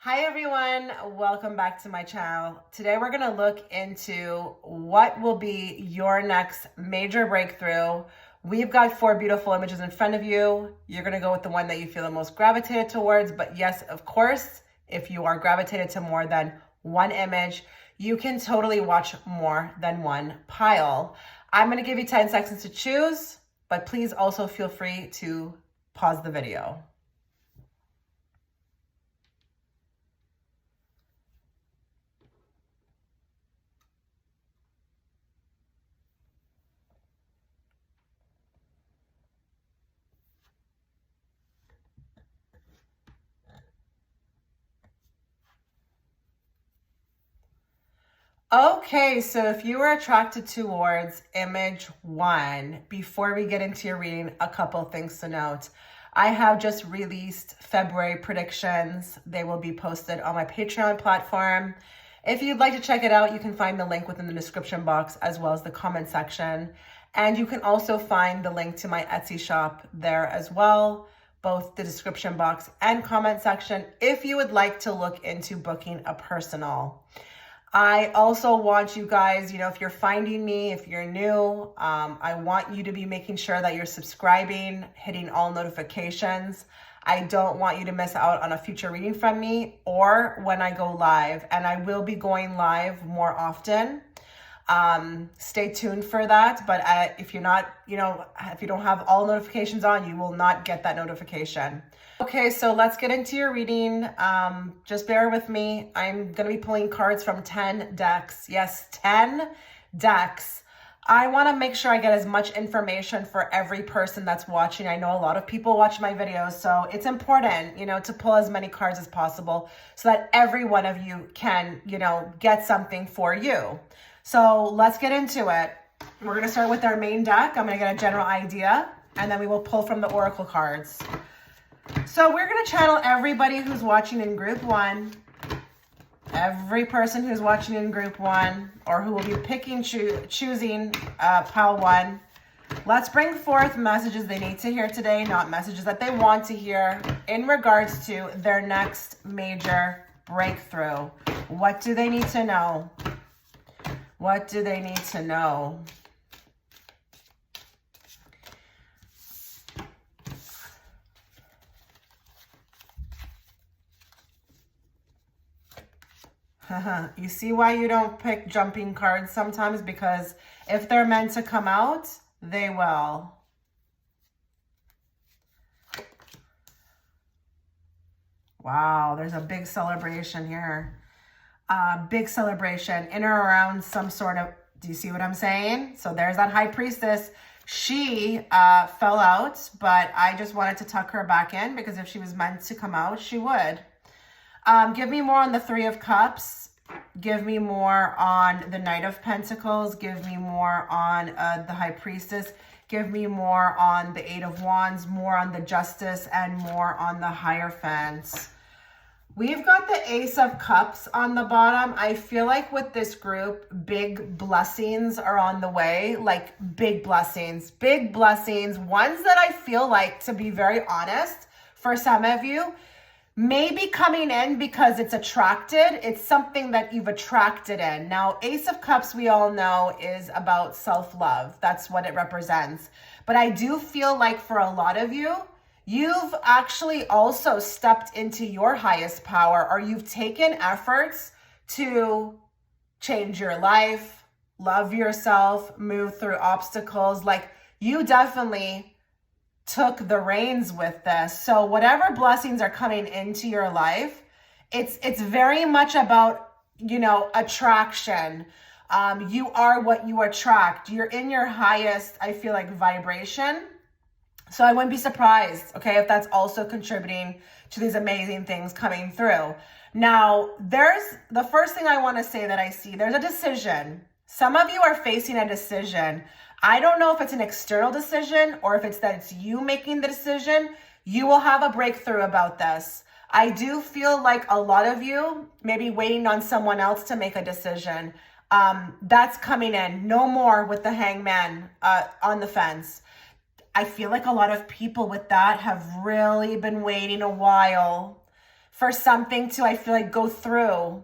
Hi everyone, welcome back to my channel. Today we're gonna look into what will be your next major breakthrough. We've got 4 beautiful images in front of you. You're gonna go with the one that you feel the most gravitated towards, but yes, of course, if you are gravitated to more than one image, you can totally watch more than one pile. I'm gonna give you 10 seconds to choose, but please also feel free to pause the video. Okay, so if you were attracted towards image 1, before we get into your reading, a couple things to note. I have just released February predictions. They will be posted on my Patreon platform. If you'd like to check it out, you can find the link within the description box as well as the comment section. And you can also find the link to my Etsy shop there as well, both the description box and comment section, if you would like to look into booking a personal. I also want you guys, if you're finding me, if you're new, I want you to be making sure that you're subscribing, hitting all notifications. I don't want you to miss out on a future reading from me or when I go live, and I will be going live more often. Stay tuned for that. But if you're not, if you don't have all notifications on, you will not get that notification. Okay, so let's get into your reading. Just bear with me. I'm going to be pulling cards from 10 decks. Yes, 10 decks. I want to make sure I get as much information for every person that's watching. I know a lot of people watch my videos, so it's important, to pull as many cards as possible so that every one of you can, get something for you. So let's get into it. We're going to start with our main deck. I'm going to get a general idea, and then we will pull from the oracle cards. So we're going to channel everybody who's watching in group 1, every person who's watching in group 1, or who will be choosing pile 1. Let's bring forth messages they need to hear today, not messages that they want to hear, in regards to their next major breakthrough. What do they need to know? What do they need to know? You see why you don't pick jumping cards sometimes? Because if they're meant to come out, they will. Wow, there's a big celebration here. Big celebration in or around some sort of, do you see what I'm saying? So there's that high priestess. She fell out, but I just wanted to tuck her back in because if she was meant to come out, she would. Give me more on the 3 of Cups. Give me more on the Knight of Pentacles. Give me more on the High Priestess. Give me more on the 8 of Wands, more on the Justice, and more on the Hierophant. We've got the Ace of Cups on the bottom. I feel like with this group, big blessings are on the way, like big blessings, ones that I feel like, to be very honest, for some of you, maybe coming in because it's attracted. It's something that you've attracted in. Now, Ace of Cups, we all know, is about self-love. That's what it represents. But I do feel like for a lot of you, you've actually also stepped into your highest power, or you've taken efforts to change your life, love yourself, move through obstacles. Like, you definitely took the reins with this. So whatever blessings are coming into your life, it's very much about, attraction. You are what you attract. You're in your highest, I feel like, vibration. So I wouldn't be surprised, okay, if that's also contributing to these amazing things coming through. Now, there's the first thing I want to say that I see. There's a decision. Some of you are facing a decision. I don't know if it's an external decision or if it's that it's you making the decision. You will have a breakthrough about this. I do feel like a lot of you may be waiting on someone else to make a decision. That's coming in. No more with the Hangman on the fence. I feel like a lot of people with that have really been waiting a while for something to, I feel like, go through.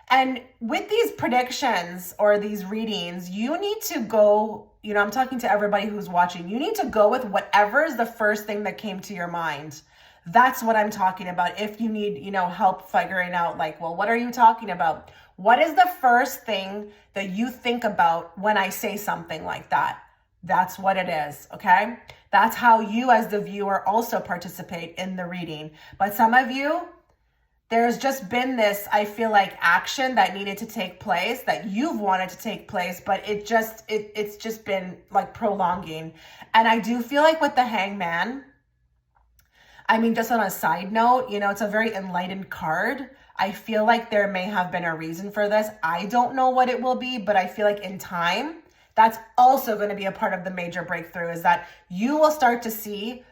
And with these predictions or these readings, you need to go, you know, I'm talking to everybody who's watching, you need to go with whatever is the first thing that came to your mind. That's what I'm talking about. If you need, you know, help figuring out like, well, what are you talking about? What is the first thing that you think about when I say something like that? That's what it is, okay? That's how you as the viewer also participate in the reading. But some of you, there's just been this, I feel like, action that needed to take place, that you've wanted to take place, but it's just been like prolonging. And I do feel like with the Hangman, I mean, just on a side note, you know, it's a very enlightened card. I feel like there may have been a reason for this. I don't know what it will be, but I feel like in time, that's also going to be a part of the major breakthrough, is that you will start to see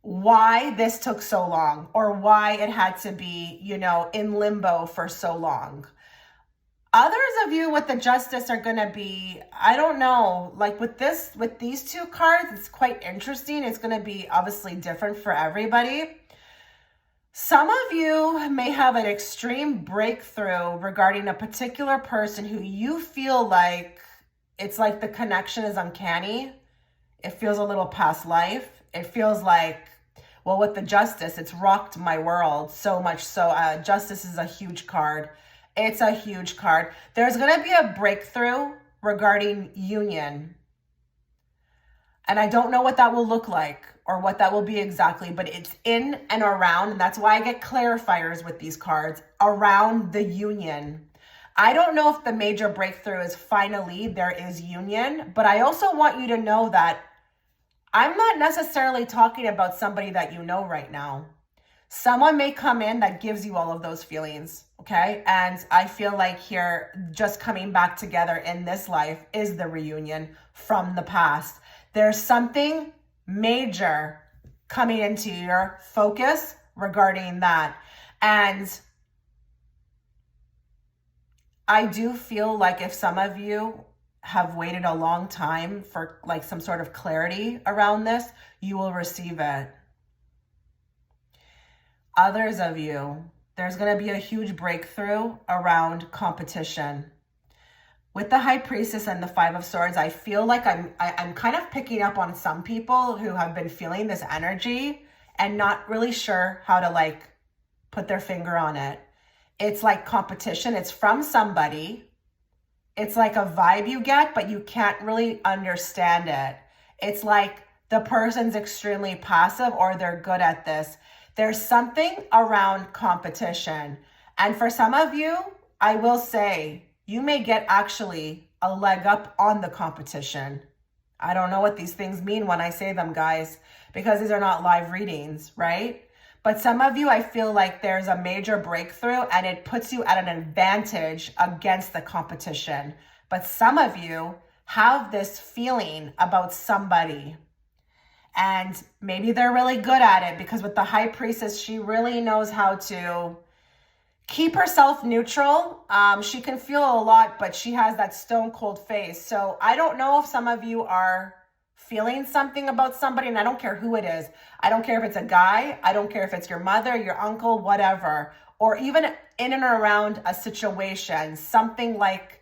why this took so long, or why it had to be, you know, in limbo for so long. Others of you with the Justice are going to be, I don't know, like with these two cards, it's quite interesting. It's going to be obviously different for everybody. Some of you may have an extreme breakthrough regarding a particular person who you feel like it's like the connection is uncanny. It feels a little past life. It feels like, well, with the Justice, it's rocked my world so much so. Justice is a huge card. It's a huge card. There's going to be a breakthrough regarding union. And I don't know what that will look like or what that will be exactly, but it's in and around. And that's why I get clarifiers with these cards around the union. I don't know if the major breakthrough is finally there is union, but I also want you to know that I'm not necessarily talking about somebody that you know right now. Someone may come in that gives you all of those feelings, okay? And I feel like here, just coming back together in this life is the reunion from the past. There's something major coming into your focus regarding that. And I do feel like if some of you have waited a long time for like some sort of clarity around this, you will receive it. Others of you, there's going to be a huge breakthrough around competition. With the High Priestess and the Five of Swords, I feel like I'm kind of picking up on some people who have been feeling this energy and not really sure how to like put their finger on it. It's like competition. It's from somebody. It's like a vibe you get, but you can't really understand it. It's like the person's extremely passive or they're good at this. There's something around competition. And for some of you, I will say, you may get actually a leg up on the competition. I don't know what these things mean when I say them, guys, because these are not live readings, right? But some of you, I feel like there's a major breakthrough and it puts you at an advantage against the competition. But some of you have this feeling about somebody. And maybe they're really good at it, because with the High Priestess, she really knows how to keep herself neutral. She can feel a lot, but she has that stone cold face. So I don't know if some of you are feeling something about somebody, and I don't care who it is. I don't care if it's a guy. I don't care if it's your mother, your uncle, whatever, or even in and around a situation, something like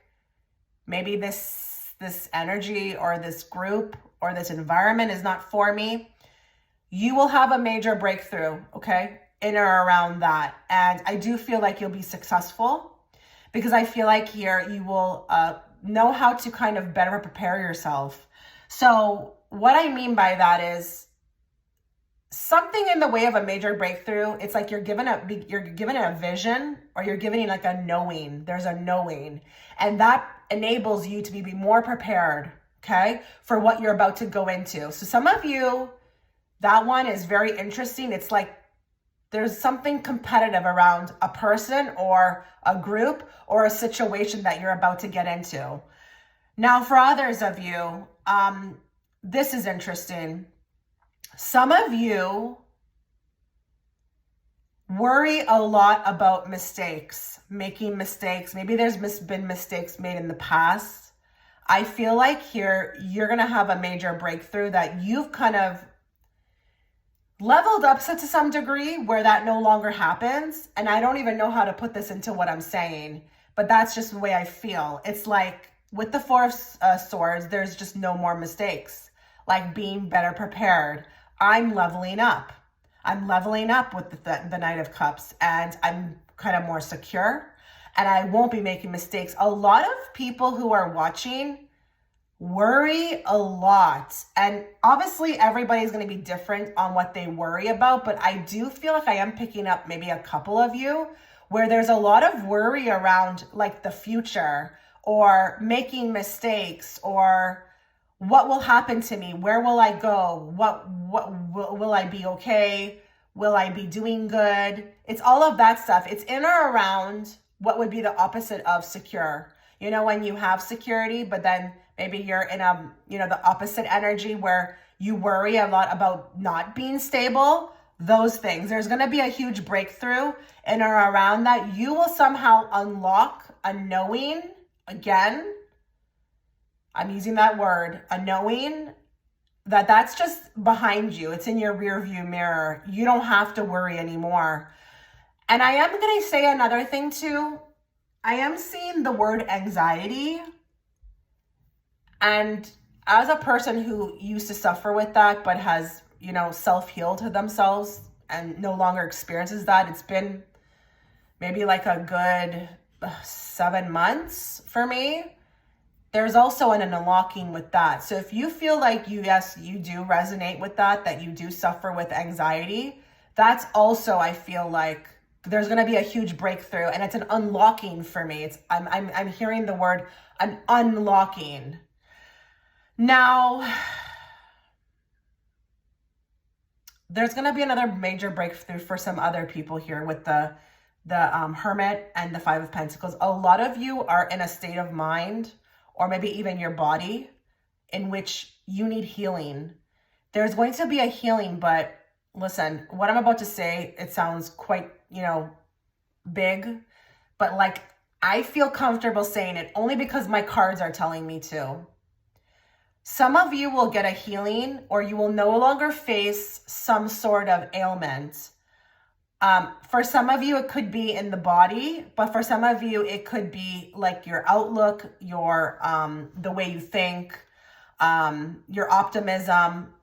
maybe this energy or this group or this environment is not for me. You will have a major breakthrough, okay, in or around that. And I do feel like you'll be successful, because I feel like here you will know how to kind of better prepare yourself. So what I mean by that is something in the way of a major breakthrough. It's like you're given a vision, or you're given like a knowing. There's a knowing, and that enables you to be more prepared, okay, for what you're about to go into. So some of you, that one is very interesting. It's like there's something competitive around a person or a group or a situation that you're about to get into. Now, for others of you, this is interesting. Some of you worry a lot about mistakes, making mistakes. Maybe there's been mistakes made in the past. I feel like here you're going to have a major breakthrough that you've kind of leveled up to some degree where that no longer happens. And I don't even know how to put this into what I'm saying, but that's just the way I feel. It's like with the Four of Swords, there's just no more mistakes, like being better prepared. I'm leveling up. I'm leveling up with the Knight of Cups, and I'm kind of more secure, and I won't be making mistakes. A lot of people who are watching worry a lot, and obviously everybody's going to be different on what they worry about, but I do feel like I am picking up maybe a couple of you where there's a lot of worry around like the future or making mistakes or what will happen to me, where will I go, what will I be okay, will I be doing good. It's all of that stuff. It's in or around what would be the opposite of secure. You know, when you have security, but then maybe you're in a, you know, the opposite energy where you worry a lot about not being stable, those things. There's going to be a huge breakthrough in or around that. You will somehow unlock a knowing, again, I'm using that word, a knowing that's just behind you. It's in your rear view mirror. You don't have to worry anymore. And I am going to say another thing too. I am seeing the word anxiety. And as a person who used to suffer with that, but has, you know, self-healed to themselves and no longer experiences that, it's been maybe like a good 7 months for me. There's also an unlocking with that. So if you feel like you do resonate with that you do suffer with anxiety, that's also, I feel like there's going to be a huge breakthrough, and it's an unlocking for me. I'm hearing the word an unlocking. Now, there's going to be another major breakthrough for some other people here with the Hermit and the Five of Pentacles. A lot of you are in a state of mind, or maybe even your body, in which you need healing. There's going to be a healing, but listen, what I'm about to say, it sounds quite, you know, big, but like I feel comfortable saying it only because my cards are telling me to. Some of you will get a healing, or you will no longer face some sort of ailment. For some of you, it could be in the body, but for some of you, it could be like your outlook, your the way you think, your optimism.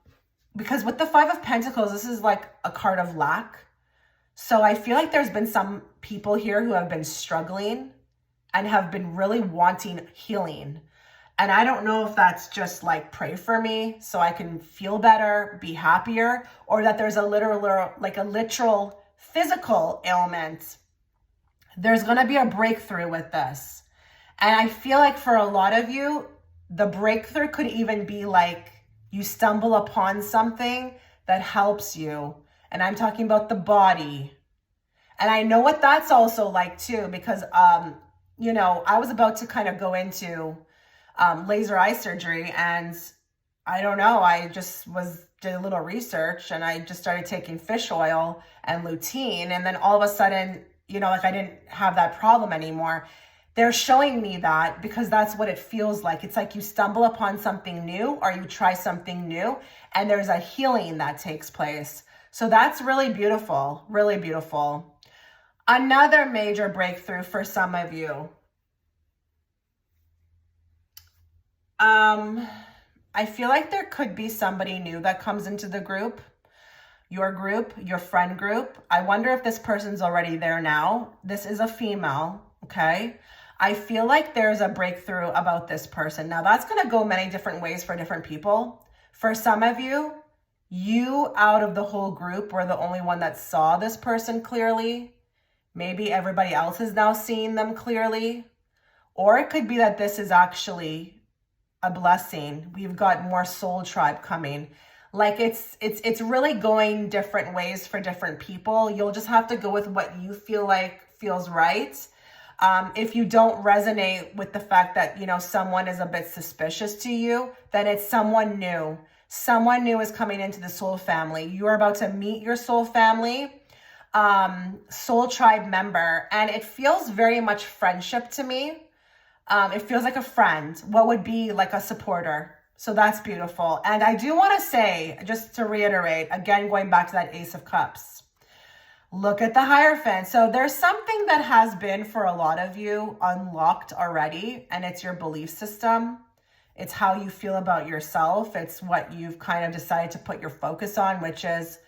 Because with the Five of Pentacles, this is like a card of lack. So I feel like there's been some people here who have been struggling and have been really wanting healing. And I don't know if that's just like pray for me so I can feel better, be happier, or that there's a literal physical ailment. There's going to be a breakthrough with this. And I feel like for a lot of you, the breakthrough could even be like you stumble upon something that helps you. And I'm talking about the body. And I know what that's also like too, because, you know, I was about to kind of go into laser eye surgery, and I don't know, I just did a little research, and I just started taking fish oil and lutein, and then all of a sudden, you know, like I didn't have that problem anymore. They're showing me that because that's what it feels like. It's like you stumble upon something new, or you try something new, and there's a healing that takes place. So that's really beautiful, really beautiful. Another major breakthrough for some of you. I feel like there could be somebody new that comes into the group, your friend group. I wonder if this person's already there now. This is a female, okay? I feel like there's a breakthrough about this person. Now, that's going to go many different ways for different people. For some of you, you out of the whole group were the only one that saw this person clearly. Maybe everybody else is now seeing them clearly. Or it could be that this is actually a blessing. We've got more soul tribe coming. Like it's really going different ways for different people. You'll just have to go with what you feel like feels right. If you don't resonate with the fact that, you know, someone is a bit suspicious to you, then it's someone new. Someone new is coming into the soul family. You are about to meet your soul family, soul tribe member. And it feels very much friendship to me. It feels like a friend. What would be like a supporter? So that's beautiful. And I do want to say, just to reiterate, again, going back to that Ace of Cups, look at the Hierophant. So there's something that has been for a lot of you unlocked already, and it's your belief system. It's how you feel about yourself. It's what you've kind of decided to put your focus on, which is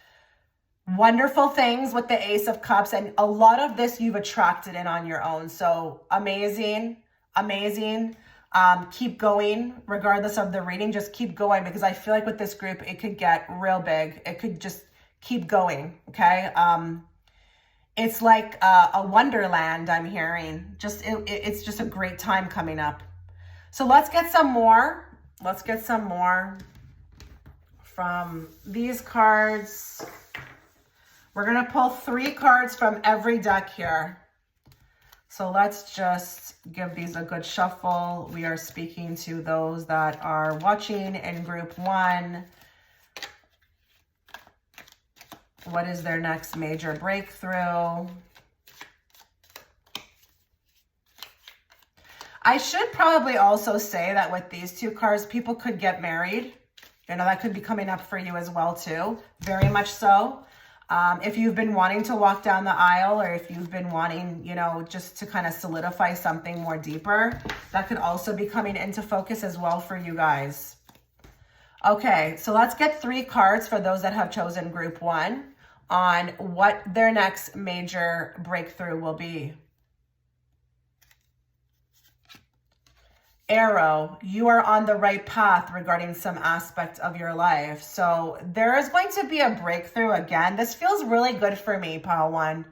wonderful things with the Ace of Cups. And a lot of this you've attracted in on your own. So amazing, amazing. Keep going regardless of the reading. Just keep going, because I feel like with this group, it could get real big. It could just keep going. Okay. It's like a wonderland, I'm hearing. It's just a great time coming up. So let's get some more. Let's get some more from these cards. We're going to pull 3 cards from every deck here. So let's just give these a good shuffle. We are speaking to those that are watching in group 1. What is their next major breakthrough? I should probably also say that with these 2 cards, people could get married. You know, that could be coming up for you as well too. Very much so. If you've been wanting to walk down the aisle, or if you've been wanting, you know, just to kind of solidify something more deeper, that could also be coming into focus as well for you guys. Okay, so let's get 3 cards for those that have chosen group 1 on what their next major breakthrough will be. Arrow, you are on the right path regarding some aspect of your life. So there is going to be a breakthrough again. This feels really good for me, Pile 1.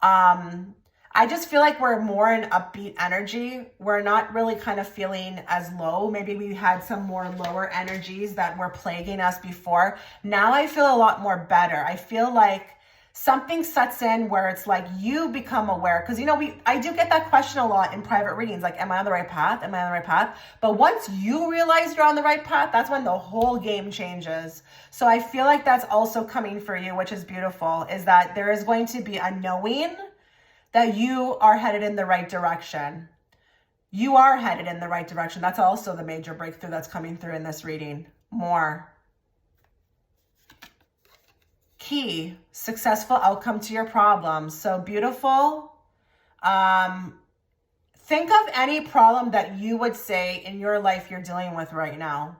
I just feel like we're more in upbeat energy. We're not really kind of feeling as low. Maybe we had some more lower energies that were plaguing us before. Now I feel a lot more better. I feel like something sets in where it's like you become aware. Because, you know, I do get that question a lot in private readings. Like, am I on the right path? Am I on the right path? But once you realize you're on the right path, that's when the whole game changes. So I feel like that's also coming for you, which is beautiful, is that there is going to be a knowing that you are headed in the right direction. You are headed in the right direction. That's also the major breakthrough that's coming through in this reading. More. Key, successful outcome to your problems. So beautiful. Think of any problem that you would say in your life you're dealing with right now.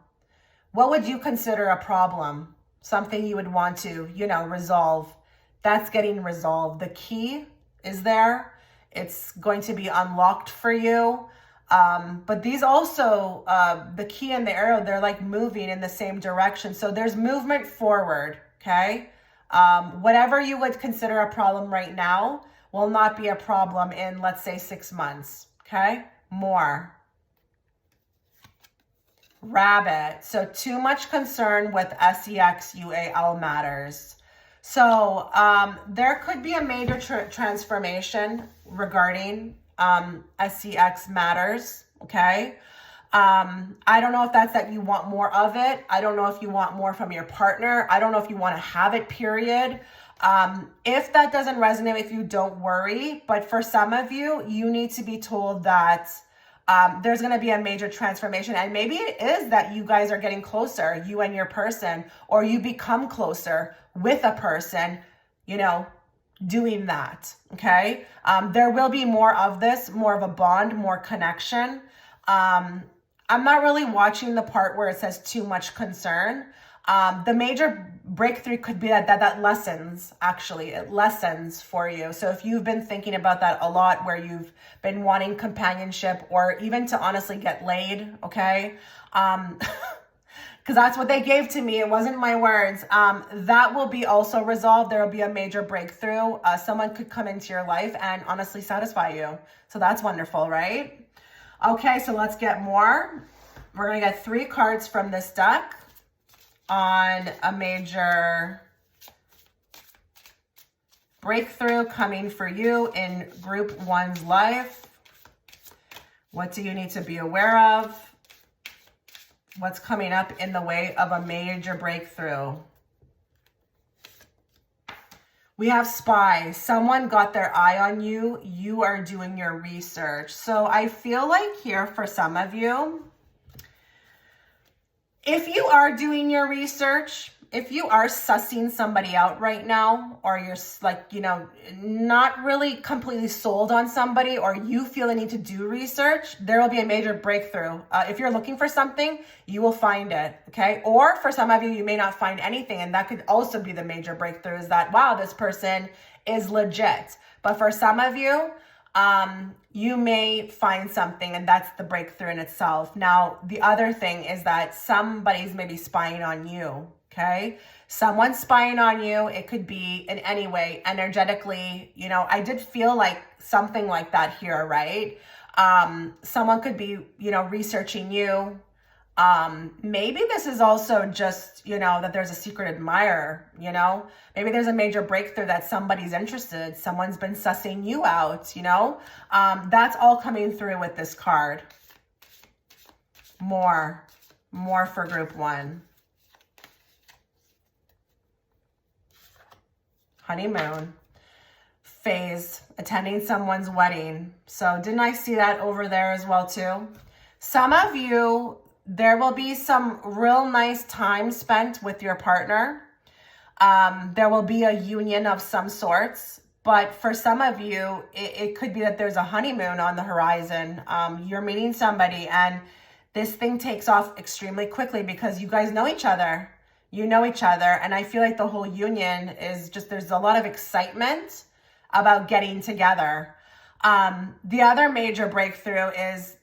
What would you consider a problem? Something you would want to, you know, resolve. That's getting resolved. The key is there. It's going to be unlocked for you. But these also, the key and the arrow, they're like moving in the same direction. So there's movement forward, okay? Whatever you would consider a problem right now will not be a problem in, let's say, 6 months, okay? More. Rabbit. So too much concern with SEXUAL matters. So there could be a major transformation regarding SEX matters, okay? I don't know if that's that you want more of it. I don't know if you want more from your partner. I don't know if you want to have it, period. If that doesn't resonate with you, don't worry. But for some of you, you need to be told that there's going to be a major transformation. And maybe it is that you guys are getting closer, you and your person, or you become closer with a person, you know, doing that, okay? There will be more of this, more of a bond, more connection. I'm not really watching the part where it says too much concern. The major breakthrough could be that lessens, actually. It lessens for you. So if you've been thinking about that a lot, where you've been wanting companionship or even to honestly get laid, okay? Because that's what they gave to me. It wasn't my words. That will be also resolved. There will be a major breakthrough. Someone could come into your life and honestly satisfy you. So that's wonderful, right? Okay, so let's get more. We're going to get 3 cards from this deck on a major breakthrough coming for you in group 1's life. What do you need to be aware of? What's coming up in the way of a major breakthrough? We have spy. Someone got their eye on you. You are doing your research. So I feel like here for some of you, If you are doing your research, if you are sussing somebody out right now, or you're like, you know, not really completely sold on somebody, or you feel the need to do research, there will be a major breakthrough. If you're looking for something, you will find it, okay? Or for some of you, you may not find anything, and that could also be the major breakthrough, is that, wow, this person is legit. But for some of you, you may find something, and that's the breakthrough in itself. Now, the other thing is that somebody's maybe spying on you, okay? Someone's spying on you. It could be in any way, energetically. You know, I did feel like something like that here, right? Someone could be, you know, researching you. Maybe this is also just, you know, that there's a secret admirer, you know, maybe there's a major breakthrough that somebody's interested. Someone's been sussing you out, you know, that's all coming through with this card. More for group 1. Honeymoon phase, attending someone's wedding. So didn't I see that over there as well too? Some of you, there will be some real nice time spent with your partner. There will be a union of some sorts. But for some of you, it could be that there's a honeymoon on the horizon. You're meeting somebody, and this thing takes off extremely quickly because you guys know each other. You know each other. And I feel like the whole union is just, there's a lot of excitement about getting together. The other major breakthrough is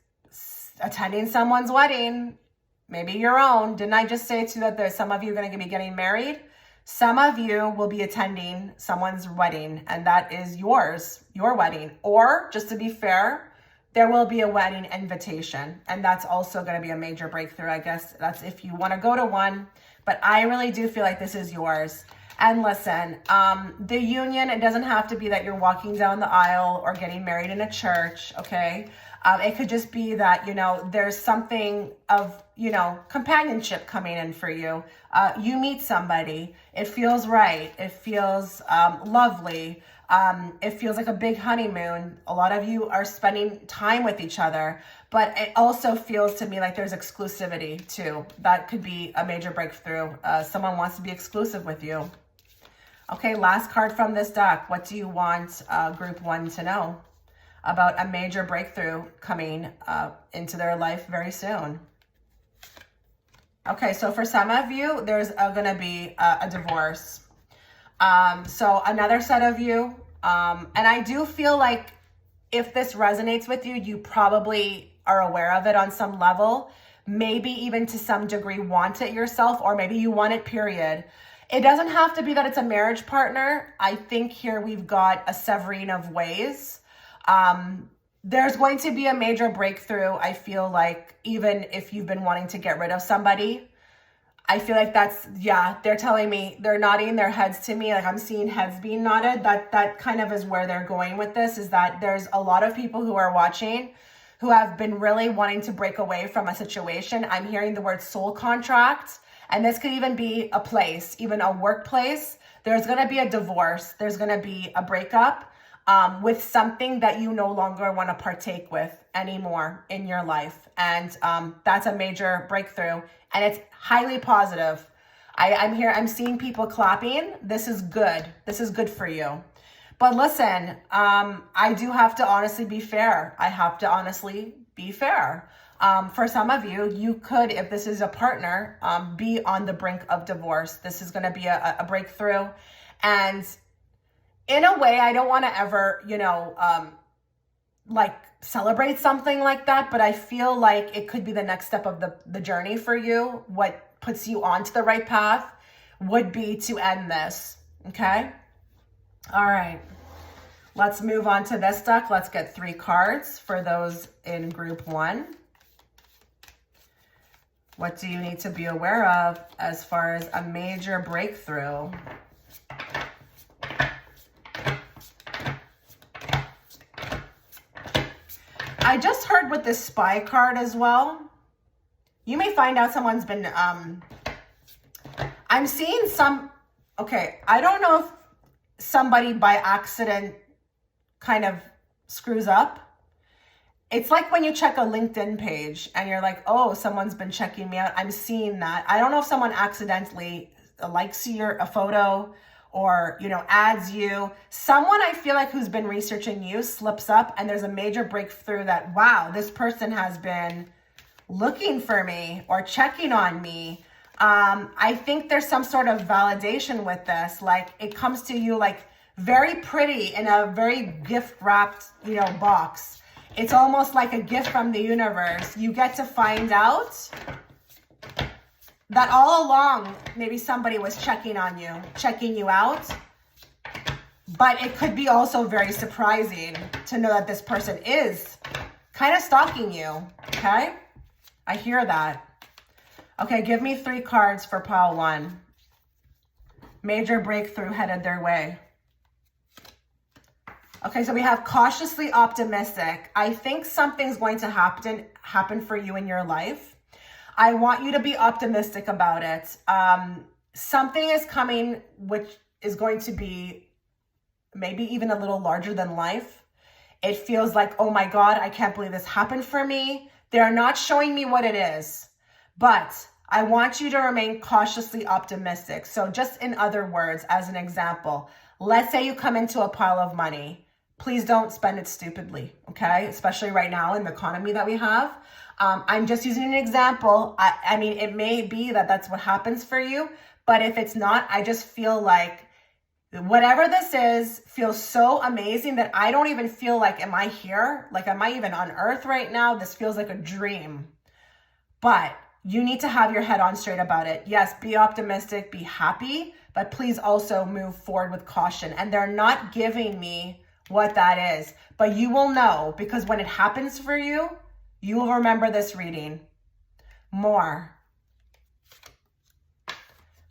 attending someone's wedding, maybe your own. Didn't I just say too that there's some of you going to be getting married? Some of you will be attending someone's wedding, and that is yours, your wedding. Or just to be fair, there will be a wedding invitation, and that's also going to be a major breakthrough. I guess that's if you want to go to one, but I really do feel like this is yours. And listen, the union, it doesn't have to be that you're walking down the aisle or getting married in a church, okay? It could just be that, you know, there's something of, you know, companionship coming in for you. You meet somebody, it feels right, it feels lovely, it feels like a big honeymoon. A lot of you are spending time with each other, but it also feels to me like there's exclusivity too. That could be a major breakthrough. Someone wants to be exclusive with you. Okay, last card from this deck. What do you want group 1 to know about a major breakthrough coming into their life very soon? Okay, so for some of you, there's going to be a divorce. So another set of you, and I do feel like if this resonates with you, you probably are aware of it on some level, maybe even to some degree want it yourself, or maybe you want it, period. It doesn't have to be that it's a marriage partner. I think here we've got a severing of ways. There's going to be a major breakthrough. I feel like even if you've been wanting to get rid of somebody, I feel like that's, yeah, they're telling me, they're nodding their heads to me. Like I'm seeing heads being nodded. That kind of is where they're going with this, is that there's a lot of people who are watching who have been really wanting to break away from a situation. I'm hearing the word soul contract, and this could even be a place, even a workplace. There's going to be a divorce. There's going to be a breakup with something that you no longer want to partake with anymore in your life. And that's a major breakthrough, and it's highly positive. I'm seeing people clapping. This is good. This is good for you. But listen, I do have to honestly be fair. I have to honestly be fair. For some of you, you could, if this is a partner, be on the brink of divorce. This is going to be a breakthrough. And in a way, I don't want to ever, you know, like celebrate something like that, but I feel like it could be the next step of the journey for you. What puts you onto the right path would be to end this, okay? All right, let's move on to this deck. Let's get 3 cards for those in group 1. What do you need to be aware of as far as a major breakthrough? I just heard with this spy card as well, you may find out someone's been, I'm seeing some, okay, I don't know if somebody by accident kind of screws up. It's like when you check a LinkedIn page and you're like, oh, someone's been checking me out. I'm seeing that. I don't know if someone accidentally likes a photo or, adds you. Someone I feel like who's been researching you slips up and there's a major breakthrough that, wow, this person has been looking for me or checking on me. I think there's some sort of validation with this. Like it comes to you like very pretty in a very gift wrapped, box. It's almost like a gift from the universe. You get to find out that all along, maybe somebody was checking on you, checking you out. But it could be also very surprising to know that this person is kind of stalking you, okay? I hear that. Okay, give me 3 cards for pile 1. Major breakthrough headed their way. Okay, so we have cautiously optimistic. I think something's going to happen for you in your life. I want you to be optimistic about it. Something is coming, which is going to be maybe even a little larger than life. It feels like, oh my God, I can't believe this happened for me. They're not showing me what it is, but I want you to remain cautiously optimistic. So just in other words, as an example, let's say you come into a pile of money. Please don't spend it stupidly, okay? Especially right now in the economy that we have. I'm just using an example. I mean, it may be that that's what happens for you, but if it's not, I just feel like whatever this is feels so amazing that I don't even feel like, am I here? Like, am I even on earth right now? This feels like a dream. But you need to have your head on straight about it. Yes, be optimistic, be happy, but please also move forward with caution. And they're not giving me what that is, but you will know, because when it happens for you, you will remember this reading more.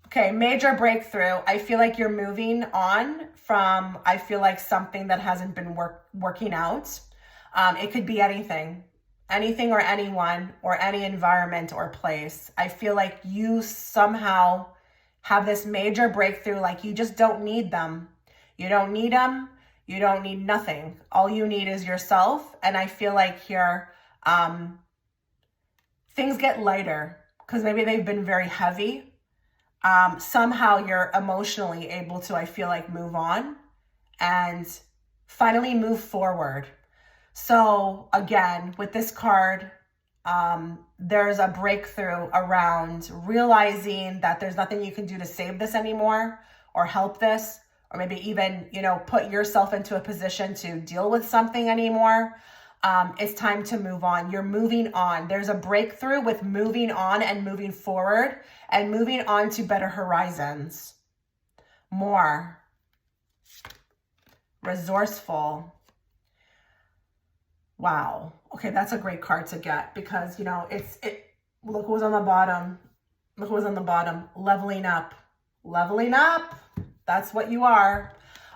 Okay, major breakthrough. I feel like you're moving on from, I feel like something that hasn't been working out. It could be anything or anyone or any environment or place. I feel like you somehow have this major breakthrough, like you just don't need them. You don't need them. You don't need nothing. All you need is yourself. And I feel like here, things get lighter because maybe they've been very heavy. Somehow you're emotionally able to, I feel like, move on and finally move forward. So again, with this card, there's a breakthrough around realizing that there's nothing you can do to save this anymore or help this, or maybe even, put yourself into a position to deal with something anymore. It's time to move on. You're moving on. There's a breakthrough with moving on and moving forward and moving on to better horizons. More. Resourceful. Wow. Okay, that's a great card to get because, look who's on the bottom. Look who's on the bottom. Leveling up. Leveling up. That's what you are.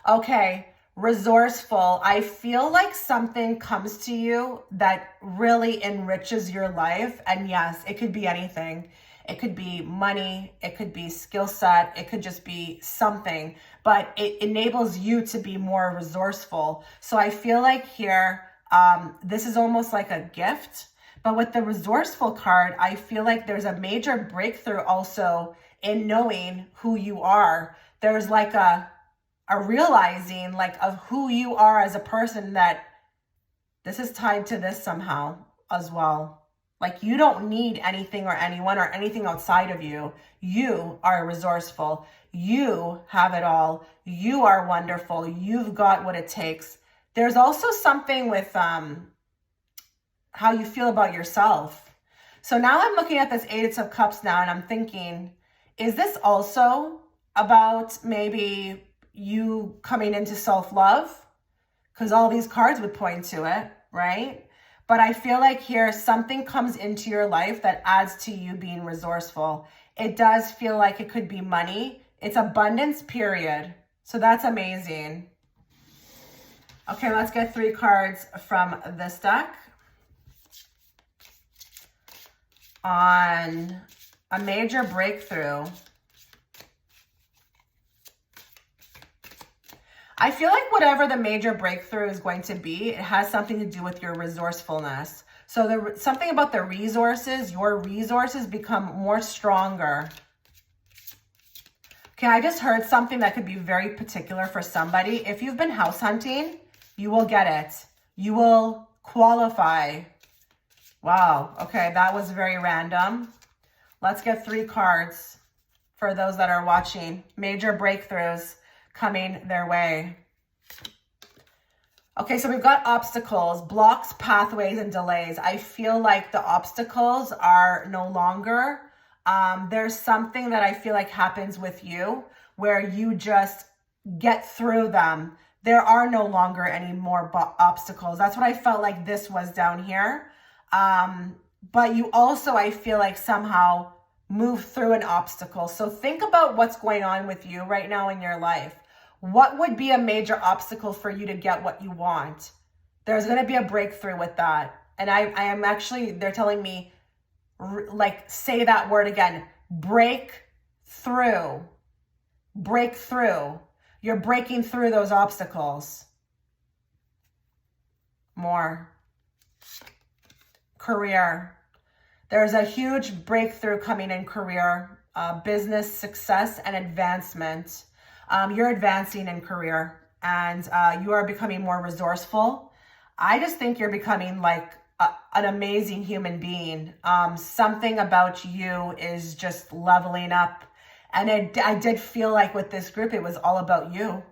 Okay. Resourceful. I feel like something comes to you that really enriches your life. And yes, it could be anything. It could be money. It could be skill set. It could just be something, but it enables you to be more resourceful. So I feel like here, this is almost like a gift, but with the resourceful card, I feel like there's a major breakthrough also in knowing who you are. There's like a realizing like of who you are as a person, that this is tied to this somehow as well. Like you don't need anything or anyone or anything outside of you. You are resourceful. You have it all. You are wonderful. You've got what it takes. There's also something with how you feel about yourself. So now I'm looking at this 8 of Cups now and I'm thinking, is this also about maybe you coming into self-love? Because all these cards would point to it, right? But I feel like here something comes into your life that adds to you being resourceful. It does feel like it could be money. It's abundance, period. So that's amazing. Okay, let's get 3 cards from this deck on a major breakthrough. I feel like whatever the major breakthrough is going to be, it has something to do with your resourcefulness. So something about the resources, your resources become more stronger. Okay, I just heard something that could be very particular for somebody. If you've been house hunting, you will get it. You will qualify. Wow, okay, that was very random. Let's get 3 cards for those that are watching. Major breakthroughs coming their way. Okay, so we've got obstacles, blocks, pathways, and delays. I feel like the obstacles are no longer. There's something that I feel like happens with you where you just get through them. There are no longer any more obstacles. That's what I felt like this was down here. But you also, I feel like somehow move through an obstacle. So think about what's going on with you right now in your life. What would be a major obstacle for you to get what you want? There's going to be a breakthrough with that. And I am actually, they're telling me, like, say that word again. Break through. Break through. You're breaking through those obstacles. More. Career. There's a huge breakthrough coming in career, business success and advancement. You're advancing in career and you are becoming more resourceful. I just think you're becoming like an amazing human being. Something about you is just leveling up. And I did feel like with this group, it was all about you.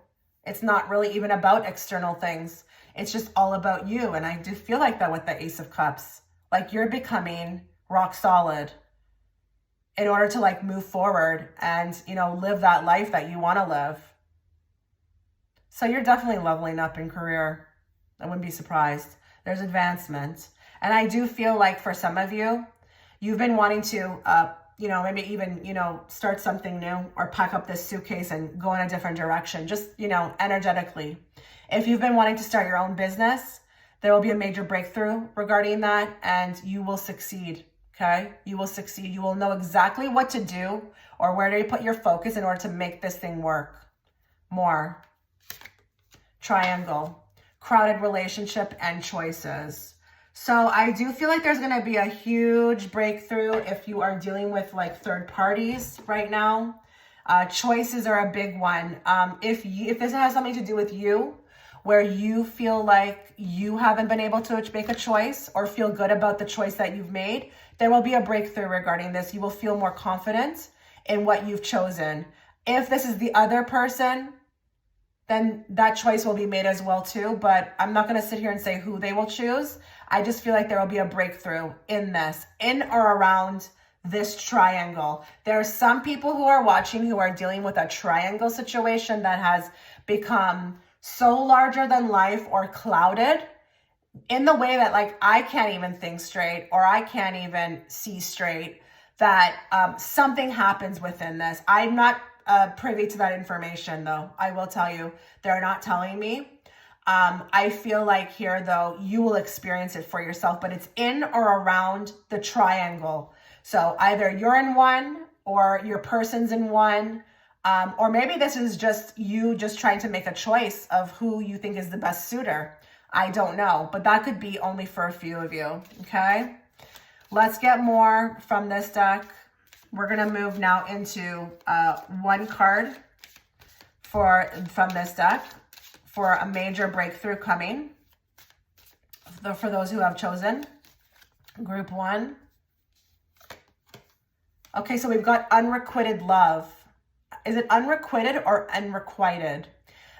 It's not really even about external things. It's just all about you. And I do feel like that with the Ace of Cups. Like you're becoming rock solid in order to like move forward and, you know, live that life that you want to live. So you're definitely leveling up in career. I wouldn't be surprised. There's advancement. And I do feel like for some of you, you've been wanting to, you know, maybe even, you know, start something new or pack up this suitcase and go in a different direction, just, you know, energetically. If you've been wanting to start your own business, there will be a major breakthrough regarding that and you will succeed. Okay, you will succeed. You will know exactly what to do or where to put your focus in order to make this thing work. More. Triangle. Crowded relationship and choices. So I do feel like there's going to be a huge breakthrough if you are dealing with like third parties right now. Choices are a big one. If this has something to do with you, where you feel like you haven't been able to make a choice or feel good about the choice that you've made, there will be a breakthrough regarding this. You will feel more confident in what you've chosen. If this is the other person, then that choice will be made as well too. But I'm not going to sit here and say who they will choose. I just feel like there will be a breakthrough in this, in or around this triangle. There are some people who are watching who are dealing with a triangle situation that has become so larger than life or clouded in the way that like I can't even think straight or I can't even see straight, that something happens within this. I'm not privy to that information though. I will tell you, they're not telling me. I feel like here though, you will experience it for yourself, but it's in or around the triangle. So either you're in one or your person's in one. Or maybe this is just you just trying to make a choice of who you think is the best suitor. I don't know, but that could be only for a few of you, okay? Let's get more from this deck. We're going to move now into one card from this deck for a major breakthrough coming. For those who have chosen group 1. Okay, so we've got unrequited love. Is it unrequited or unrequited?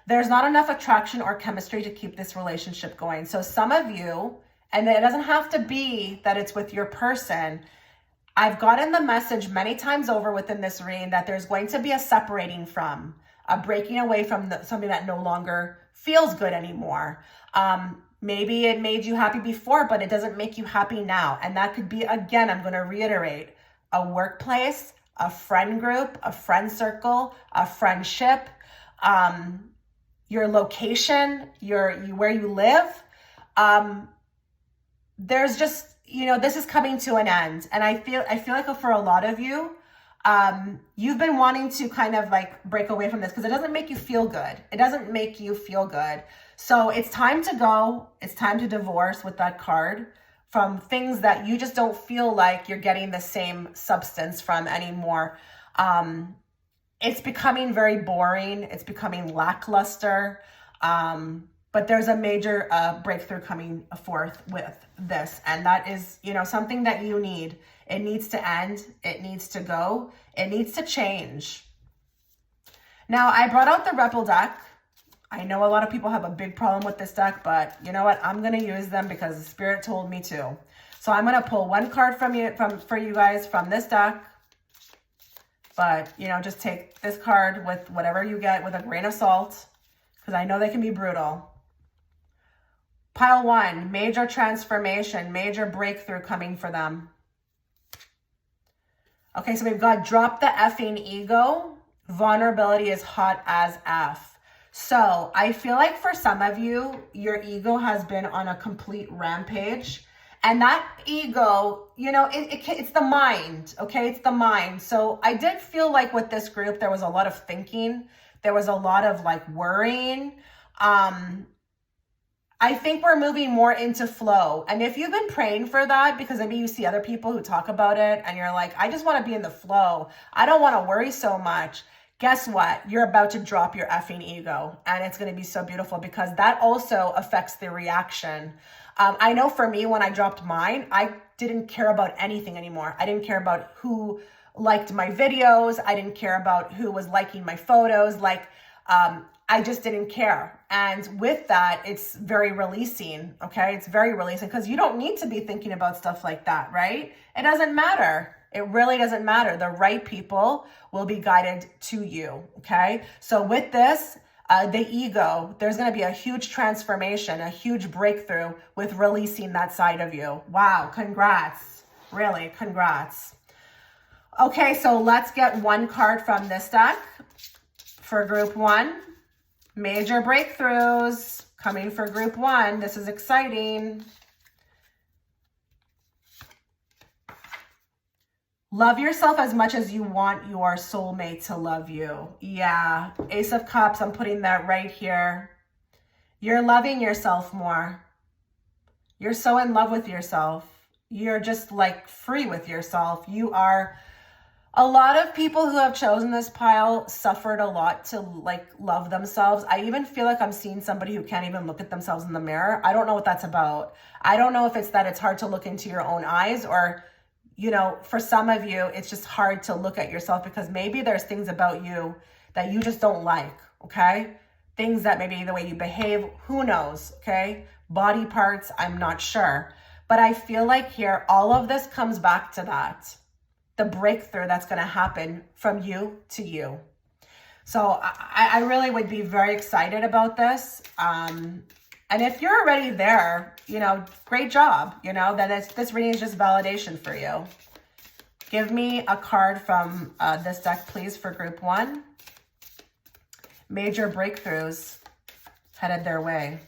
There's not enough attraction or chemistry to keep this relationship going. So some of you, and it doesn't have to be that it's with your person. I've gotten the message many times over within this reading that there's going to be a separating from, a breaking away from something that no longer feels good anymore. Maybe it made you happy before, but it doesn't make you happy now. And that could be, again, I'm going to reiterate, a workplace, a friend group, a friend circle, a friendship, your location, where you live. There's just, you know, this is coming to an end. And I feel like for a lot of you, You've been wanting to kind of like break away from this because it doesn't make you feel good. It doesn't make you feel good. So it's time to go. It's time to divorce with that card from things that you just don't feel like you're getting the same substance from anymore. It's becoming very boring. It's becoming lackluster. But there's a major breakthrough coming forth with this. And that is, you know, something that you need. It needs to end. It needs to go. It needs to change. Now, I brought out the Rebel deck. I know a lot of people have a big problem with this deck, but you know what? I'm going to use them because the Spirit told me to. So I'm going to pull one card for you guys from this deck. But, you know, just take this card with whatever you get with a grain of salt, because I know they can be brutal. Pile 1, major transformation, major breakthrough coming for them. Okay, so we've got drop the effing ego. Vulnerability is hot as F. So I feel like for some of you, your ego has been on a complete rampage. And that ego, you know, it's the mind, okay? It's the mind. So I did feel like with this group, there was a lot of thinking. There was a lot of like worrying. I think we're moving more into flow. And if you've been praying for that, because maybe you see other people who talk about it and you're like, I just want to be in the flow. I don't want to worry so much. Guess what? You're about to drop your effing ego. And it's going to be so beautiful because that also affects the reaction. I know for me, when I dropped mine, I didn't care about anything anymore. I didn't care about who liked my videos. I didn't care about who was liking my photos. Like, I just didn't care. And with that, it's very releasing, okay? It's very releasing because you don't need to be thinking about stuff like that, right? It doesn't matter. It really doesn't matter. The right people will be guided to you, okay? So with this, the ego, there's going to be a huge transformation, a huge breakthrough with releasing that side of you. Wow, congrats. Really, congrats. Okay, so let's get one card from this deck for group 1. Major breakthroughs coming for group 1. This is exciting. Love yourself as much as you want your soulmate to love you. Yeah, Ace of Cups, I'm putting that right here. You're loving yourself more. You're so in love with yourself. You're just like free with yourself. You are, a lot of people who have chosen this pile suffered a lot to like love themselves. I even feel like I'm seeing somebody who can't even look at themselves in the mirror. I don't know what that's about. I don't know if it's that it's hard to look into your own eyes, or you know, for some of you, it's just hard to look at yourself because maybe there's things about you that you just don't like, okay? Things that maybe the way you behave, who knows, okay? Body parts, I'm not sure. But I feel like here, all of this comes back to that. The breakthrough that's going to happen from you to you. So I really would be very excited about this. And if you're already there, you know, great job, you know, then this reading is just validation for you. Give me a card from this deck, please, for group 1. Major breakthroughs headed their way.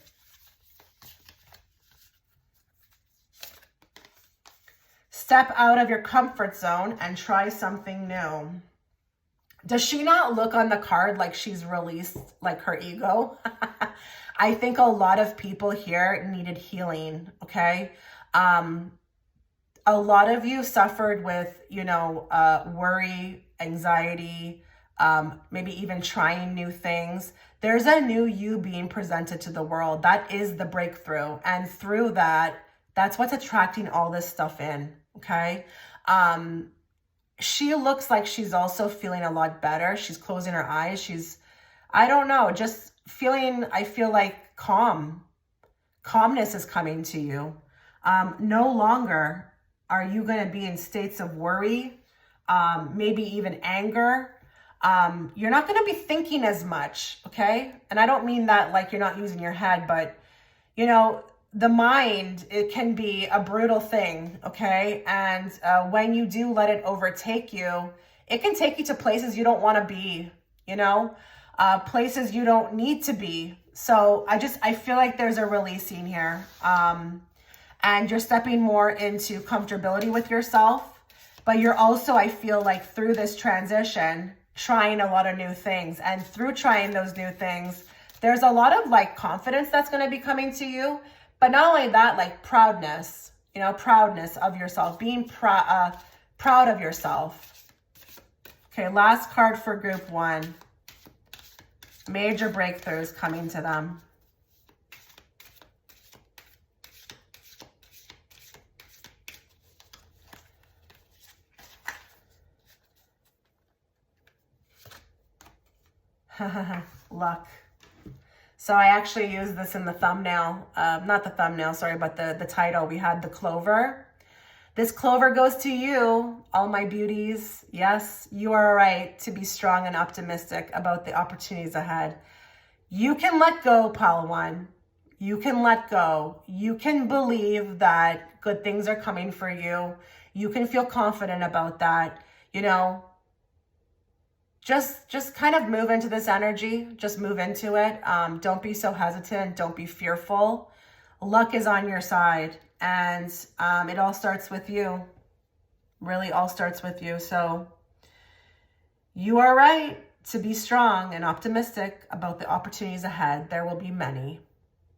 Step out of your comfort zone and try something new. Does she not look on the card like she's released like her ego? I think a lot of people here needed healing, okay? A lot of you suffered with, you know, worry, anxiety, maybe even trying new things. There's a new you being presented to the world. That is the breakthrough. And through that, that's what's attracting all this stuff in, okay? She looks like she's also feeling a lot better. She's closing her eyes. She's, I don't know, just feeling, I feel like calmness is coming to you. No longer are you going to be in states of worry, maybe even anger. You're not going to be thinking as much, okay? And I don't mean that like you're not using your head, but you know, the mind, it can be a brutal thing, okay? And when you do let it overtake you, it can take you to places you don't want to be, you know? Places you don't need to be. So I feel like there's a releasing here. And you're stepping more into comfortability with yourself. but you're also, I feel like through this transition, trying a lot of new things. And through trying those new things, there's a lot of like confidence that's going to be coming to you. But not only that, like proudness, you know, proudness of yourself, being proud of yourself. Okay, last card for group 1. Major breakthroughs coming to them. Luck. So I actually used this in the thumbnail, not the thumbnail, sorry, but the title. We had the clover. This clover goes to you, all my beauties. Yes, you are right to be strong and optimistic about the opportunities ahead. You can let go, Palawan. You can let go. You can believe that good things are coming for you. You can feel confident about that. You know, just kind of move into this energy. Just move into it. Don't be so hesitant. Don't be fearful. Luck is on your side, and it all starts with you. Really all starts with you. So you are right to be strong and optimistic about the opportunities ahead. There will be many.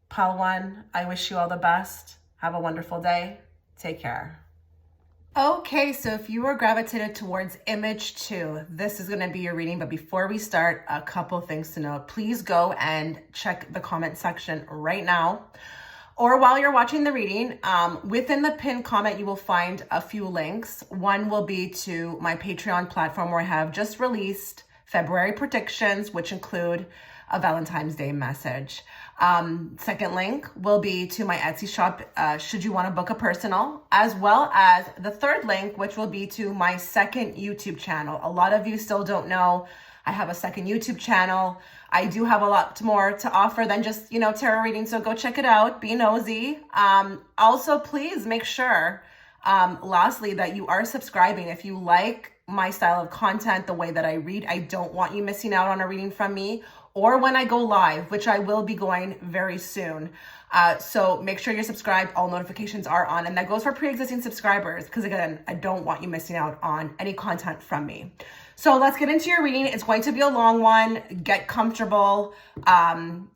Palawan, I wish you all the best. Have a wonderful day. Take care. Okay, so if you were gravitated towards image 2, this is going to be your reading. But before we start, a couple things to note. Please go and check the comment section right now. Or while you're watching the reading, within the pinned comment, you will find a few links. One will be to my Patreon platform where I have just released February predictions, which include a Valentine's Day message. Second link will be to my Etsy shop, should you want to book a personal, as well as the third link, which will be to my second YouTube channel. A lot of you still don't know I have a second YouTube channel. I do have a lot more to offer than just, you know, tarot reading. So go check it out. Be nosy. Also, please make sure, lastly, that you are subscribing. If you like my style of content, the way that I read, I don't want you missing out on a reading from me or when I go live, which I will be going very soon. So make sure you're subscribed. All notifications are on. And that goes for pre-existing subscribers, because again, I don't want you missing out on any content from me. So let's get into your reading. It's going to be a long one. Get comfortable.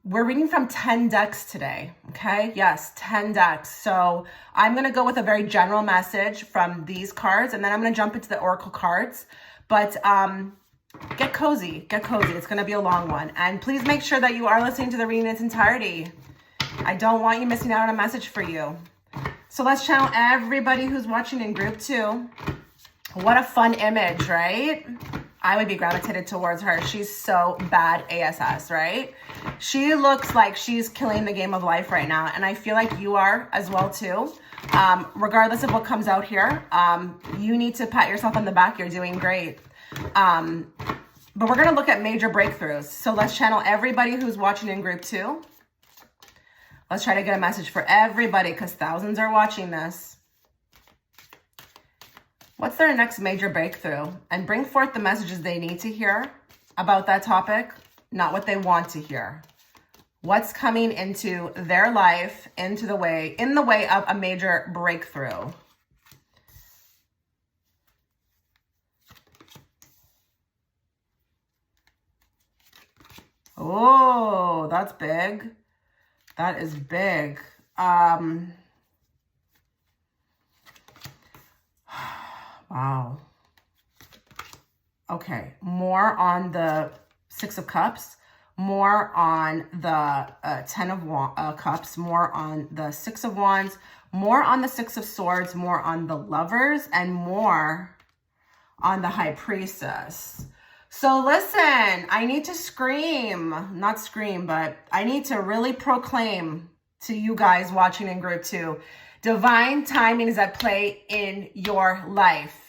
We're reading from 10 decks today, okay? Yes, 10 decks. So I'm going to go with a very general message from these cards, and then I'm going to jump into the oracle cards. But get cozy. Get cozy. It's going to be a long one. And please make sure that you are listening to the reading in its entirety. I don't want you missing out on a message for you. So let's channel everybody who's watching in group 2. What a fun image, right? I would be gravitated towards her. She's so bad ASS, right? She looks like she's killing the game of life right now. And I feel like you are as well too. Regardless of what comes out here, you need to pat yourself on the back. You're doing great. But we're going to look at major breakthroughs. So let's channel everybody who's watching in group 2. Let's try to get a message for everybody, because thousands are watching this. What's their next major breakthrough? And bring forth the messages they need to hear about that topic, not what they want to hear. What's coming into their life, in the way of a major breakthrough? Oh, that's big. That is big. Wow. Okay, more on the 6 of Cups, more on the 10 of Cups, more on the 6 of Wands, more on the 6 of Swords, more on the Lovers, and more on the High Priestess. So listen, I need to scream, not scream, but I need to really proclaim to you guys watching in group 2, divine timing is at play in your life.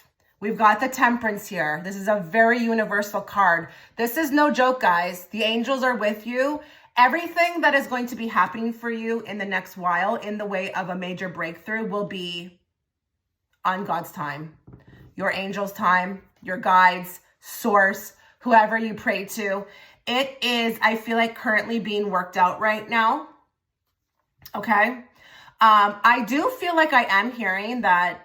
We've got the Temperance here. This is a very universal card. This is no joke, guys. The angels are with you. Everything that is going to be happening for you in the next while in the way of a major breakthrough will be on God's time. Your angels' time, your guides, source, whoever you pray to. It is, I feel like, currently being worked out right now. Okay? I do feel like I am hearing that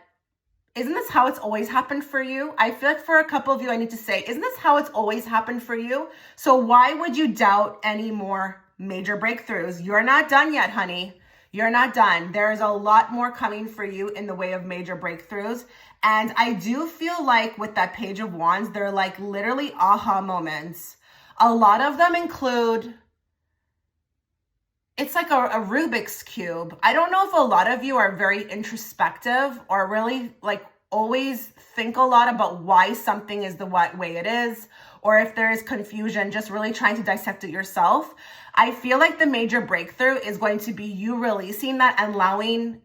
isn't this how it's always happened for you? I feel like for a couple of you, I need to say, isn't this how it's always happened for you? So why would you doubt any more major breakthroughs? You're not done yet, honey. You're not done. There is a lot more coming for you in the way of major breakthroughs. And I do feel like with that Page of Wands, they're like literally aha moments. A lot of them include, it's like a Rubik's Cube. I don't know if a lot of you are very introspective or really like always think a lot about why something is the way it is, or if there is confusion, just really trying to dissect it yourself. I feel like the major breakthrough is going to be you releasing that and allowing,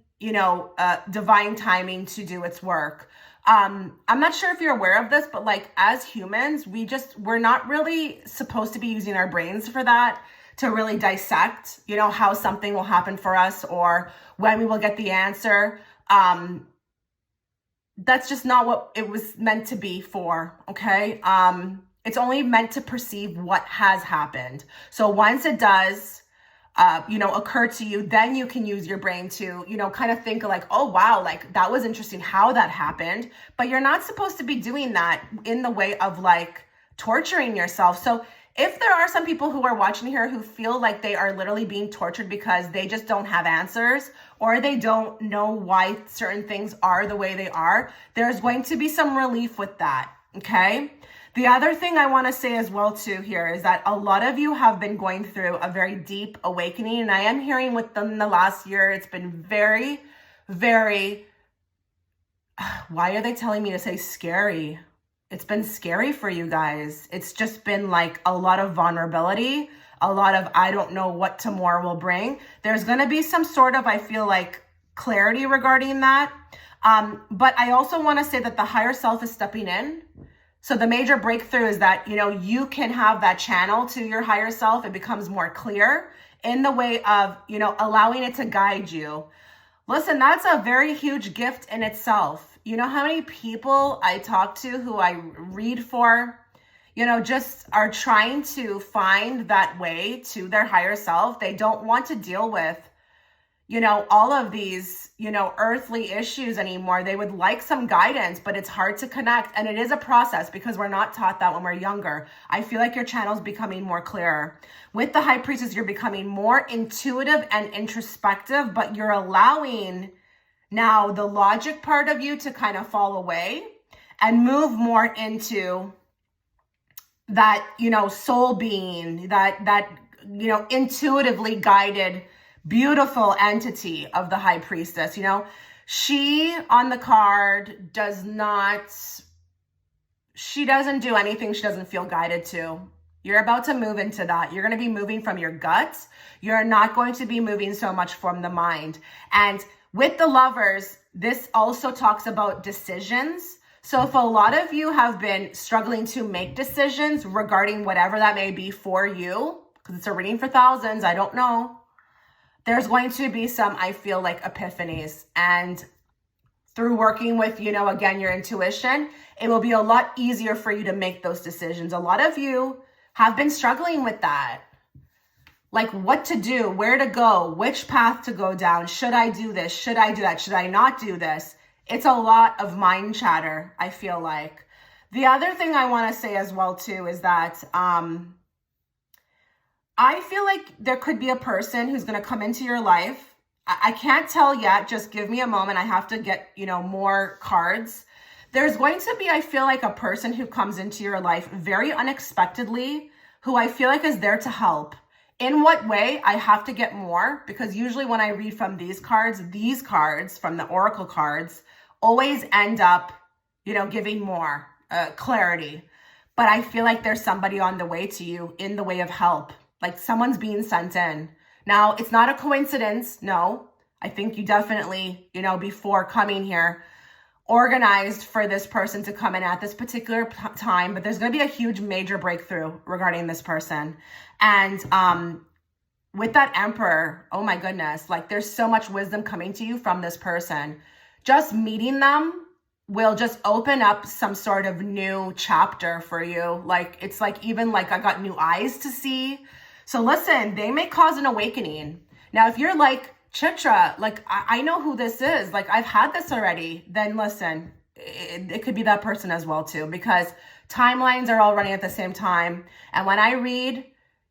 divine timing to do its work. I'm not sure if you're aware of this, but like as humans, we're not really supposed to be using our brains for that, to really dissect, how something will happen for us or when we will get the answer. That's just not what it was meant to be for, okay? It's only meant to perceive what has happened. So once it does, occur to you, then you can use your brain to, kind of think like, oh, wow, like that was interesting how that happened. But you're not supposed to be doing that in the way of like torturing yourself. So if there are some people who are watching here who feel like they are literally being tortured because they just don't have answers or they don't know why certain things are the way they are, there's going to be some relief with that, okay? The other thing I want to say as well too here is that a lot of you have been going through a very deep awakening, and I am hearing within the last year, it's been very, very, why are they telling me to say scary? It's been scary for you guys. It's just been like a lot of vulnerability, a lot of I don't know what tomorrow will bring. There's going to be some sort of, I feel like, clarity regarding that. But I also want to say that the higher self is stepping in. So the major breakthrough is that, you can have that channel to your higher self. It becomes more clear in the way of, allowing it to guide you. Listen, that's a very huge gift in itself. You know how many people I talk to who I read for, just are trying to find that way to their higher self. They don't want to deal with, all of these, earthly issues anymore. They would like some guidance, but it's hard to connect. And it is a process because we're not taught that when we're younger. I feel like your channel's becoming more clearer. With the High Priestess, you're becoming more intuitive and introspective, but you're allowing now the logic part of you to kind of fall away and move more into that, soul being, that intuitively guided, beautiful entity of the High Priestess. She on the card doesn't do anything she doesn't feel guided to. You're about to move into that. You're going to be moving from your guts. You're not going to be moving so much from the mind. And with the Lovers, this also talks about decisions. So if a lot of you have been struggling to make decisions regarding whatever that may be for you, because it's a reading for thousands, I don't know, there's going to be some, I feel like, epiphanies. And through working with, again, your intuition, it will be a lot easier for you to make those decisions. A lot of you have been struggling with that. Like what to do, where to go, which path to go down. Should I do this? Should I do that? Should I not do this? It's a lot of mind chatter, I feel like. The other thing I want to say as well too is that I feel like there could be a person who's going to come into your life. I can't tell yet. Just give me a moment. I have to get, more cards. There's going to be, I feel like, a person who comes into your life very unexpectedly, who I feel like is there to help. In what way? I have to get more, because usually when I read from these cards from the Oracle cards always end up, giving more clarity. But I feel like there's somebody on the way to you in the way of help. Like someone's being sent in. Now, it's not a coincidence. No, I think you definitely, before coming here, organized for this person to come in at this particular time, but there's going to be a huge major breakthrough regarding this person. And with that Emperor, oh my goodness, like there's so much wisdom coming to you from this person. Just meeting them will just open up some sort of new chapter for you. Like it's like even like I got new eyes to see. So listen, they may cause an awakening. Now, if you're like, Chitra, like I know who this is, like I've had this already, then listen, it could be that person as well too, because timelines are all running at the same time. And when I read,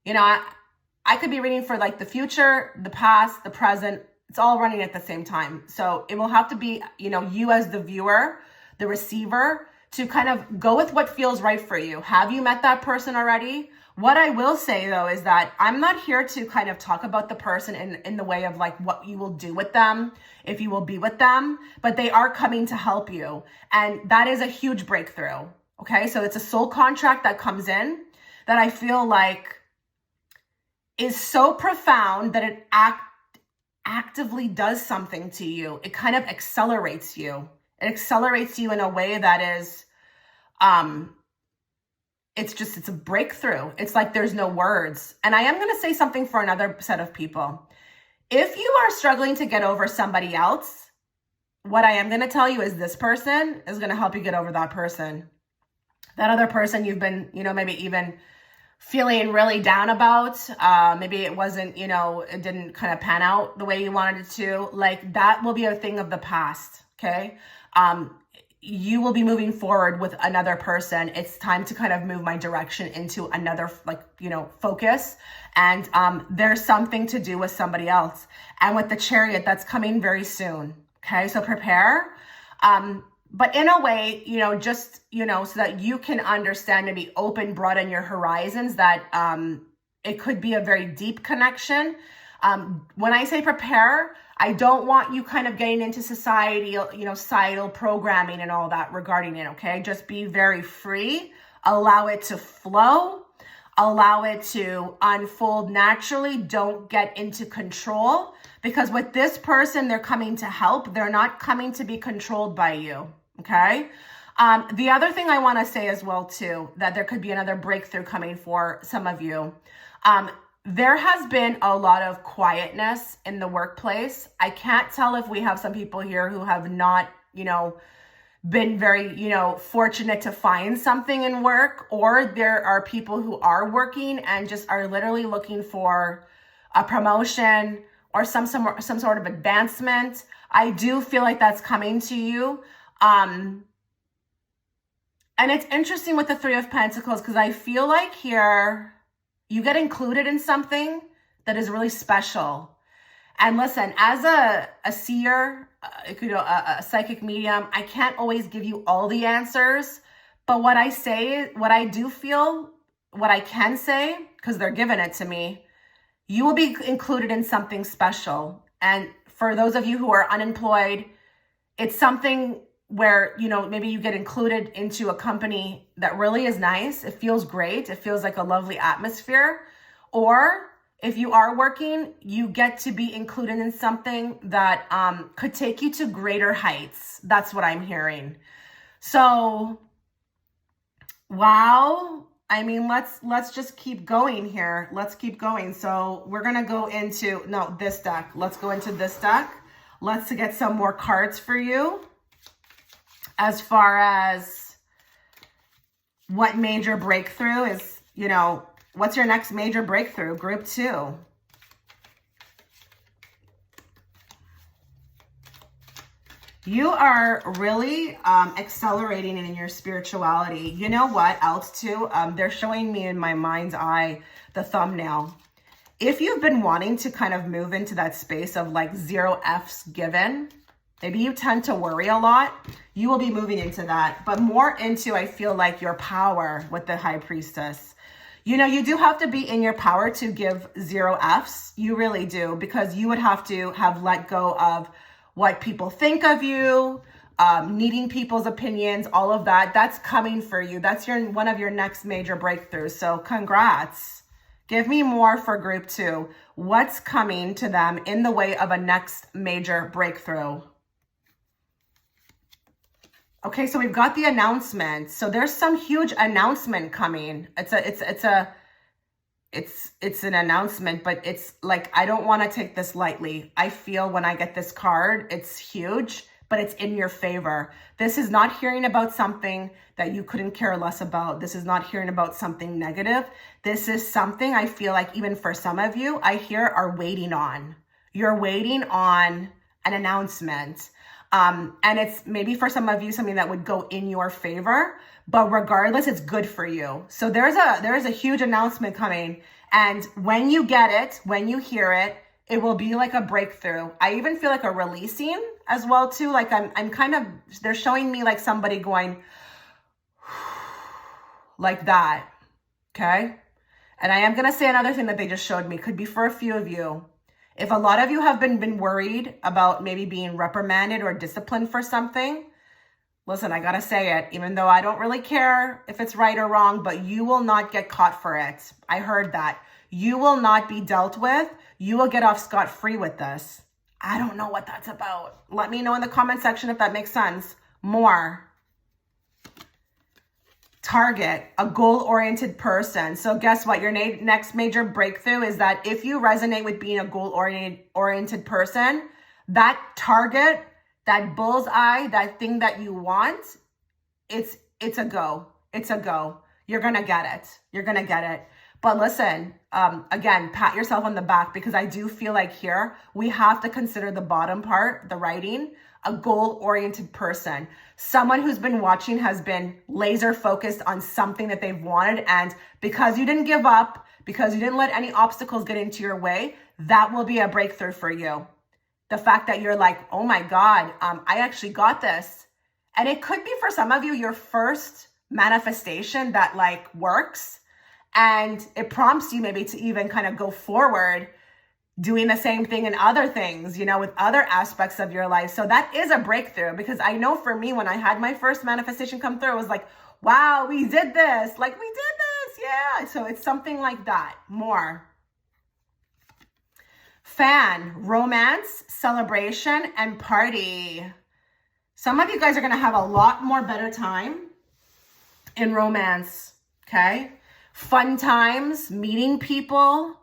I could be reading for like the future, the past, the present. It's all running at the same time. So it will have to be, you as the viewer, the receiver, to kind of go with what feels right for you. Have you met that person already? What I will say though is that I'm not here to kind of talk about the person in the way of like what you will do with them, if you will be with them, but they are coming to help you. And that is a huge breakthrough. Okay, so it's a soul contract that comes in that I feel like is so profound that it actively does something to you. It kind of accelerates you. It accelerates you in a way that is, it's a breakthrough. It's like there's no words. And I am going to say something for another set of people. If you are struggling to get over somebody else, what I am going to tell you is this person is going to help you get over that person. That other person you've been, maybe even feeling really down about. Maybe it wasn't, it didn't kind of pan out the way you wanted it to. Like that will be a thing of the past. Okay. You will be moving forward with another person. It's time to kind of move my direction into another, focus. And there's something to do with somebody else. And with the Chariot, that's coming very soon. Okay, so prepare. But in a way, just, so that you can understand and be open, broaden your horizons, that it could be a very deep connection. When I say prepare, I don't want you kind of getting into societal programming and all that regarding it, okay? Just be very free. Allow it to flow. Allow it to unfold naturally. Don't get into control, because with this person, they're coming to help. They're not coming to be controlled by you, okay? The other thing I want to say as well, too, that there could be another breakthrough coming for some of you. There has been a lot of quietness in the workplace. I can't tell if we have some people here who have not, been very, fortunate to find something in work, or there are people who are working and just are literally looking for a promotion or some sort of advancement. I do feel like that's coming to you. And it's interesting with the Three of Pentacles, because I feel like here, you get included in something that is really special. And listen, as a seer, a psychic medium, I can't always give you all the answers. But what I say, what I do feel, what I can say, because they're giving it to me, you will be included in something special. And for those of you who are unemployed, it's something where, maybe you get included into a company that really is nice. It feels great. It feels like a lovely atmosphere. Or if you are working, you get to be included in something that could take you to greater heights. That's what I'm hearing. So, wow. I mean, let's just keep going here. Let's keep going. So we're going to go into, this deck. Let's go into this deck. Let's get some more cards for you. As far as what major breakthrough is, what's your next major breakthrough? Group 2. You are really accelerating in your spirituality. You know what else too? They're showing me in my mind's eye the thumbnail. If you've been wanting to kind of move into that space of like 0 F's given, maybe you tend to worry a lot, you will be moving into that. But more into, I feel like, your power with the High Priestess. You do have to be in your power to give 0 F's. You really do, because you would have to have let go of what people think of you, needing people's opinions, all of that. That's coming for you. That's one of your next major breakthroughs. So congrats. Give me more for group 2. What's coming to them in the way of a next major breakthrough? Okay, so we've got the announcement. So there's some huge announcement coming. It's an announcement, but it's like, I don't want to take this lightly. I feel when I get this card, it's huge, but it's in your favor. This is not hearing about something that you couldn't care less about. This is not hearing about something negative. This is something I feel like even for some of you, I hear are waiting on. You're waiting on an announcement. And it's maybe for some of you something that would go in your favor, but regardless, it's good for you. So there's a huge announcement coming, and when you get it, when you hear it, it will be like a breakthrough. I even feel like a releasing as well too. Like I'm kind of, they're showing me like somebody going like that. Okay. And I am going to say another thing that they just showed me, could be for a few of you. If a lot of you have been worried about maybe being reprimanded or disciplined for something, listen, I got to say it, even though I don't really care if it's right or wrong, but you will not get caught for it. I heard that. You will not be dealt with. You will get off scot-free with this. I don't know what that's about. Let me know in the comment section if that makes sense. More. Target, a goal-oriented person. So guess what? Your next major breakthrough is that if you resonate with being a goal-oriented person, that target, that bullseye, that thing that you want, it's a go. It's a go. You're going to get it. You're going to get it. But listen, again, pat yourself on the back, because I do feel like here we have to consider the bottom part, the writing, a goal-oriented person. Someone who's been watching has been laser focused on something that they've wanted. And because you didn't give up, because you didn't let any obstacles get into your way, that will be a breakthrough for you. The fact that you're like, oh my God, I actually got this. And it could be for some of you, your first manifestation that like works. And it prompts you maybe to even kind of go forward doing the same thing in other things, you know, with other aspects of your life. So that is a breakthrough, because I know for me, when I had my first manifestation come through, it was like, wow, we did this. Like, we did this. Yeah. So it's something like that. More. Fan, romance, celebration, and party. Some of you guys are going to have a lot more better time in romance. Okay. Fun times, meeting people.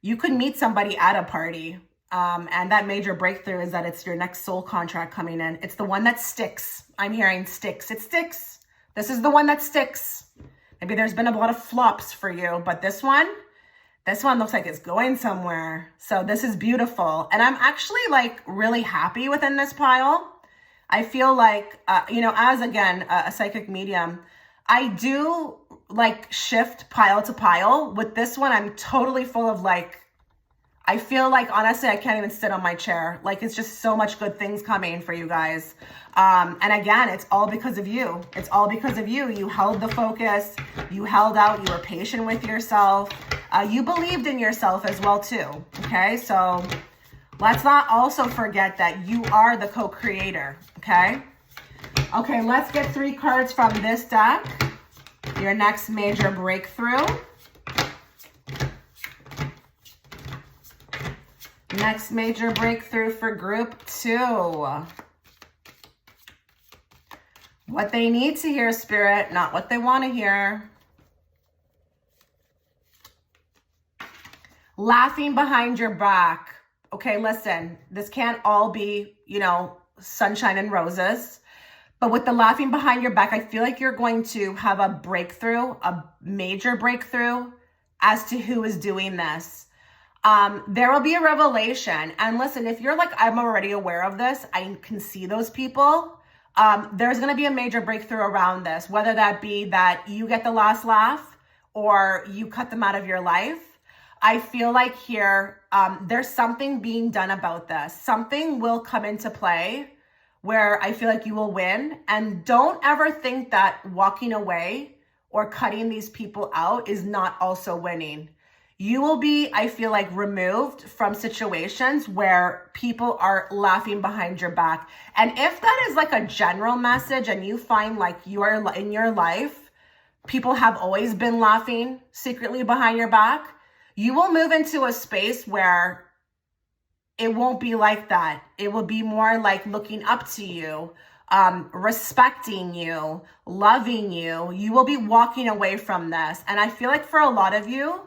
You could meet somebody at a party. And that major breakthrough is that it's your next soul contract coming in. It's the one that sticks. I'm hearing sticks. It sticks. This is the one that sticks. Maybe there's been a lot of flops for you, but this one looks like it's going somewhere. So this is beautiful. And I'm actually like really happy within this pile. I feel like, you know, as again, a psychic medium, I do like shift pile to pile. With this one, I'm totally full of like, I feel like, honestly, I can't even sit on my chair. Like, it's just so much good things coming for you guys. And again, it's all because of you. It's all because of you. You held the focus. You held out. You were patient with yourself. You believed in yourself as well, too. Okay, so let's not also forget that you are the co-creator. Okay. Okay, let's get 3 cards from this deck. Your next major breakthrough. Next major breakthrough for group 2. What they need to hear, Spirit, not what they want to hear. Laughing behind your back. Okay, listen, this can't all be, you know, sunshine and roses. But with the laughing behind your back, I feel like you're going to have a breakthrough, a major breakthrough as to who is doing this. There will be a revelation. And listen, if you're like, I'm already aware of this, I can see those people. There's going to be a major breakthrough around this, whether that be that you get the last laugh or you cut them out of your life. I feel like here, there's something being done about this. Something will come into play where I feel like you will win. And don't ever think that walking away or cutting these people out is not also winning. You will be, I feel like, removed from situations where people are laughing behind your back. And if that is like a general message and you find like you are in your life, people have always been laughing secretly behind your back, you will move into a space where it won't be like that. It will be more like looking up to you, respecting you, loving you. You will be walking away from this. And I feel like for a lot of you,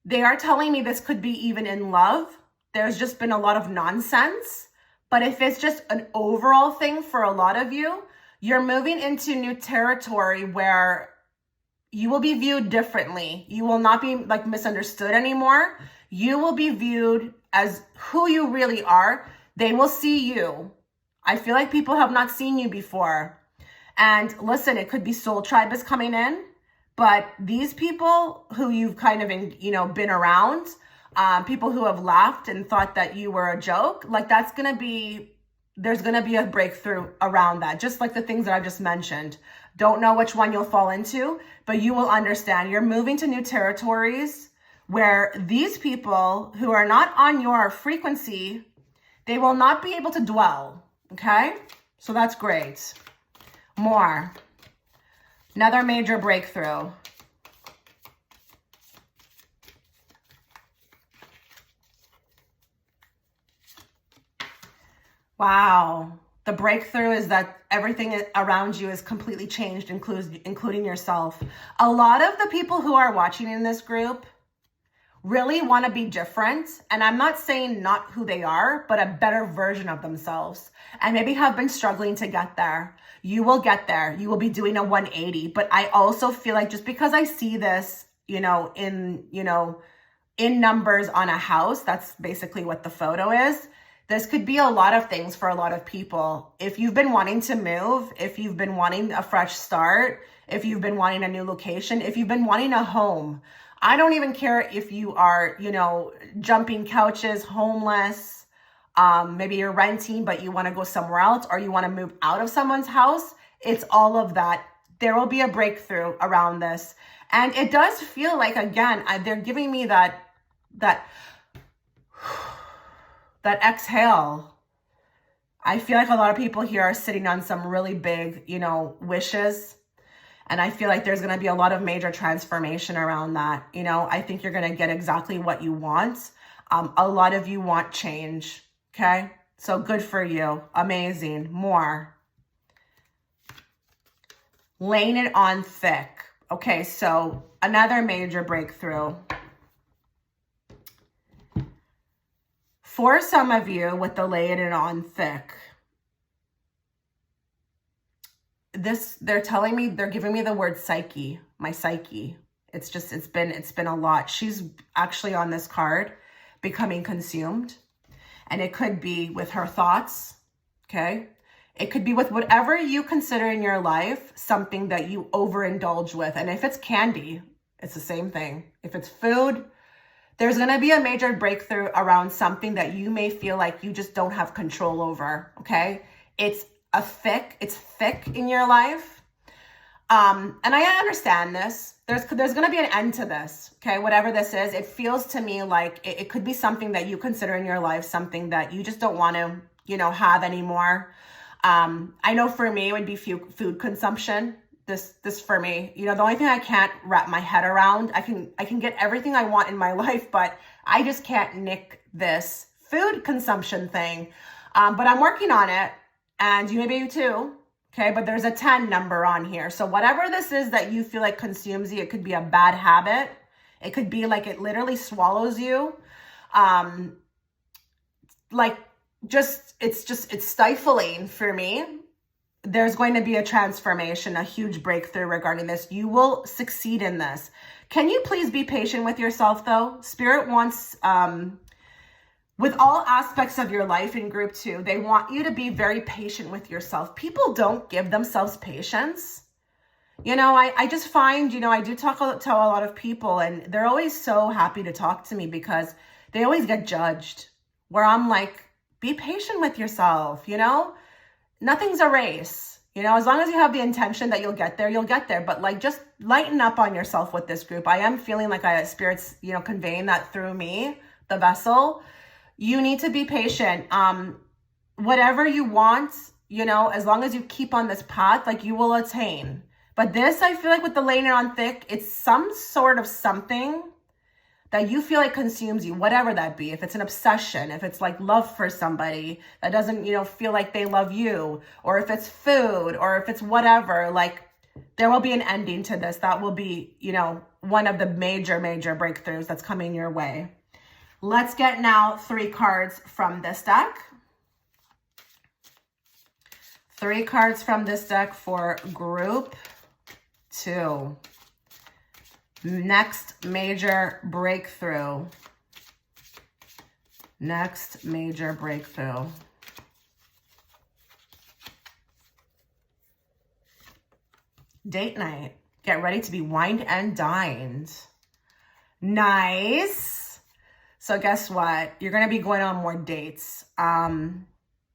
they are telling me this could be even in love. There's just been a lot of nonsense. But if it's just an overall thing for a lot of you, you're moving into new territory where you will be viewed differently. You will not be like misunderstood anymore. You will be viewed as who you really are. They will see you. I feel like people have not seen you before. And listen, it could be soul tribe is coming in, but these people who you've kind of, been around, people who have laughed and thought that you were a joke, like there's going to be a breakthrough around that. Just like the things that I just mentioned. Don't know which one you'll fall into, but you will understand. You're moving to new territories where these people who are not on your frequency, they will not be able to dwell. Okay? So that's great. More. Another major breakthrough. Wow. The breakthrough is that everything around you is completely changed, including yourself. A lot of the people who are watching in this group really want to be different. And I'm not saying not who they are, but a better version of themselves. And maybe have been struggling to get there. You will get there. You will be doing a 180. But I also feel like just because I see this, in numbers on a house, that's basically what the photo is. This could be a lot of things for a lot of people. If you've been wanting to move, if you've been wanting a fresh start, if you've been wanting a new location, if you've been wanting a home, I don't even care if you are, jumping couches, homeless, maybe you're renting, but you want to go somewhere else, or you want to move out of someone's house. It's all of that. There will be a breakthrough around this. And it does feel like, again, they're giving me that exhale. I feel like a lot of people here are sitting on some really big, wishes. And I feel like there's going to be a lot of major transformation around that. I think you're going to get exactly what you want. A lot of you want change. Okay. So good for you. Amazing. More. Laying it on thick. Okay. So another major breakthrough. For some of you with the laying it on thick, they're telling me, they're giving me the word psyche, my psyche. It's been a lot. She's actually on this card becoming consumed, and it could be with her thoughts. Okay. It could be with whatever you consider in your life, something that you overindulge with. And if it's candy, it's the same thing. If it's food, there's going to be a major breakthrough around something that you may feel like you just don't have control over. Okay. It's thick in your life. And I understand this. There's going to be an end to this. Okay. Whatever this is, it feels to me like it could be something that you consider in your life, something that you just don't want to, have anymore. I know for me, it would be food consumption. This for me, the only thing I can't wrap my head around, I can get everything I want in my life, but I just can't nick this food consumption thing. But I'm working on it. And maybe you too, okay? But there's a 10 number on here. So whatever this is that you feel like consumes you, it could be a bad habit. It could be like it literally swallows you. It's stifling for me. There's going to be a transformation, a huge breakthrough regarding this. You will succeed in this. Can you please be patient with yourself though? Spirit wants, with all aspects of your life in group 2, they want you to be very patient with yourself. People don't give themselves patience. I just find, I do talk to a lot of people, and they're always so happy to talk to me because they always get judged, where I'm like, be patient with yourself, Nothing's a race, as long as you have the intention that you'll get there. But just lighten up on yourself with this group. I am feeling like Spirit's, conveying that through me, the vessel. You need to be patient. Whatever you want, as long as you keep on this path, you will attain. But this, I feel like with the laying it on thick, it's some sort of something that you feel like consumes you, whatever that be. If it's an obsession, if it's love for somebody that doesn't, feel like they love you, or if it's food, or if it's whatever, there will be an ending to this. That will be, one of the major breakthroughs that's coming your way. Let's get now 3 cards from this deck. 3 cards from this deck for group 2. Next major breakthrough. Next major breakthrough. Date night. Get ready to be wined and dined. Nice. So guess what? You're going to be going on more dates.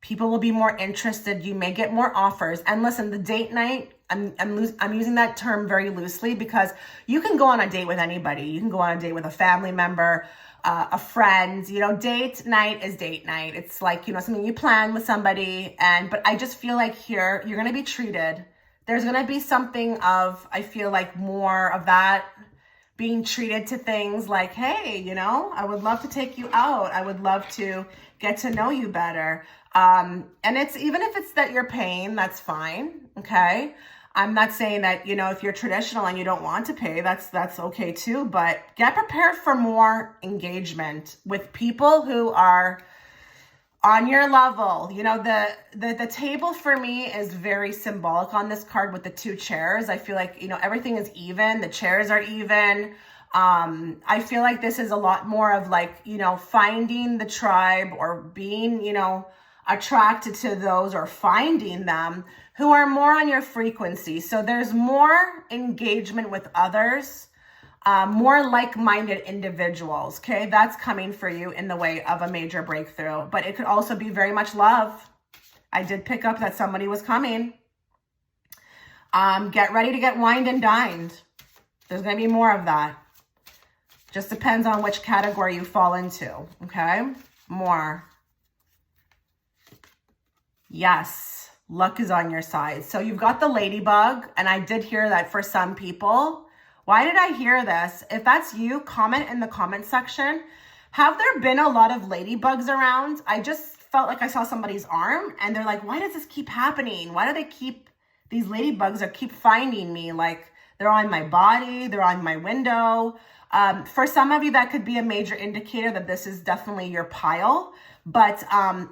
People will be more interested. You may get more offers. And listen, the date night, I'm using that term very loosely because you can go on a date with anybody. You can go on a date with a family member, a friend. You know, date night is date night. It's like, you know, something you plan with somebody. But I just feel like here, you're going to be treated. There's going to be something of, I feel like more of that, being treated to things like, hey, you know, I would love to take you out. I would love to get to know you better. And it's, even if it's that you're paying, that's fine. Okay. I'm not saying that, you know, if you're traditional and you don't want to pay, that's okay too, but get prepared for more engagement with people who are on your level. You know, the table for me is very symbolic on this card with the 2 chairs. I feel like, you know, everything is even. The chairs are even. I feel like this is a lot more of like, you know, finding the tribe or being, you know, attracted to those or finding them who are more on your frequency. So there's more engagement with others. More like-minded individuals, okay? That's coming for you in the way of a major breakthrough. But it could also be very much love. I did pick up that somebody was coming. Get ready to get wined and dined. There's going to be more of that. Just depends on which category you fall into, okay? More. Yes, luck is on your side. So you've got the ladybug, and I did hear that for some people. Why did I hear this? If that's you, comment in the comment section. Have there been a lot of ladybugs around? I just felt like I saw somebody's arm and they're like, why does this keep happening? Why do they keep, these ladybugs are keep finding me? Like they're on my body, they're on my window. For some of you, that could be a major indicator that this is definitely your pile, but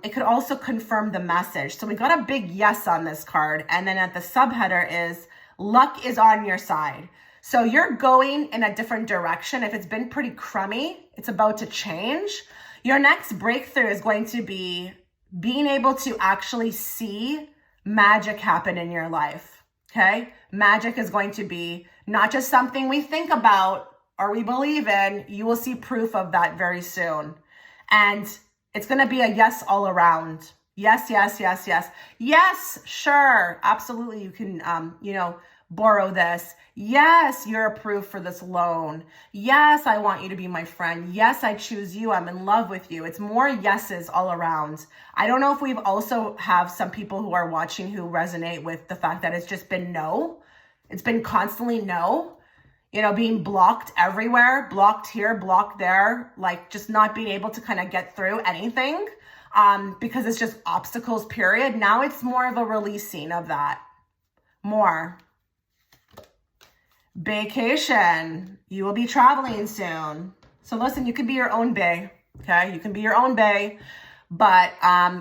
it could also confirm the message. So we got a big yes on this card. And then at the subheader is luck is on your side. So you're going in a different direction. If it's been pretty crummy, it's about to change. Your next breakthrough is going to be being able to actually see magic happen in your life, okay? Magic is going to be not just something we think about or we believe in. You will see proof of that very soon. And it's going to be a yes all around. Yes, yes, yes, yes. Yes, sure. Absolutely. You can, you know, borrow this. Yes, you're approved for this loan. Yes, I want you to be my friend. Yes, I choose you. I'm in love with you. It's more yeses all around. I don't know if we've also have some people who are watching who resonate with the fact that it's just been no. It's been constantly no. You know, being blocked everywhere, blocked here, blocked there, like just not being able to kind of get through anything because it's just obstacles, period. Now it's more of a releasing of that. More. Vacation. You will be traveling soon. So listen, you can be your own bae, okay? You can be your own bae, but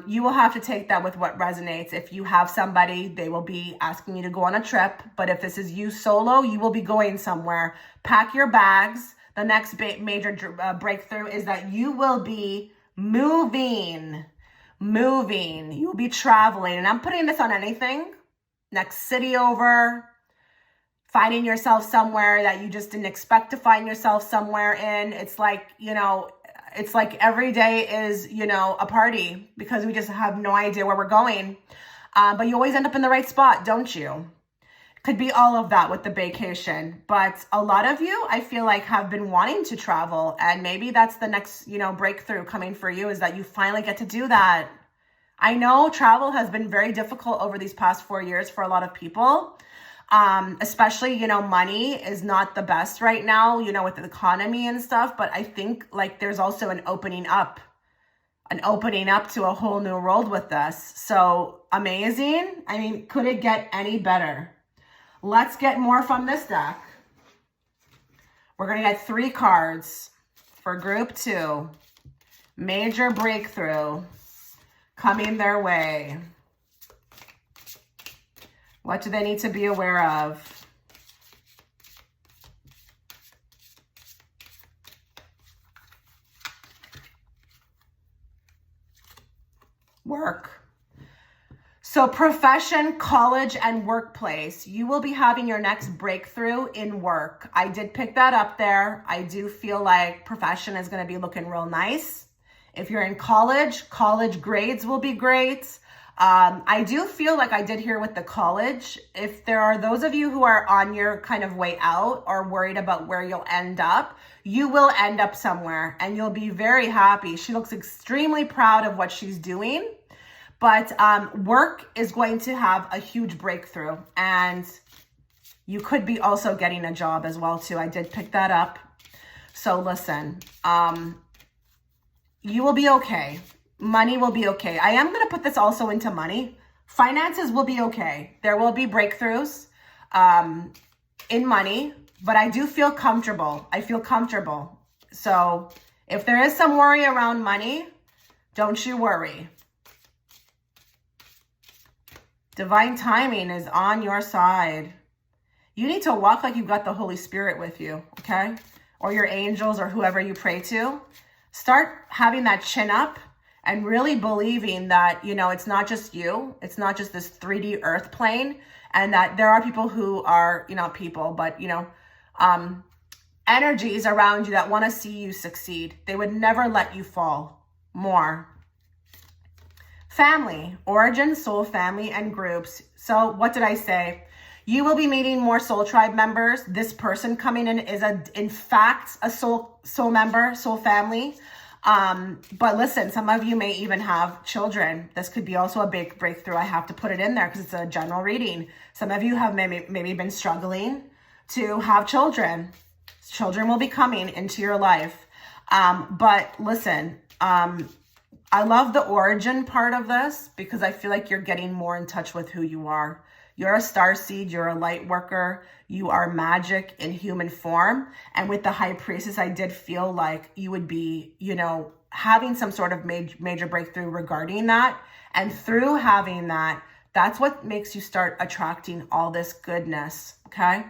you will have to take that with what resonates. If you have somebody, they will be asking you to go on a trip. But if this is you solo, you will be going somewhere. Pack your bags. The next major breakthrough is that you will be moving. You will be traveling. And I'm putting this on anything. Next city over. Finding yourself somewhere that you just didn't expect to find yourself somewhere in. It's like, you know, it's like every day is, you know, a party because we just have no idea where we're going. But you always end up in the right spot, don't you? Could be all of that with the vacation. But a lot of you, I feel like, have been wanting to travel. And maybe that's the next, you know, breakthrough coming for you is that you finally get to do that. I know travel has been very difficult over these past 4 years for a lot of people. Especially, you know, money is not the best right now, you know, with the economy and stuff. But I think like there's also an opening up to a whole new world with this. So amazing. I mean, could it get any better? Let's get more from this deck. We're going to get 3 cards for group 2. Major breakthrough coming their way. What do they need to be aware of? Work. So profession, college, and workplace, you will be having your next breakthrough in work. I did pick that up there. I do feel like profession is going to be looking real nice. If you're in college, college grades will be great. I do feel like I did here with the college. If there are those of you who are on your kind of way out or worried about where you'll end up, you will end up somewhere and you'll be very happy. She looks extremely proud of what she's doing. But work is going to have a huge breakthrough, and you could be also getting a job as well too. I did pick that up. So listen, you will be okay. Money will be okay. I am going to put this also into money. Finances will be okay. There will be breakthroughs in money, but I do feel comfortable. I feel comfortable. So if there is some worry around money, don't you worry. Divine timing is on your side. You need to walk like you've got the Holy Spirit with you, okay? Or your angels or whoever you pray to. Start having that chin up and really believing that, you know, it's not just you. It's not just this 3D earth plane, and that there are people who are, you know, people, but, you know, energies around you that want to see you succeed. They would never let you fall more. Family, origin, soul family, and groups. So what did I say? You will be meeting more soul tribe members. This person coming in is in fact a soul member, soul family. But listen, some of you may even have children. This could be also a big breakthrough. I have to put it in there because it's a general reading. Some of you have maybe been struggling to have children. Children will be coming into your life. But listen, I love the origin part of this because I feel like you're getting more in touch with who you are. You're a starseed, you're a light worker, you are magic in human form. And with the high priestess, I did feel like you would be, you know, having some sort of major breakthrough regarding that. And through having that, that's what makes you start attracting all this goodness, okay?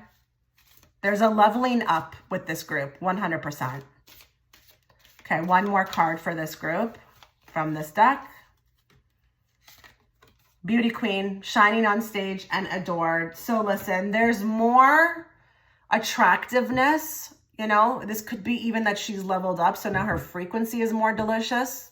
There's a leveling up with this group, 100%. Okay, one more card for this group from this deck. Beauty queen, shining on stage and adored. So listen, there's more attractiveness, you know, this could be even that she's leveled up. So now her frequency is more delicious.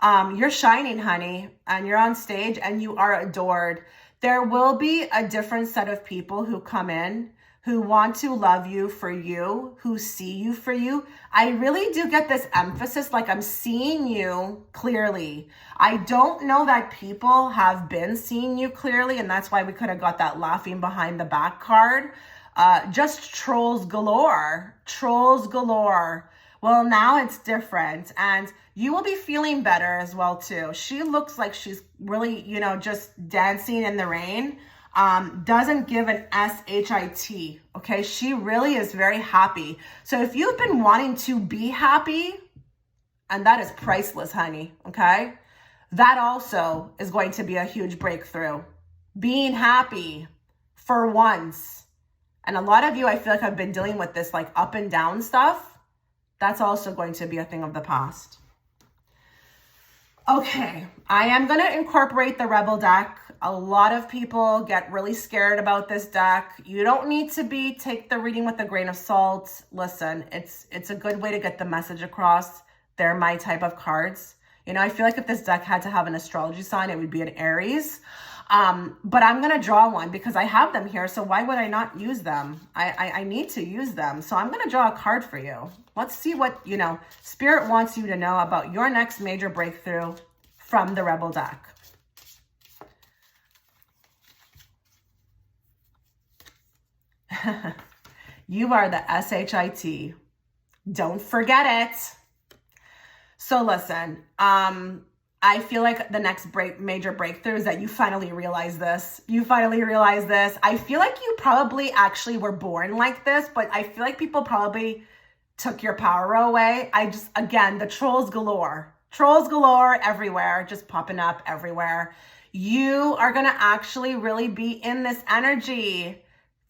You're shining, honey, and you're on stage and you are adored. There will be a different set of people who come in who want to love you for you, who see you for you. I really do get this emphasis, like I'm seeing you clearly. I don't know that people have been seeing you clearly, and that's why we could have got that laughing behind the back card. Just trolls galore, trolls galore. Well, now it's different, and you will be feeling better as well too. She looks like she's really, you know, just dancing in the rain. Doesn't give an S-H-I-T, okay? She really is very happy. So if you've been wanting to be happy, and that is priceless, honey, okay? That also is going to be a huge breakthrough. Being happy for once. And a lot of you, I feel like I've been dealing with this like up and down stuff. That's also going to be a thing of the past. Okay, I am going to incorporate the Rebel deck. A lot of people get really scared about this deck. You don't need to take the reading with a grain of salt. Listen, it's a good way to get the message across. They're my type of cards. You know, I feel like if this deck had to have an astrology sign, it would be an Aries. But I'm going to draw one because I have them here. So why would I not use them? I need to use them. So I'm going to draw a card for you. Let's see what, you know, Spirit wants you to know about your next major breakthrough from the Rebel deck. You are the S-H-I-T. Don't forget it. So listen, I feel like the next major breakthrough is that you finally realize this. You finally realize this. I feel like you probably actually were born like this, but I feel like people probably took your power away. Again, the trolls galore. Trolls galore everywhere, just popping up everywhere. You are going to actually really be in this energy.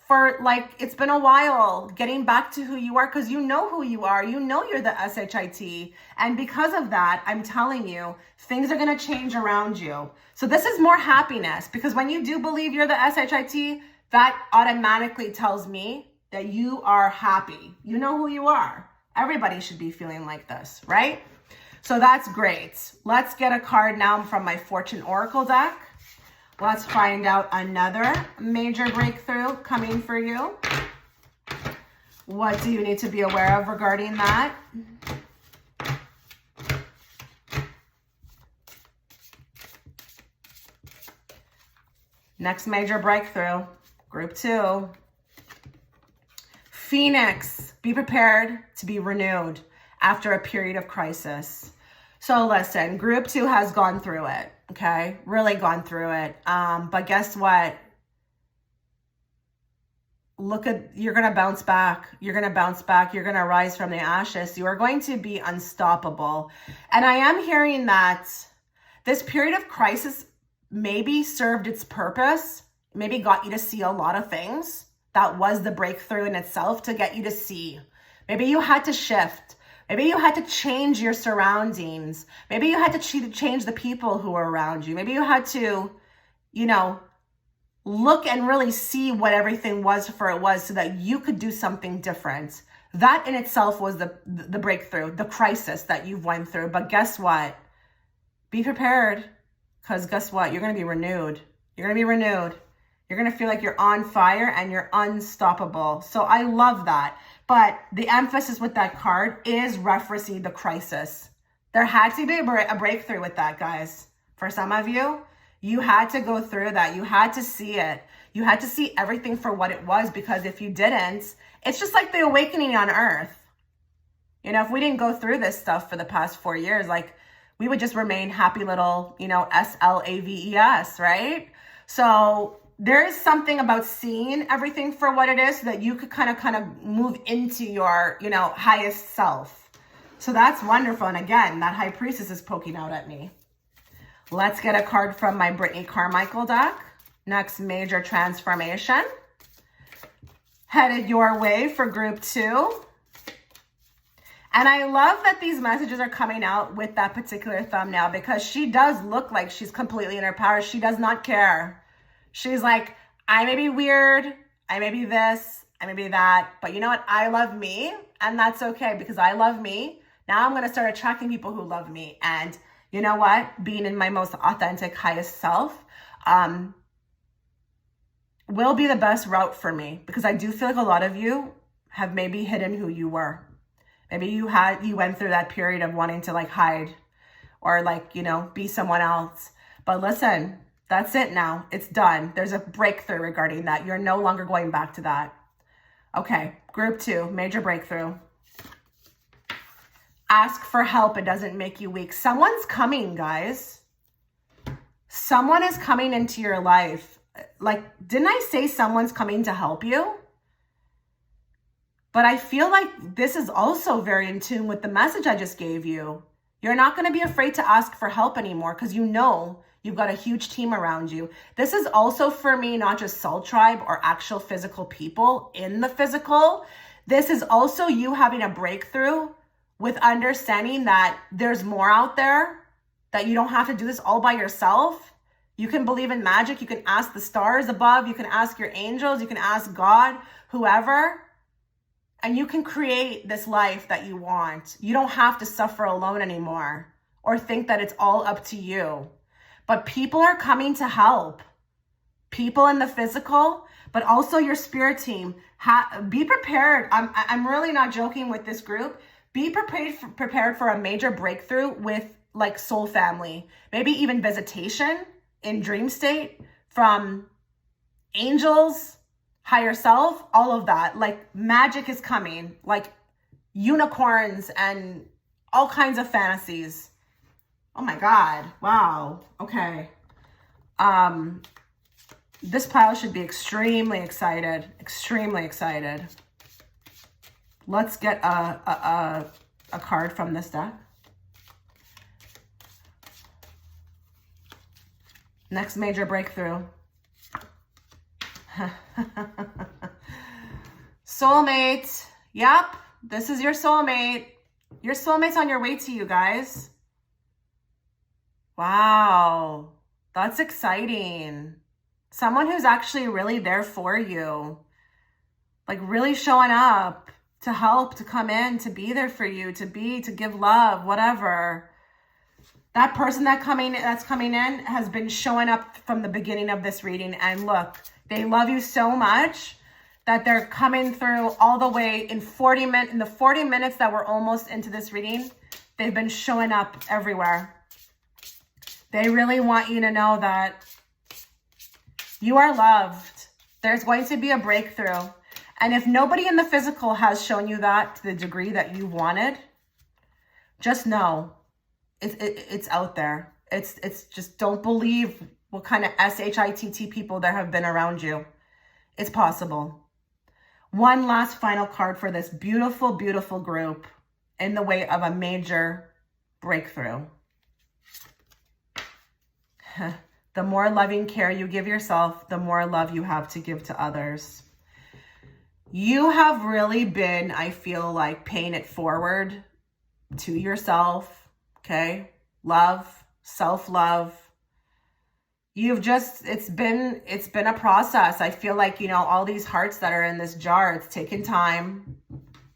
for like, it's been a while getting back to who you are, because you know who you are. You know you're the SHIT. And because of that, I'm telling you, things are going to change around you. So this is more happiness, because when you do believe you're the SHIT, that automatically tells me that you are happy. You know who you are. Everybody should be feeling like this, right? So that's great. Let's get a card now from my Fortune Oracle deck. Let's find out another major breakthrough coming for you. What do you need to be aware of regarding that? Next major breakthrough, group 2. Phoenix, be prepared to be renewed after a period of crisis. So listen, group 2 has gone through it, okay? Really gone through it. But guess what? You're going to bounce back. You're going to bounce back. You're going to rise from the ashes. You are going to be unstoppable. And I am hearing that this period of crisis maybe served its purpose, maybe got you to see a lot of things. That was the breakthrough in itself, to get you to see. Maybe you had to shift. Maybe you had to change your surroundings. Maybe you had to change the people who were around you. Maybe you had to, look and really see what everything was for it was, so that you could do something different. That in itself was the breakthrough, the crisis that you've went through. But guess what? Be prepared, because guess what? You're going to be renewed. You're going to be renewed. You're going to feel like you're on fire and you're unstoppable. So I love that. But the emphasis with that card is referencing the crisis. There had to be a breakthrough with that, guys. For some of you, you had to go through that. You had to see it. You had to see everything for what it was, because if you didn't, it's just like the awakening on earth. If we didn't go through this stuff for the past 4 years, like, we would just remain happy little, SLAVES, right? So there is something about seeing everything for what it is, so that you could kind of move into your, highest self. So that's wonderful. And again, that High Priestess is poking out at me. Let's get a card from my Brittany Carmichael deck. Next major transformation headed your way for group 2. And I love that these messages are coming out with that particular thumbnail, because she does look like she's completely in her power. She does not care. She's like, I may be weird, I may be this, I may be that, but you know what? I love me, and that's okay, because I love me. Now I'm going to start attracting people who love me. And you know what? Being in my most authentic, highest self will be the best route for me, because I do feel like a lot of you have maybe hidden who you were. Maybe you went through that period of wanting to like hide or like, be someone else. But listen, that's it now. It's done. There's a breakthrough regarding that. You're no longer going back to that. Okay, group 2, major breakthrough. Ask for help. It doesn't make you weak. Someone's coming, guys. Someone is coming into your life. Like, didn't I say someone's coming to help you? But I feel like this is also very in tune with the message I just gave you. You're not going to be afraid to ask for help anymore, because you've got a huge team around you. This is also for me, not just soul tribe or actual physical people in the physical. This is also you having a breakthrough with understanding that there's more out there, that you don't have to do this all by yourself. You can believe in magic. You can ask the stars above. You can ask your angels. You can ask God, whoever. And you can create this life that you want. You don't have to suffer alone anymore or think that it's all up to you. But people are coming to help. People in the physical, but also your spirit team. Be prepared. I'm really not joking with this group. Be prepared for a major breakthrough with like soul family. Maybe even visitation in dream state from angels, higher self, all of that. Like magic is coming, like unicorns and all kinds of fantasies. Oh my God. Wow. Okay. This pile should be extremely excited. Extremely excited. Let's get a card from this deck. Next major breakthrough. Soulmate. Yep. This is your soulmate. Your soulmate's on your way to you, guys. Wow. That's exciting. Someone who's actually really there for you. Like really showing up to help, to come in, to be there for you, to give love, whatever. That person that's coming in has been showing up from the beginning of this reading. And look, they love you so much that they're coming through all the way in 40 minutes. In the 40 minutes that we're almost into this reading, they've been showing up everywhere. They really want you to know that you are loved. There's going to be a breakthrough. And if nobody in the physical has shown you that to the degree that you wanted, just know it's out there. It's just, don't believe what kind of SHITT people there have been around you. It's possible. One last final card for this beautiful, beautiful group in the way of a major breakthrough. The more loving care you give yourself, the more love you have to give to others. You have really been, I feel like, paying it forward to yourself, okay? Love, self-love. You've just, it's been a process. I feel like, you know, all these hearts that are in this jar, it's taken time,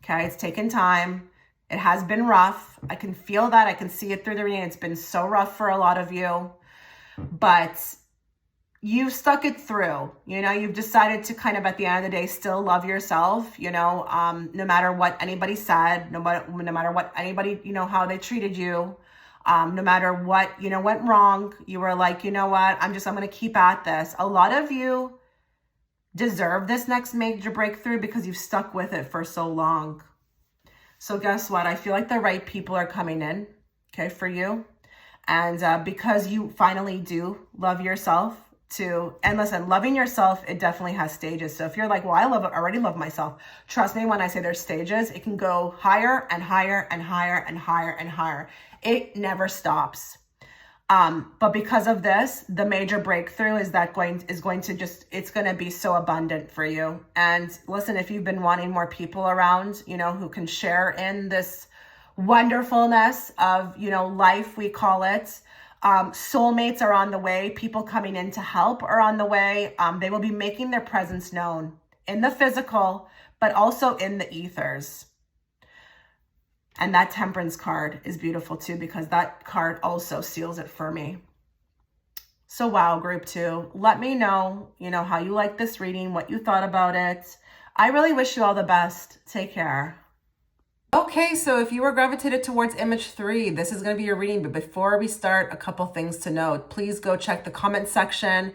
okay? It's taken time. It has been rough. I can feel that. I can see it through the reading. It's been so rough for a lot of you, but you've stuck it through. You know, you've decided to kind of at the end of the day still love yourself, you know, no matter what anybody said, no matter what anybody, you know, how they treated you, no matter what, you know, went wrong. You were like, you know what, I'm going to keep at this. A lot of you deserve this next major breakthrough because you've stuck with it for so long. So guess what? I feel like the right people are coming in, okay, for you. And because you finally do love yourself too. And listen, loving yourself, it definitely has stages. So if you're like, well, I already love myself. Trust me when I say there's stages, it can go higher and higher and higher and higher and higher. It never stops. But because of this, the major breakthrough is going to just, it's going to be so abundant for you. And listen, if you've been wanting more people around, you know, who can share in this wonderfulness of, you know, life, we call it, soulmates are on the way. People coming in to help are on the way. They will be making their presence known in the physical, but also in the ethers. And that Temperance card is beautiful too, because that card also seals it for me. So wow, group 2, let me know, you know, how you like this reading, what you thought about it. I really wish you all the best. Take care. Okay, so if you were gravitated towards image 3, this is going to be your reading. But before we start, a couple things to note. Please go check the comment section.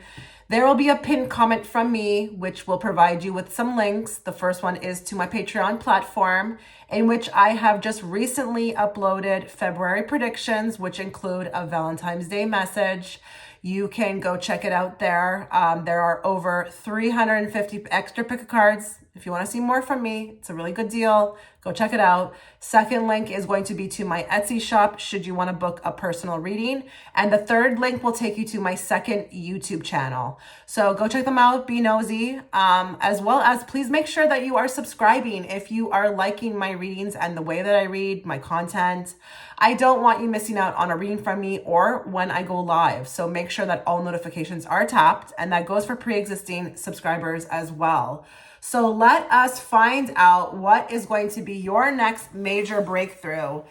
There will be a pinned comment from me, which will provide you with some links. The first one is to my Patreon platform, in which I have just recently uploaded February predictions, which include a Valentine's Day message. You can go check it out there. There are over 350 extra pick of cards. If you want to see more from me, it's a really good deal. Go check it out. Second link is going to be to my Etsy shop, should you want to book a personal reading. And the third link will take you to my second YouTube channel. So go check them out, be nosy, as well as please make sure that you are subscribing if you are liking my readings and the way that I read my content. I don't want you missing out on a reading from me or when I go live. So make sure that all notifications are tapped, and that goes for pre-existing subscribers as well. So let us find out what is going to be your next major breakthrough.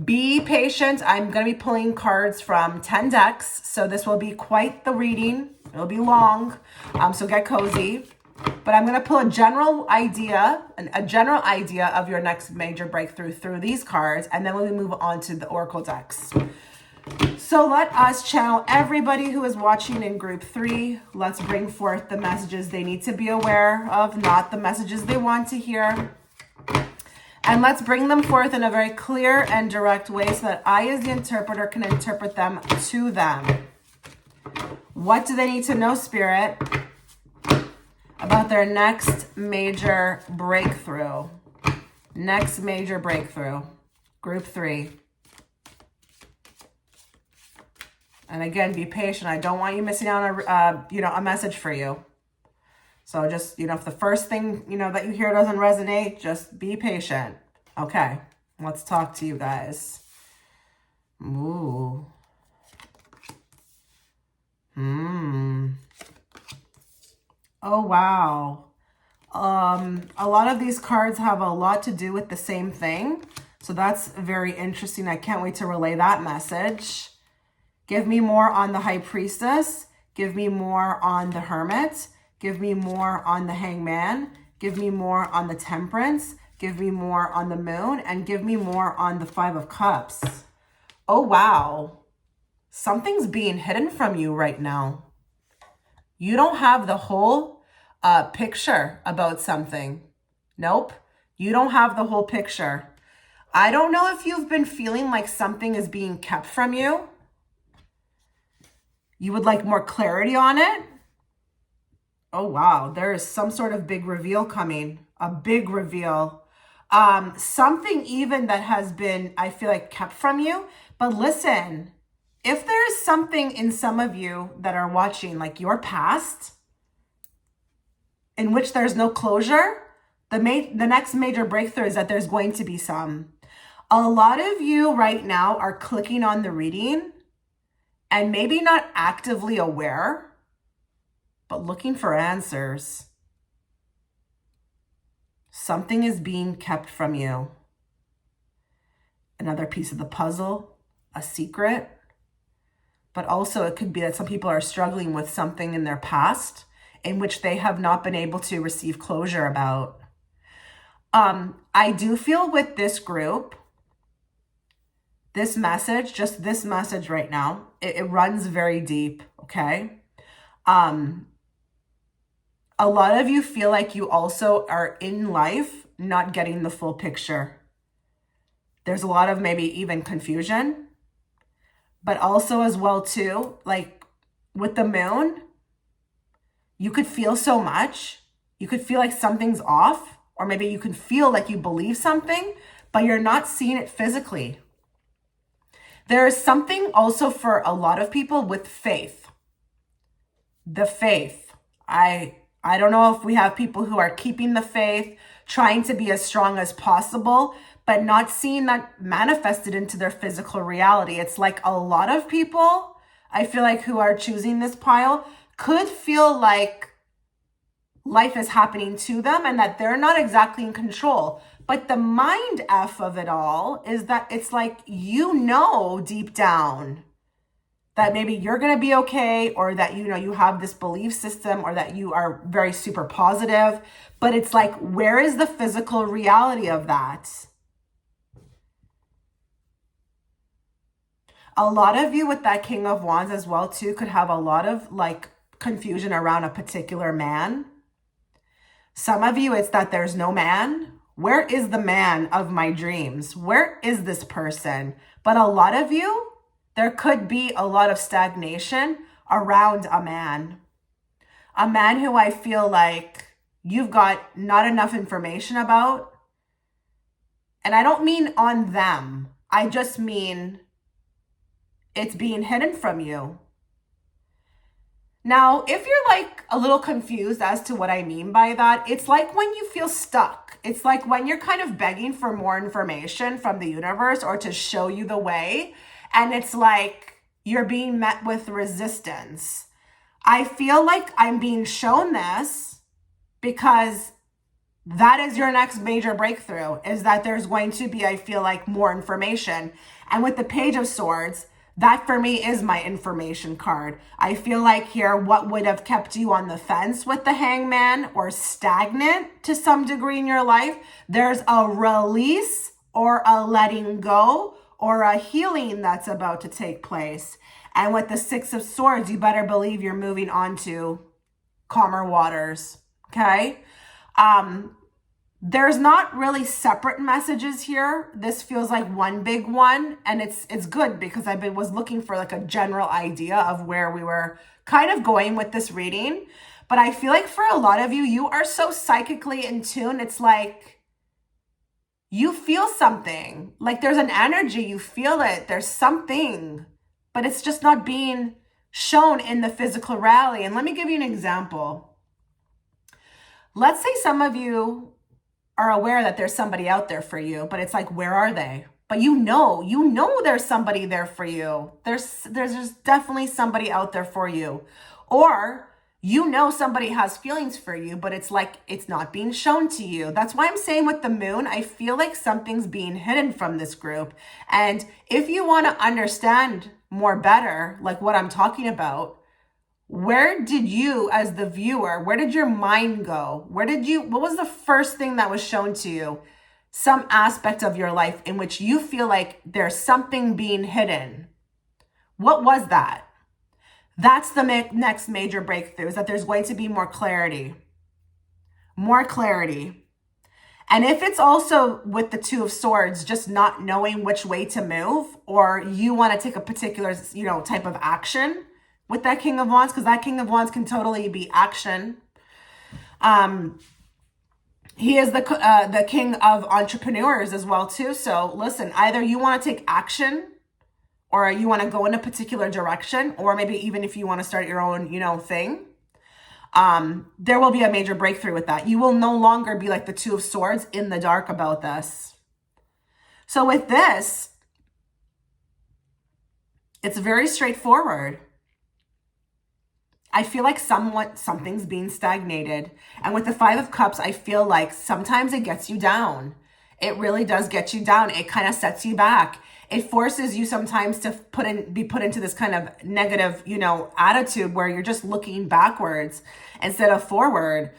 Be patient. I'm going to be pulling cards from 10 decks. So this will be quite the reading. It'll be long. So get cozy. But I'm going to pull a general idea of your next major breakthrough through these cards. And then we'll move on to the Oracle decks. So let us channel everybody who is watching in group 3. Let's bring forth the messages they need to be aware of, not the messages they want to hear. And let's bring them forth in a very clear and direct way so that I, as the interpreter, can interpret them to them. What do they need to know, Spirit, about their next major breakthrough? Next major breakthrough. Group 3. And again, be patient. I don't want you missing out on a message for you. So just, if the first thing, that you hear doesn't resonate, just be patient. Okay, let's talk to you guys. Ooh. Oh, wow. A lot of these cards have a lot to do with the same thing. So that's very interesting. I can't wait to relay that message. Give me more on the High Priestess. Give me more on the Hermit. Give me more on the Hangman. Give me more on the Temperance. Give me more on the Moon. And give me more on the Five of Cups. Oh, wow. Something's being hidden from you right now. You don't have the whole picture about something. Nope. You don't have the whole picture. I don't know if you've been feeling like something is being kept from you. You would like more clarity on it. Oh, wow. There is some sort of big reveal coming. A big reveal. Something even that has been, I feel like, kept from you. But listen, if there is something in some of you that are watching, like your past, in which there's no closure, the next major breakthrough is that there's going to be some. A lot of you right now are clicking on the reading and maybe not actively aware, but looking for answers. Something is being kept from you. Another piece of the puzzle, a secret. But also it could be that some people are struggling with something in their past in which they have not been able to receive closure about. I do feel with this group, this message, just this message right now, it runs very deep, okay? A lot of you feel like you also are in life not getting the full picture. There's a lot of maybe even confusion, but also as well too, like with the Moon, you could feel so much. You could feel like something's off, or maybe you can feel like you believe something, but you're not seeing it physically. There is something also for a lot of people with faith. The faith. I don't know if we have people who are keeping the faith, trying to be as strong as possible, but not seeing that manifested into their physical reality. It's like a lot of people, I feel like, who are choosing this pile could feel like life is happening to them and that they're not exactly in control. But the mind F of it all is that it's like, deep down that maybe you're going to be okay, or that, you have this belief system, or that you are very super positive. But it's like, where is the physical reality of that? A lot of you with that King of Wands as well too could have a lot of like confusion around a particular man. Some of you, it's that there's no man. Where is the man of my dreams? Where is this person? But a lot of you, there could be a lot of stagnation around a man. A man who I feel like you've got not enough information about. And I don't mean on them. I just mean it's being hidden from you. Now, if you're like a little confused as to what I mean by that, it's like when you feel stuck. It's like when you're kind of begging for more information from the universe or to show you the way. And it's like you're being met with resistance. I feel like I'm being shown this because that is your next major breakthrough, is that there's going to be, I feel like, more information. And with the Page of Swords, that for me is my information card. I feel like here, what would have kept you on the fence with the Hangman or stagnant to some degree in your life, there's a release or a letting go or a healing that's about to take place. And with the Six of Swords, you better believe you're moving on to calmer waters, okay? There's not really separate messages here. This feels like one big one, and it's good because I was looking for like a general idea of where we were kind of going with this reading. But I feel like for a lot of you, you are so psychically in tune. It's like you feel something, like there's an energy, you feel it, there's something, but it's just not being shown in the physical reality. And let me give you an example. Let's say some of you are aware that there's somebody out there for you, but it's like, where are they? But you know there's somebody there for you. There's just definitely somebody out there for you. Or you know somebody has feelings for you, but it's like it's not being shown to you. That's why I'm saying with the moon, I feel like something's being hidden from this group. And if you want to understand more better, like what I'm talking about, where did you, as the viewer, where did your mind go? What was the first thing that was shown to you? Some aspect of your life in which you feel like there's something being hidden. What was that? That's the next major breakthrough, is that there's going to be more clarity. More clarity. And if it's also with the Two of Swords, just not knowing which way to move, or you want to take a particular, type of action with that King of Wands, because that King of Wands can totally be action. He is the king of entrepreneurs as well too. So listen, either you want to take action, or you want to go in a particular direction, or maybe even if you want to start your own, thing. There will be a major breakthrough with that. You will no longer be like the Two of Swords in the dark about this. So with this, it's very straightforward. I feel like something's being stagnated. And with the Five of Cups, I feel like sometimes it gets you down. It really does get you down. It kind of sets you back. It forces you sometimes to be put into this kind of negative, attitude where you're just looking backwards instead of forward.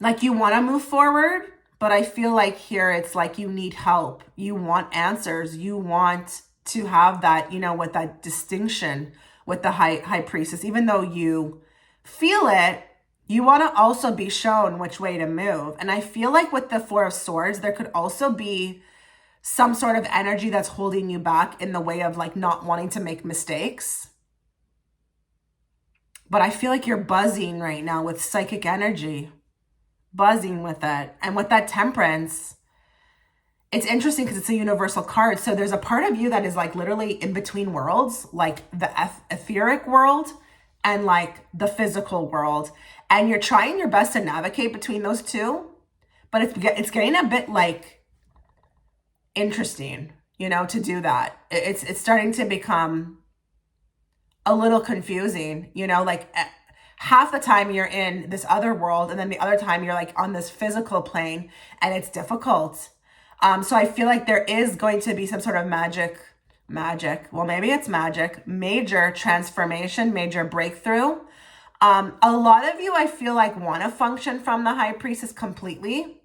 Like you want to move forward, but I feel like here it's like you need help. You want answers. You want to have that, with that distinction with the high priestess. Even though you feel it, you want to also be shown which way to move. And I feel like with the Four of Swords, there could also be some sort of energy that's holding you back in the way of like not wanting to make mistakes. But I feel like you're buzzing right now with psychic energy, buzzing with it. And with that Temperance, it's interesting because it's a universal card. So there's a part of you that is like literally in between worlds, like the etheric world and like the physical world. And you're trying your best to navigate between those two, but it's getting a bit like interesting, to do that. It's starting to become a little confusing, like half the time you're in this other world and then the other time you're like on this physical plane, and it's difficult. So I feel like there is going to be some sort of magic, well, maybe it's magic, major transformation, major breakthrough. A lot of you, I feel like, want to function from the High Priestess completely.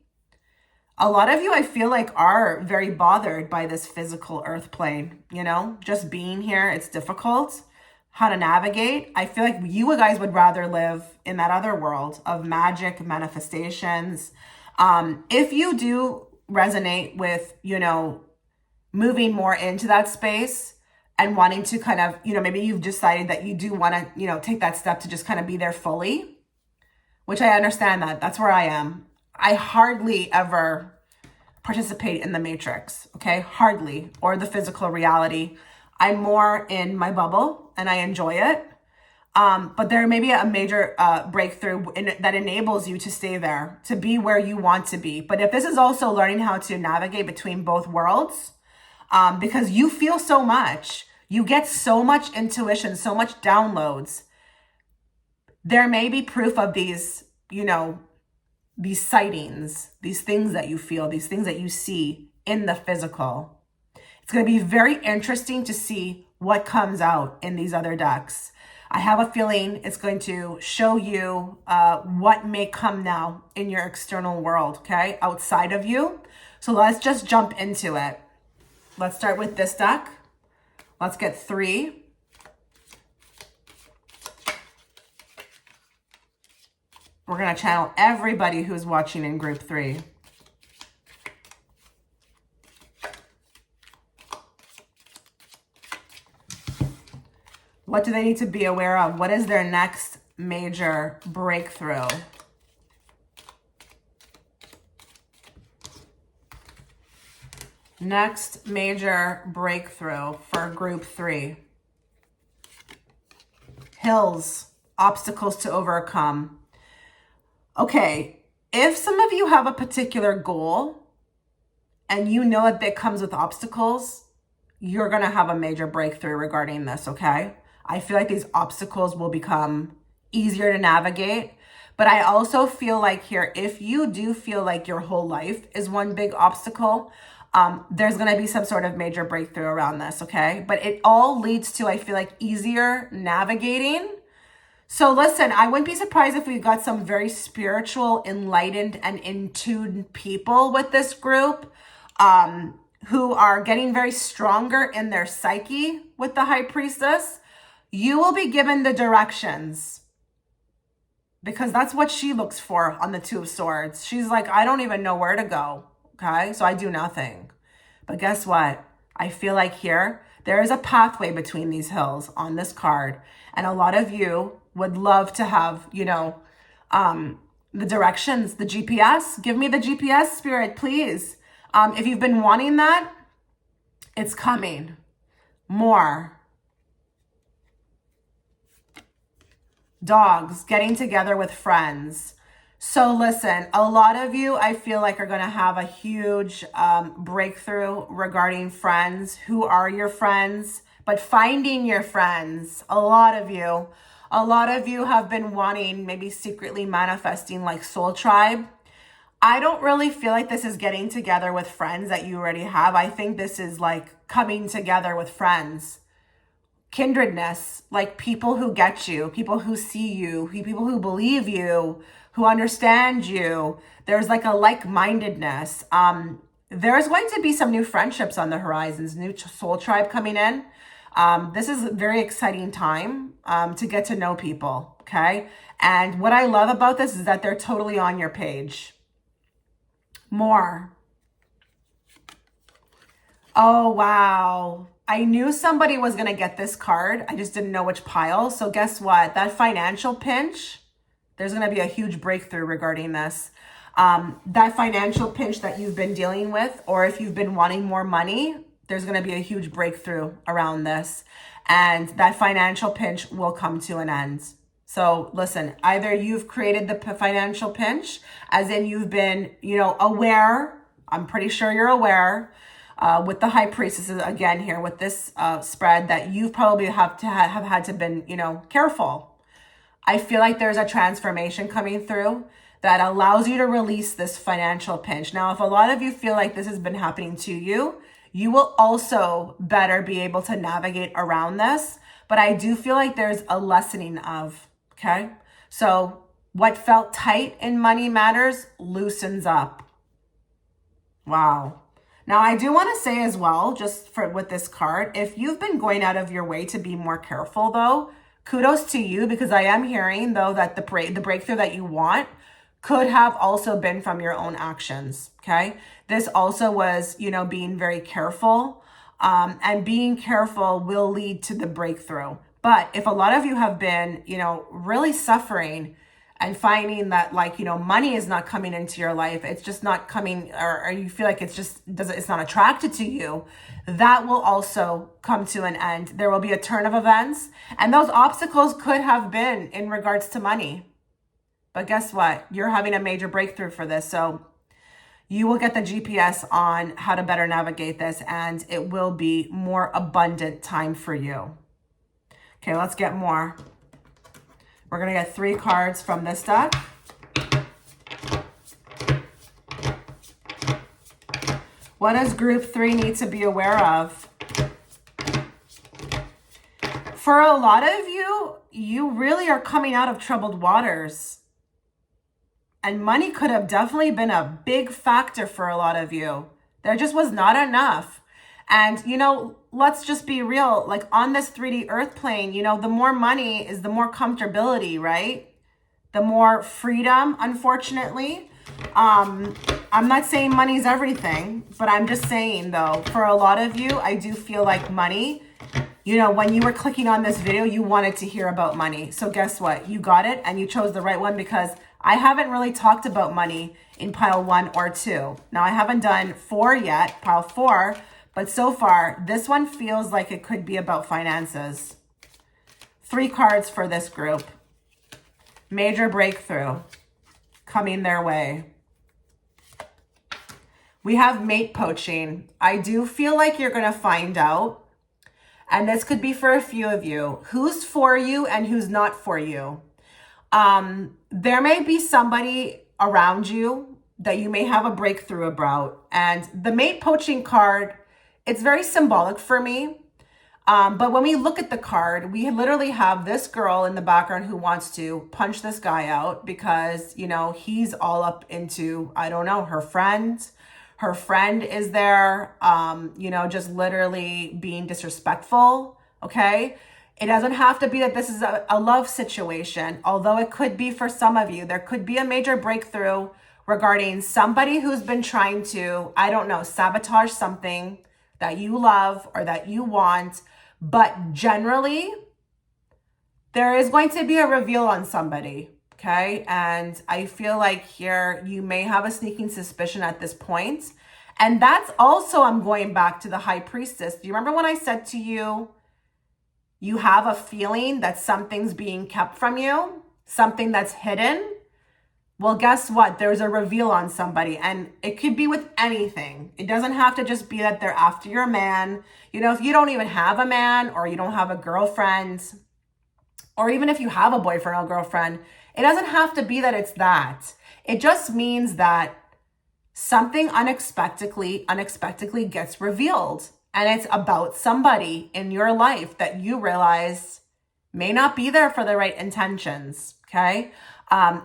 A lot of you, I feel like, are very bothered by this physical earth plane, just being here. It's difficult how to navigate. I feel like you guys would rather live in that other world of magic, manifestations. If you do resonate with, moving more into that space and wanting to kind of, maybe you've decided that you do want to, take that step to just kind of be there fully, which I understand that. That's where I am. I hardly ever participate in the matrix, okay? Hardly, or the physical reality. I'm more in my bubble and I enjoy it. But there may be a major breakthrough that enables you to stay there, to be where you want to be. But if this is also learning how to navigate between both worlds, because you feel so much, you get so much intuition, so much downloads, there may be proof of these, these sightings, these things that you feel, these things that you see in the physical. It's going to be very interesting to see what comes out in these other decks. I have a feeling it's going to show you what may come now in your external world, okay, outside of you. So let's just jump into it. Let's start with this deck. Let's get 3. We're going to channel everybody who's watching in group 3. What do they need to be aware of? What is their next major breakthrough? Next major breakthrough for group 3. Hills, obstacles to overcome. Okay, if some of you have a particular goal and you know that it comes with obstacles, you're going to have a major breakthrough regarding this, okay? I feel like these obstacles will become easier to navigate. But I also feel like here, if you do feel like your whole life is one big obstacle, there's going to be some sort of major breakthrough around this, okay? But it all leads to, I feel like, easier navigating. So listen, I wouldn't be surprised if we got some very spiritual, enlightened, and in tune people with this group, who are getting very stronger in their psyche with the High Priestess. You will be given the directions, because that's what she looks for on the Two of Swords. She's like, I don't even know where to go, okay? So I do nothing. But guess what? I feel like here, there is a pathway between these hills on this card. And a lot of you would love to have, you know, the directions, the GPS. Give me the GPS, Spirit, please. If you've been wanting that, it's coming. More. Dogs, getting together with friends. So listen, a lot of you, I feel like, are going to have a huge breakthrough regarding friends. Who are your friends? But finding your friends. A lot of you have been wanting, maybe secretly manifesting like soul tribe. I don't really feel like this is getting together with friends that you already have. I think this is like coming together with friends. Kindredness, like people who get you, people who see you, people who believe you, who understand you. There's like a like-mindedness. There's going to be some new friendships on the horizons, new soul tribe coming in. This is a very exciting time to get to know people, okay? And what I love about this is that they're totally on your page. More. Oh, wow. I knew somebody was going to get this card. I just didn't know which pile. So guess what? That financial pinch, there's going to be a huge breakthrough regarding this. That financial pinch that you've been dealing with, or if you've been wanting more money, there's going to be a huge breakthrough around this. And that financial pinch will come to an end. So listen, either you've created the financial pinch, as in you've been, you know, aware. I'm pretty sure you're aware. With the High Priestesses again here with this spread, that you probably have had to been, you know, careful. I feel like there's a transformation coming through that allows you to release this financial pinch. Now, if a lot of you feel like this has been happening to you, you will also better be able to navigate around this. But I do feel like there's a lessening of, okay? So what felt tight in money matters loosens up. Wow. Now, I do want to say as well, just for with this card, if you've been going out of your way to be more careful, though, kudos to you, because I am hearing, though, that the breakthrough that you want could have also been from your own actions, okay? This also was, you know, being very careful, and being careful will lead to the breakthrough. But if a lot of you have been, you know, really suffering and finding that, like, you know, money is not coming into your life, it's just not coming, or you feel like it's not attracted to you, that will also come to an end. There will be a turn of events, and those obstacles could have been in regards to money. But guess what? You're having a major breakthrough for this. So you will get the GPS on how to better navigate this, and it will be more abundant time for you. Okay, let's get more. We're going to get 3 cards from this deck. What does group 3 need to be aware of? For a lot of you, you really are coming out of troubled waters. And money could have definitely been a big factor for a lot of you. There just was not enough. And, you know, let's just be real. Like on this 3D earth plane, you know, the more money is the more comfortability, right? The more freedom, unfortunately. I'm not saying money's everything, but I'm just saying, though, for a lot of you, I do feel like money, you know, when you were clicking on this video, you wanted to hear about money. So guess what? You got it, and you chose the right one, because I haven't really talked about money in pile 1 or 2. Now, I haven't done 4 yet, pile 4, but so far, this one feels like it could be about finances. 3 cards for this group. Major breakthrough coming their way. We have mate poaching. I do feel like you're going to find out, and this could be for a few of you, who's for you and who's not for you. There may be somebody around you that you may have a breakthrough about. And the mate poaching card, it's very symbolic for me. But when we look at the card, we literally have this girl in the background who wants to punch this guy out because, you know, he's all up into, I don't know, her friend. Her friend is there, you know, just literally being disrespectful, okay? It doesn't have to be that this is a love situation, although it could be for some of you. There could be a major breakthrough regarding somebody who's been trying to, I don't know, sabotage something that you love or that you want. But generally, there is going to be a reveal on somebody, okay? And I feel like here you may have a sneaking suspicion at this point. And that's also, I'm going back to the High Priestess. Do you remember when I said to you, you have a feeling that something's being kept from you, something that's hidden? Well, guess what? There's a reveal on somebody, and it could be with anything. It doesn't have to just be that they're after your man. You know, if you don't even have a man or you don't have a girlfriend, or even if you have a boyfriend or girlfriend, it doesn't have to be that it's that. It just means that something unexpectedly gets revealed, and it's about somebody in your life that you realize may not be there for the right intentions, okay?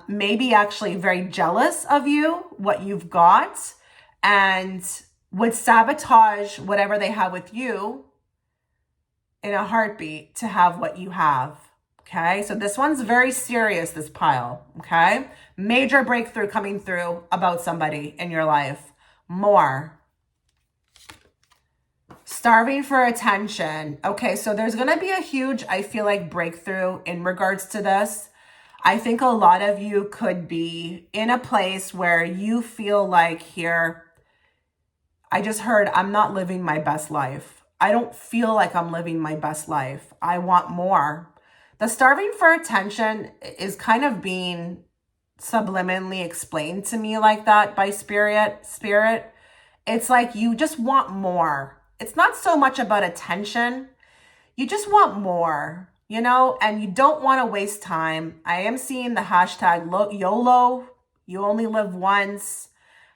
Maybe actually very jealous of you, what you've got, and would sabotage whatever they have with you in a heartbeat to have what you have, okay? So this one's very serious, this pile, okay? Major breakthrough coming through about somebody in your life. More. Starving for attention. Okay, so there's going to be a huge, I feel like, breakthrough in regards to this. I think a lot of you could be in a place where you feel like here, I just heard, I'm not living my best life. I don't feel like I'm living my best life. I want more. The starving for attention is kind of being subliminally explained to me like that by spirit. It's like you just want more. It's not so much about attention. You just want more, you know, and you don't want to waste time. I am seeing the hashtag YOLO. You only live once.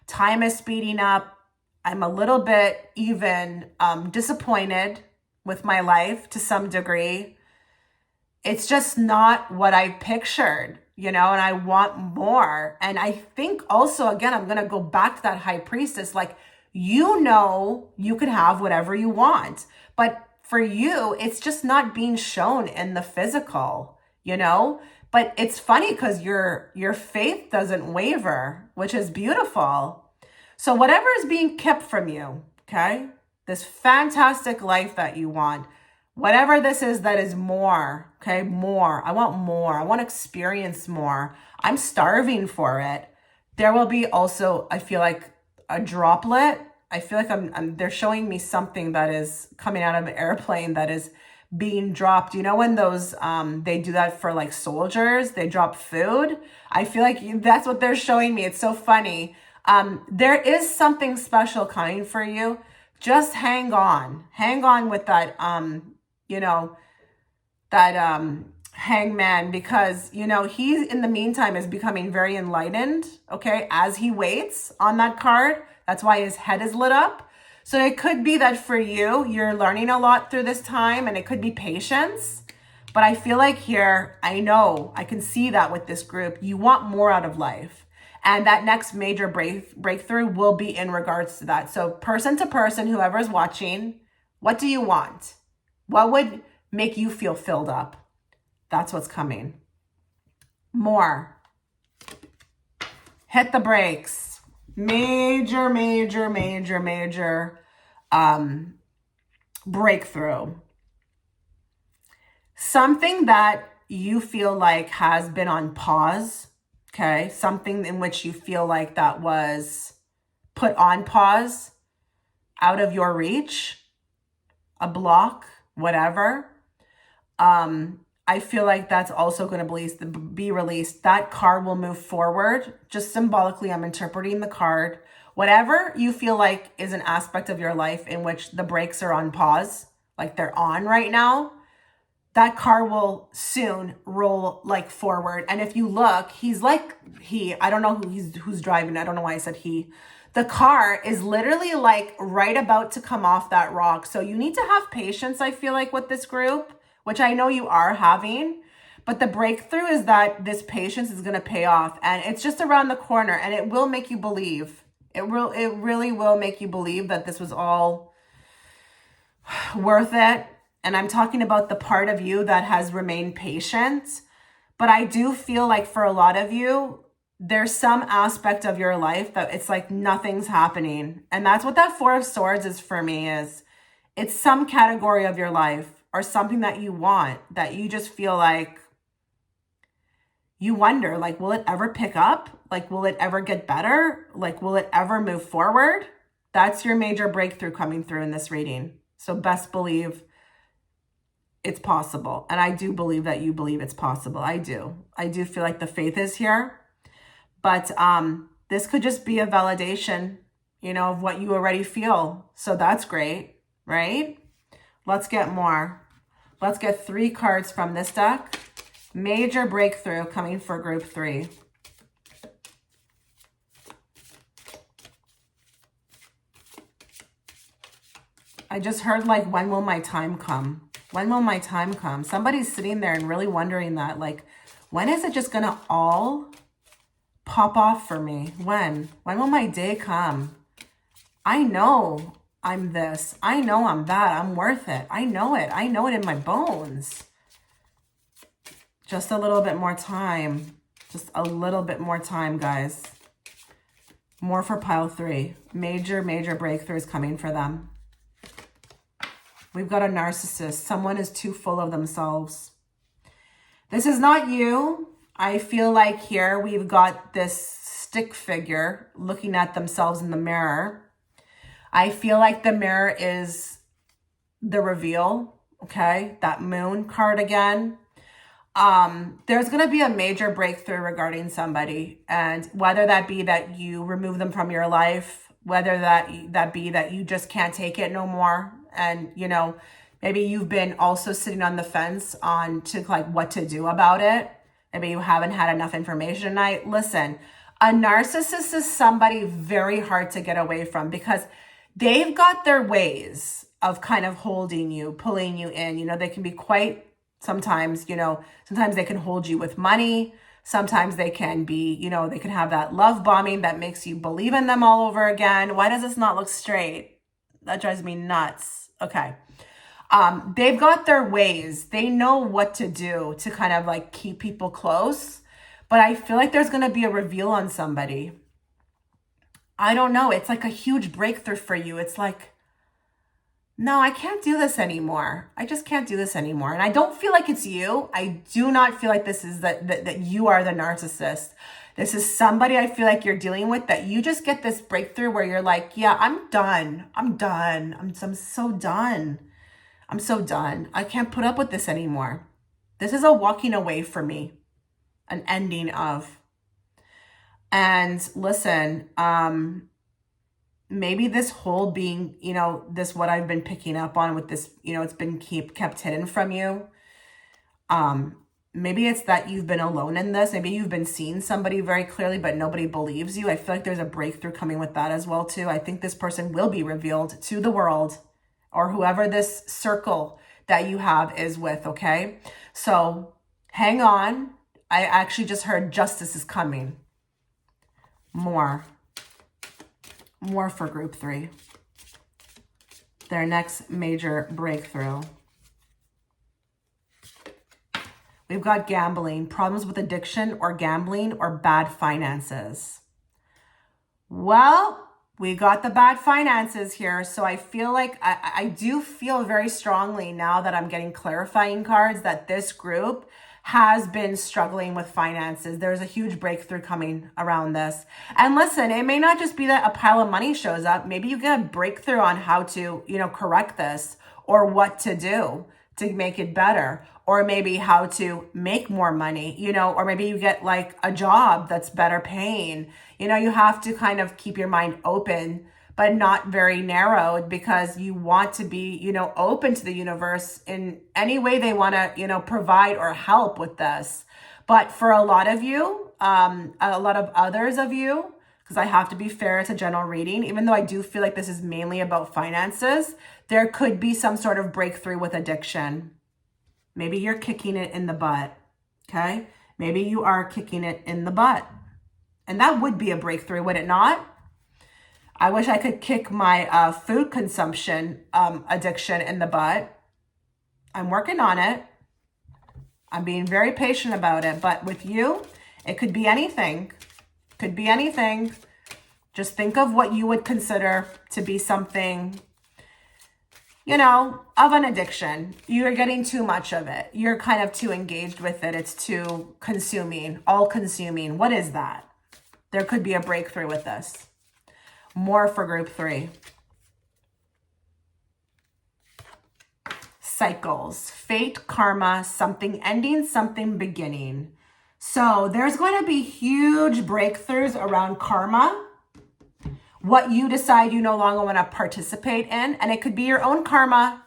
Time is speeding up. I'm a little bit even disappointed with my life to some degree. It's just not what I pictured, you know, and I want more. And I think also, again, I'm going to go back to that High Priestess, like, you know, you could have whatever you want, but for you, it's just not being shown in the physical, you know, but it's funny because your faith doesn't waver, which is beautiful. So whatever is being kept from you, okay, this fantastic life that you want, whatever this is that is more, okay, more. I want more. I want to experience more. I'm starving for it. There will be also, I feel like, a droplet. I feel like they're showing me something that is coming out of an airplane that is being dropped. You know, when those, they do that for like soldiers, they drop food. I feel like that's what they're showing me. It's so funny. There is something special coming for you. Just hang on with that, you know, that, hangman, because, you know, he in the meantime is becoming very enlightened, okay, as he waits on that card. That's why his head is lit up. So it could be that for you, you're learning a lot through this time, and it could be patience. But I feel like here, I know, I can see that with this group, you want more out of life. And that next major breakthrough will be in regards to that. So person to person, whoever's watching, what do you want? What would make you feel filled up? That's what's coming. More. Hit the brakes. Major breakthrough. Something that you feel like has been on pause, okay? Something in which you feel like that was put on pause, out of your reach, a block, whatever. I feel like that's also going to be released. That card will move forward. Just symbolically, I'm interpreting the card. Whatever you feel like is an aspect of your life in which the brakes are on pause, like they're on right now, that car will soon roll like forward. And if you look, I don't know who's driving. I don't know why I said he. The car is literally like right about to come off that rock. So you need to have patience, I feel like, with this group, which I know you are having. But the breakthrough is that this patience is going to pay off, and it's just around the corner, and it will make you believe. It really will make you believe that this was all worth it. And I'm talking about the part of you that has remained patient. But I do feel like for a lot of you, there's some aspect of your life that it's like nothing's happening. And that's what that Four of Swords is for me, is it's some category of your life or something that you want that you just feel like you wonder, like, will it ever pick up? Like, will it ever get better? Like, will it ever move forward? That's your major breakthrough coming through in this reading. So best believe it's possible. And I do believe that you believe it's possible. I do feel like the faith is here. But this could just be a validation, of what you already feel. So that's great, right? Let's get more. Let's get 3 cards from this deck. Major breakthrough coming for group 3. I just heard like, when will my time come? When will my time come? Somebody's sitting there and really wondering that, like, when is it just going to all pop off for me? When will my day come? I know I'm this. I know I'm that. I'm worth it. I know it. I know it in my bones. Just a little bit more time. Just a little bit more time, guys. More for pile 3. Major breakthroughs coming for them. We've got a narcissist. Someone is too full of themselves. This is not you. I feel like here we've got this stick figure looking at themselves in the mirror. I feel like the mirror is the reveal, okay? That moon card again. There's going to be a major breakthrough regarding somebody, and whether that be that you remove them from your life, whether that be that you just can't take it no more, and maybe you've been also sitting on the fence on to like what to do about it. Maybe you haven't had enough information tonight. Listen, a narcissist is somebody very hard to get away from because they've got their ways of kind of holding you, pulling you in. They can be quite sometimes, sometimes they can hold you with money. Sometimes they can be, they can have that love bombing that makes you believe in them all over again. Why does this not look straight? That drives me nuts. Okay. They've got their ways. They know what to do to kind of like keep people close. But I feel like there's going to be a reveal on somebody. I don't know. It's like a huge breakthrough for you. It's like, no, I can't do this anymore. I just can't do this anymore. And I don't feel like it's you. I do not feel like this is that you are the narcissist. This is somebody I feel like you're dealing with, that you just get this breakthrough where you're like, yeah, I'm done. I'm done. I'm so done. I'm so done. I can't put up with this anymore. This is a walking away for me, an ending of. And listen, maybe this whole being, this what I've been picking up on with this, it's been kept hidden from you. Maybe it's that you've been alone in this. Maybe you've been seeing somebody very clearly, but nobody believes you. I feel like there's a breakthrough coming with that as well, too. I think this person will be revealed to the world, or whoever this circle that you have is with, okay? So hang on. I actually just heard justice is coming. More for group 3. Their next major breakthrough. We've got gambling, problems with addiction or gambling or bad finances. Well, we got the bad finances here. So I feel like I do feel very strongly now that I'm getting clarifying cards that this group has been struggling with finances. There's a huge breakthrough coming around this. And listen, it may not just be that a pile of money shows up. Maybe you get a breakthrough on how to, correct this or what to do to make it better, or maybe how to make more money, you know, or maybe you get like a job that's better paying. You know, you have to kind of keep your mind open, but not very narrowed, because you want to be, you know, open to the universe in any way they want to, you know, provide or help with this. But for a lot of you, a lot of others of you, because I have to be fair, it's a general reading, even though I do feel like this is mainly about finances, there could be some sort of breakthrough with addiction. Maybe you're kicking it in the butt, okay? Maybe you are kicking it in the butt. And that would be a breakthrough, would it not? I wish I could kick my food consumption addiction in the butt. I'm working on it. I'm being very patient about it. But with you, it could be anything. Could be anything. Just think of what you would consider to be something, you know, of an addiction. You're getting too much of it. You're kind of too engaged with it. It's too consuming, all consuming. What is that? There could be a breakthrough with this. More for group 3. Cycles, fate, karma, something ending, something beginning. So there's going to be huge breakthroughs around karma. What you decide you no longer want to participate in. And it could be your own karma.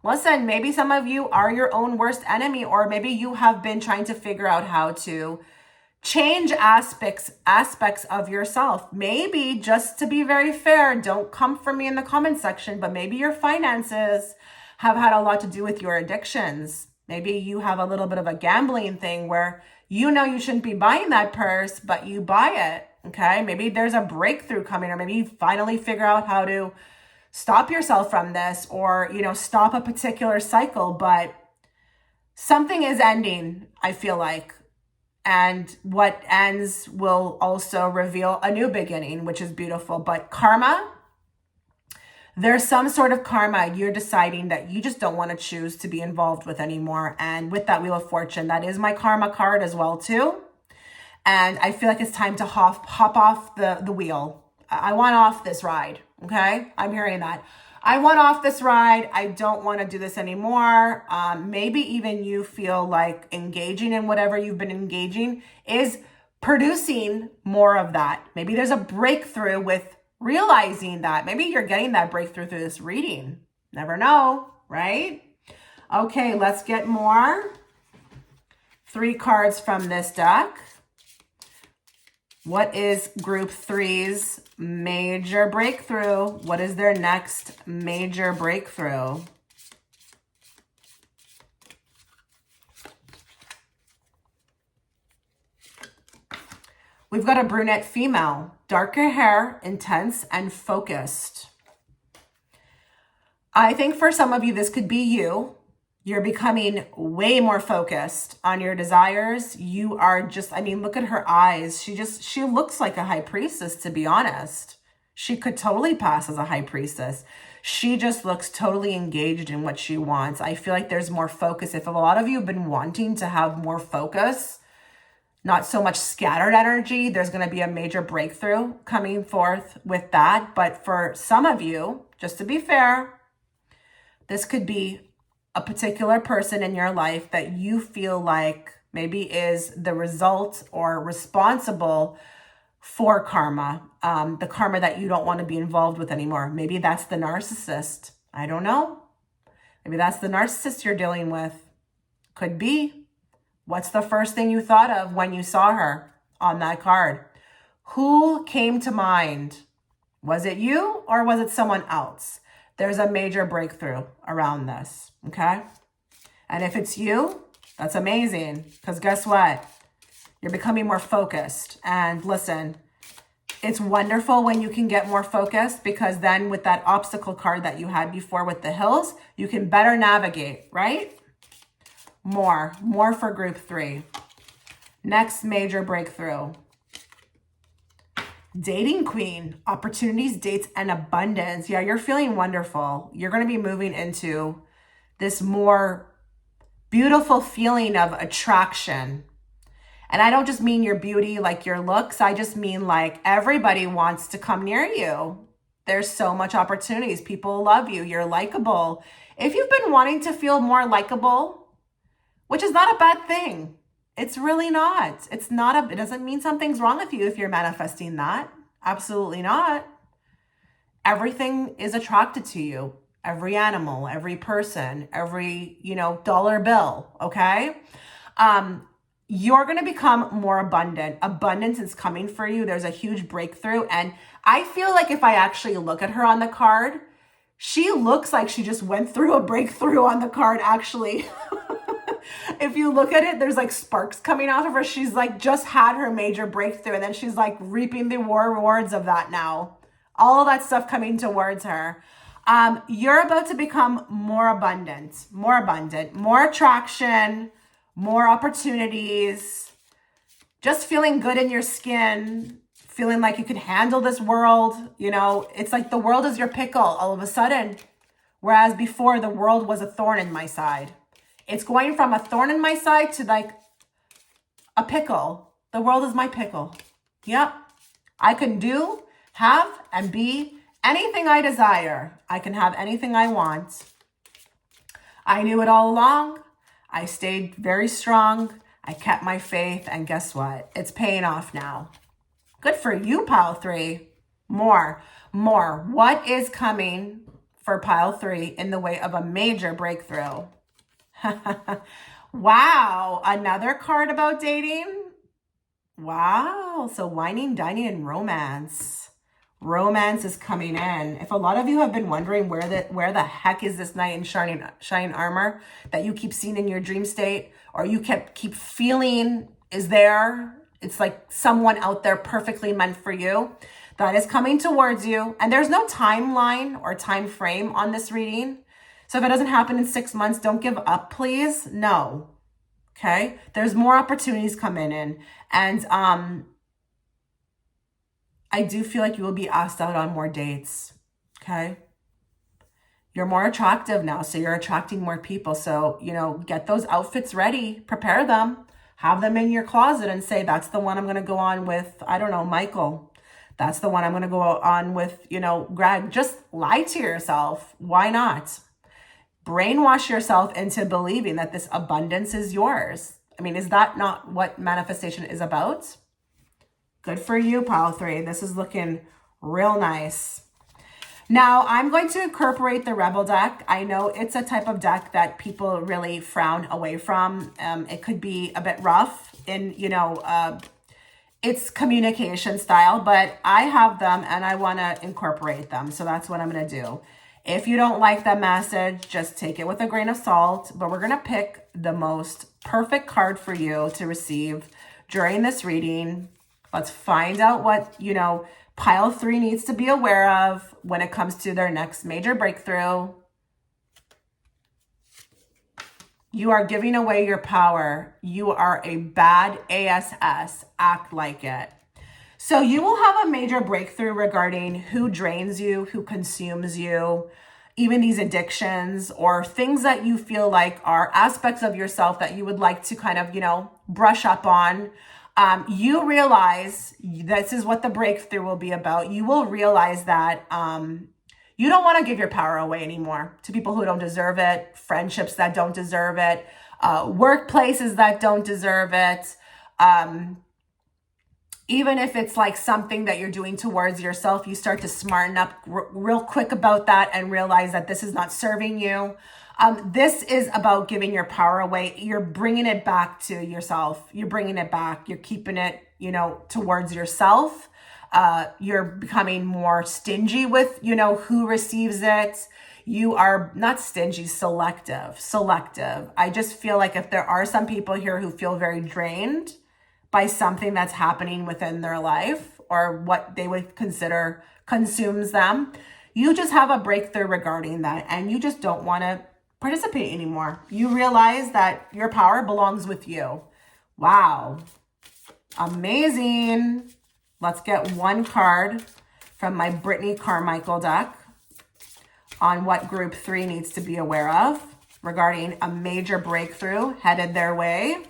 Listen, maybe some of you are your own worst enemy, or maybe you have been trying to figure out how to change aspects of yourself. Maybe, just to be very fair, don't come for me in the comment section, but maybe your finances have had a lot to do with your addictions. Maybe you have a little bit of a gambling thing where you know you shouldn't be buying that purse, but you buy it, okay? Maybe there's a breakthrough coming, or maybe you finally figure out how to stop yourself from this, or, you know, stop a particular cycle, but something is ending, I feel like. And what ends will also reveal a new beginning, which is beautiful. But karma, there's some sort of karma you're deciding that you just don't want to choose to be involved with anymore. And with that Wheel of Fortune, that is my karma card as well too. And I feel like it's time to hop off the wheel. I want off this ride, okay? I'm hearing that. I want off this ride. I don't want to do this anymore. Maybe even you feel like engaging in whatever you've been engaging is producing more of that. Maybe there's a breakthrough with realizing that. Maybe you're getting that breakthrough through this reading. Never know, right? Okay, let's get more. 3 cards from this deck. What is group 3's major breakthrough? What is their next major breakthrough? We've got a brunette female, darker hair, intense and focused. I think for some of you, this could be you. You're becoming way more focused on your desires. You are just, I mean, look at her eyes. She looks like a high priestess, to be honest. She could totally pass as a high priestess. She just looks totally engaged in what she wants. I feel like there's more focus. If a lot of you have been wanting to have more focus, not so much scattered energy, there's going to be a major breakthrough coming forth with that. But for some of you, just to be fair, this could be a particular person in your life that you feel like maybe is the result or responsible for karma, the karma that you don't want to be involved with anymore. Maybe that's the narcissist. I don't know. Maybe that's the narcissist you're dealing with. Could be. What's the first thing you thought of when you saw her on that card? Who came to mind? Was it you or was it someone else? There's a major breakthrough around this, okay? And if it's you, that's amazing, because guess what? You're becoming more focused. And listen, it's wonderful when you can get more focused, because then with that obstacle card that you had before with the hills, you can better navigate, right? More for group 3. Next major breakthrough. Dating queen, opportunities, dates, and abundance. Yeah, you're feeling wonderful. You're going to be moving into this more beautiful feeling of attraction. And I don't just mean your beauty, like your looks. I just mean like everybody wants to come near you. There's so much opportunities. People love you. You're likable. If you've been wanting to feel more likable, which is not a bad thing. It's really not. It doesn't mean something's wrong with you if you're manifesting that. Absolutely not. Everything is attracted to you. Every animal, every person, every, dollar bill, okay? You're going to become more abundant. Abundance is coming for you. There's a huge breakthrough. And I feel like if I actually look at her on the card, she looks like she just went through a breakthrough on the card, actually. If you look at it, there's like sparks coming off of her. She's like just had her major breakthrough, and then she's like reaping the rewards of that now. All of that stuff coming towards her. You're about to become more abundant, more attraction, more opportunities, just feeling good in your skin, feeling like you can handle this world. It's like the world is your pickle all of a sudden, whereas before the world was a thorn in my side. It's going from a thorn in my side to like a pickle. The world is my pickle. Yep. I can do, have, and be anything I desire. I can have anything I want. I knew it all along. I stayed very strong. I kept my faith. And guess what? It's paying off now. Good for you, pile 3. More. What is coming for pile 3 in the way of a major breakthrough? Wow. Another card about dating. Wow. So whining, dining, and romance. Romance is coming in. If a lot of you have been wondering where the heck is this knight in shining armor that you keep seeing in your dream state, or you keep feeling is there, it's like someone out there perfectly meant for you, that is coming towards you. And there's no timeline or time frame on this reading. So if it doesn't happen in 6 months, don't give up, please. No. Okay. There's more opportunities coming in. And I do feel like you will be asked out on more dates. Okay. You're more attractive now. So you're attracting more people. So, get those outfits ready, prepare them, have them in your closet and say, that's the one I'm going to go on with, I don't know, Michael. That's the one I'm going to go on with, Greg. Just lie to yourself. Why not? Brainwash yourself into believing that this abundance is yours. I mean, is that not what manifestation is about? Good for you, pile 3. This is looking real nice. Now, I'm going to incorporate the Rebel deck. I know it's a type of deck that people really frown away from. It could be a bit rough in, its communication style, but I have them and I want to incorporate them. So that's what I'm going to do. If you don't like that message, just take it with a grain of salt. But we're going to pick the most perfect card for you to receive during this reading. Let's find out what, pile 3 needs to be aware of when it comes to their next major breakthrough. You are giving away your power. You are a bad ASS. Act like it. So you will have a major breakthrough regarding who drains you, who consumes you, even these addictions or things that you feel like are aspects of yourself that you would like to kind of, brush up on. You realize this is what the breakthrough will be about. You will realize that you don't want to give your power away anymore to people who don't deserve it, friendships that don't deserve it, workplaces that don't deserve it. Even if it's like something that you're doing towards yourself, you start to smarten up real quick about that and realize that this is not serving you. This is about giving your power away. You're bringing it back to yourself. You're bringing it back. You're keeping it, towards yourself. You're becoming more stingy with, who receives it. You are not stingy, selective. I just feel like if there are some people here who feel very drained by something that's happening within their life or what they would consider consumes them, you just have a breakthrough regarding that and you just don't want to participate anymore. You realize that your power belongs with you. Wow. Amazing. Let's get one card from my Brittany Carmichael deck on what group 3 needs to be aware of regarding a major breakthrough headed their way.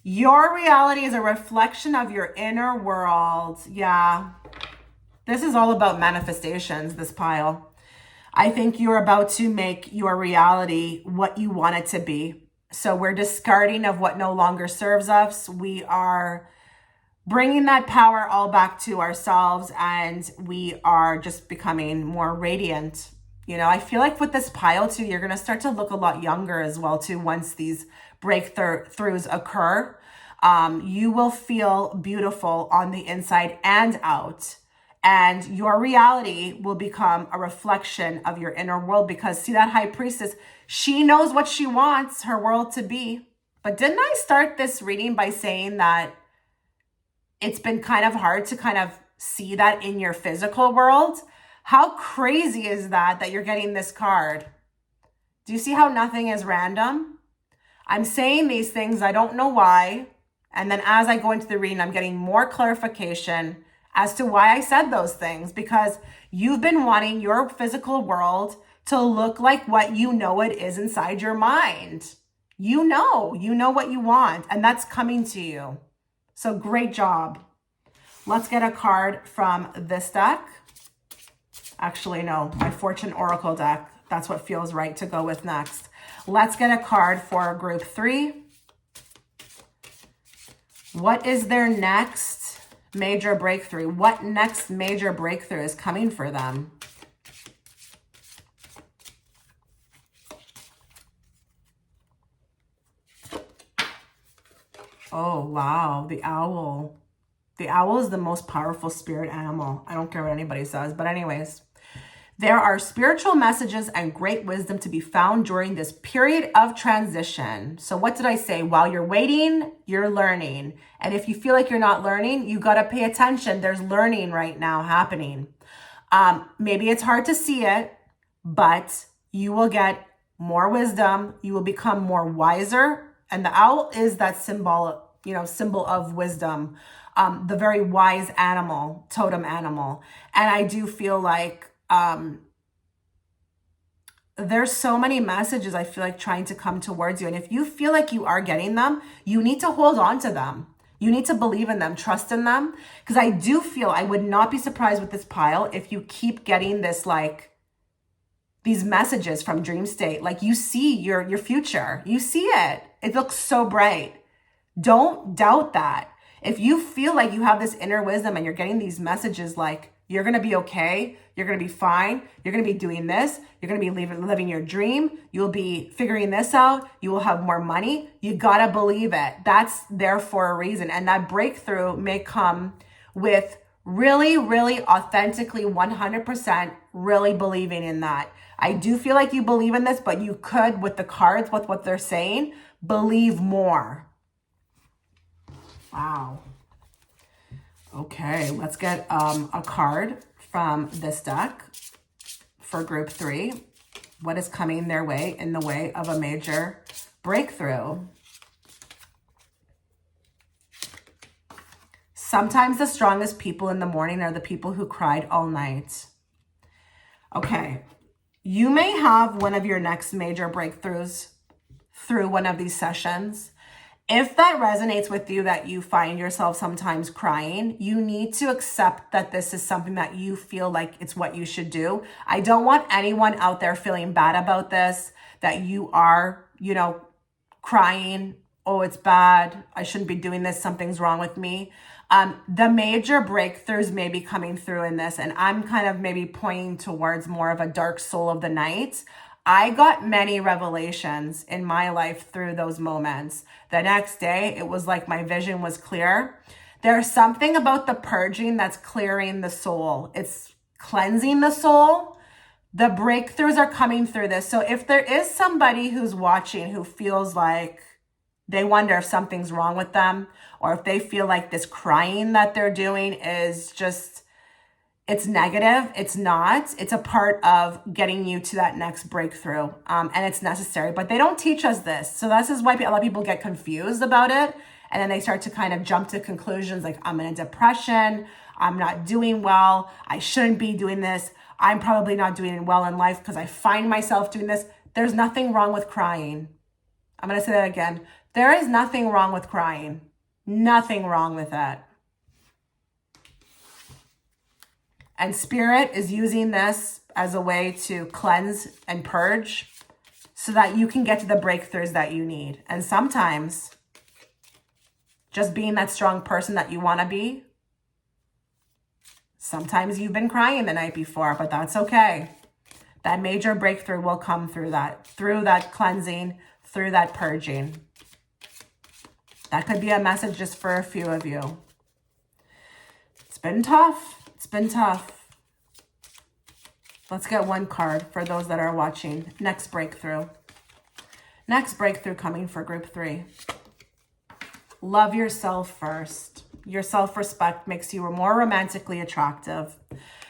Your reality is a reflection of your inner world. Yeah. This is all about manifestations, this pile. I think you're about to make your reality what you want it to be. So we're discarding of what no longer serves us. We are bringing that power all back to ourselves, and we are just becoming more radiant. You know, I feel like with this pile too, you're going to start to look a lot younger as well too once these breakthroughs occur. You will feel beautiful on the inside and out. And your reality will become a reflection of your inner world, because see, that high priestess, she knows what she wants her world to be. But didn't I start this reading by saying that it's been kind of hard to kind of see that in your physical world? How crazy is that you're getting this card? Do you see how nothing is random? I'm saying these things, I don't know why. And then as I go into the reading, I'm getting more clarification as to why I said those things, because you've been wanting your physical world to look like what you know it is inside your mind. You know what you want, and that's coming to you. So great job. Let's get a card from this deck. Actually, no, my Fortune Oracle deck. That's what feels right to go with next. Let's get a card for group 3. What is their next major breakthrough? What next major breakthrough is coming for them? Oh, wow. The owl. The owl is the most powerful spirit animal. I don't care what anybody says. But anyways, there are spiritual messages and great wisdom to be found during this period of transition. So what did I say? While you're waiting, you're learning. And if you feel like you're not learning, you got to pay attention. There's learning right now happening. Maybe it's hard to see it, but you will get more wisdom. You will become more wiser. And the owl is that symbol of wisdom, the very wise animal, totem animal. And I do feel like there's so many messages I feel like trying to come towards you. And if you feel like you are getting them, you need to hold on to them. You need to believe in them, trust in them. Because I do feel, I would not be surprised with this pile if you keep getting this, like, these messages from dream state. Like, you see your future. You see it. It looks so bright. Don't doubt that. If you feel like you have this inner wisdom and you're getting these messages like, you're going to be okay, you're going to be fine, you're going to be doing this, you're going to be living your dream, you'll be figuring this out, you will have more money, you got to believe it. That's there for a reason. And that breakthrough may come with really, really authentically 100% really believing in that. I do feel like you believe in this, but you could, with the cards, with what they're saying, believe more. Wow. Okay, let's get a card from this deck for group 3. What is coming their way in the way of a major breakthrough? Sometimes the strongest people in the morning are the people who cried all night. Okay, you may have one of your next major breakthroughs through one of these sessions. If that resonates with you, that you find yourself sometimes crying, you need to accept that this is something that you feel like it's what you should do. I don't want anyone out there feeling bad about this, that you are, crying, oh, it's bad, I shouldn't be doing this, something's wrong with me. The major breakthroughs may be coming through in this, and I'm kind of maybe pointing towards more of a dark soul of the night. I got many revelations in my life through those moments. The next day, it was like my vision was clear. There's something about the purging that's clearing the soul. It's cleansing the soul. The breakthroughs are coming through this. So if there is somebody who's watching who feels like they wonder if something's wrong with them, or if they feel like this crying that they're doing is just, it's negative. It's not. It's a part of getting you to that next breakthrough. And it's necessary, but they don't teach us this. So this is why a lot of people get confused about it. And then they start to kind of jump to conclusions like, I'm in a depression, I'm not doing well, I shouldn't be doing this, I'm probably not doing well in life because I find myself doing this. There's nothing wrong with crying. I'm going to say that again. There is nothing wrong with crying. Nothing wrong with that. And Spirit is using this as a way to cleanse and purge so that you can get to the breakthroughs that you need. And sometimes just being that strong person that you want to be, sometimes you've been crying the night before, but that's okay. That major breakthrough will come through that cleansing, through that purging. That could be a message just for a few of you. It's been tough. It's been tough. Let's get one card for those that are watching. Next breakthrough. Next breakthrough coming for group 3. Love yourself first. Your self-respect makes you more romantically attractive.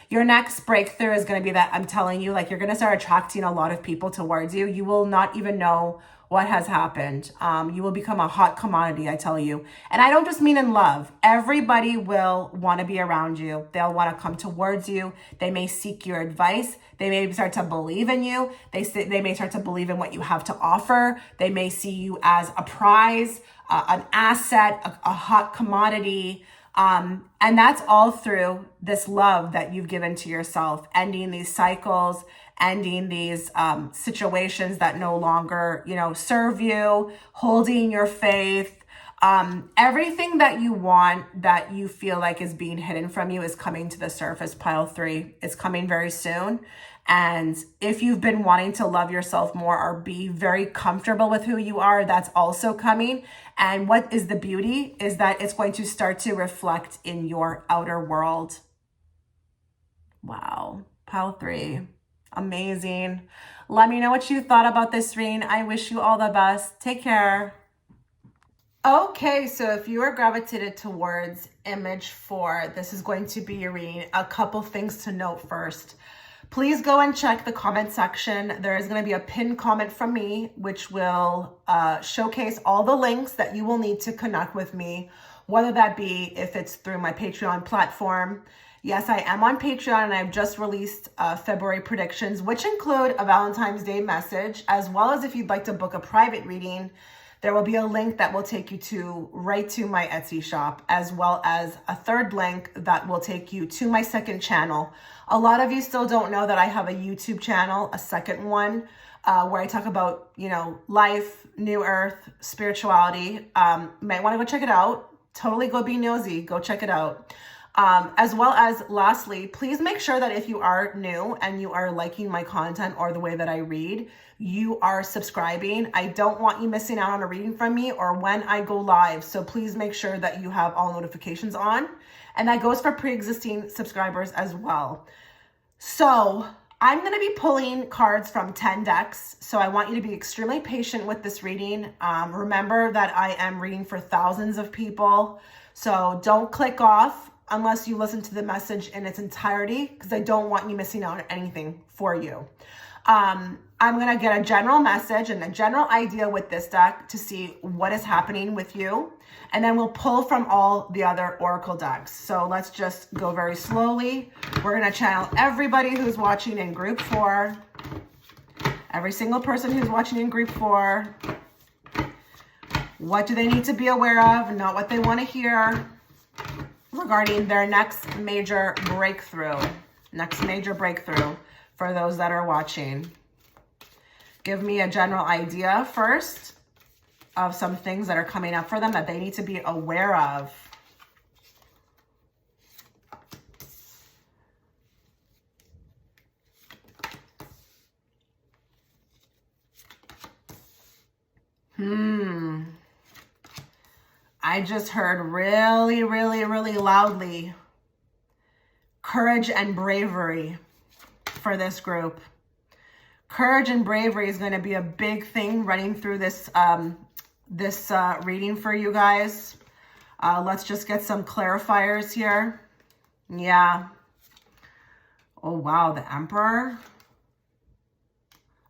Your next breakthrough is going to be that, I'm telling you, like, you're going to start attracting a lot of people towards you. You will not even know what has happened. You will become a hot commodity, I tell you. And I don't just mean in love. Everybody will want to be around you. They'll want to come towards you. They may seek your advice. They may start to believe in you. They may start to believe in what you have to offer. They may see you as a prize, an asset, a hot commodity. And that's all through this love that you've given to yourself, ending these cycles, ending these situations that no longer, serve you, holding your faith. Everything that you want that you feel like is being hidden from you is coming to the surface, pile 3. It's coming very soon. And if you've been wanting to love yourself more or be very comfortable with who you are, that's also coming. And what is the beauty is that it's going to start to reflect in your outer world. Wow. Pile 3. Amazing. Let me know what you thought about this reading. I wish you all the best. Take care. Okay, so if you are gravitated towards image 4, this is going to be your reading. A couple things to note first. Please go and check the comment section. There is going to be a pinned comment from me, which will showcase all the links that you will need to connect with me, whether that be if it's through my Patreon platform. Yes, I am on Patreon, and I've just released February predictions, which include a Valentine's Day message, as well as if you'd like to book a private reading, there will be a link that will take you right to my Etsy shop, as well as a third link that will take you to my second channel. A lot of you still don't know that I have a YouTube channel, a second one, where I talk about, life, new earth, spirituality. Might want to go check it out. Totally go be nosy. Go check it out. As well as lastly, please make sure that if you are new and you are liking my content or the way that I read, you are subscribing. I don't want you missing out on a reading from me or when I go live. So please make sure that you have all notifications on. And that goes for pre-existing subscribers as well. So I'm going to be pulling cards from 10 decks. So I want you to be extremely patient with this reading. Remember that I am reading for thousands of people. So don't click off unless you listen to the message in its entirety, because I don't want you missing out on anything for you. I'm going to get a general message and a general idea with this deck to see what is happening with you. And then we'll pull from all the other oracle decks. So let's just go very slowly. We're going to channel everybody who's watching in group 4. Every single person who's watching in group 4. What do they need to be aware of? Not what they want to hear regarding their next major breakthrough. Next major breakthrough for those that are watching. Give me a general idea first of some things that are coming up for them that they need to be aware of. I just heard really, really, really loudly courage and bravery for this group. Courage and bravery is going to be a big thing running through this reading for you guys. Let's just get some clarifiers here. Yeah. Oh, wow. The Emperor.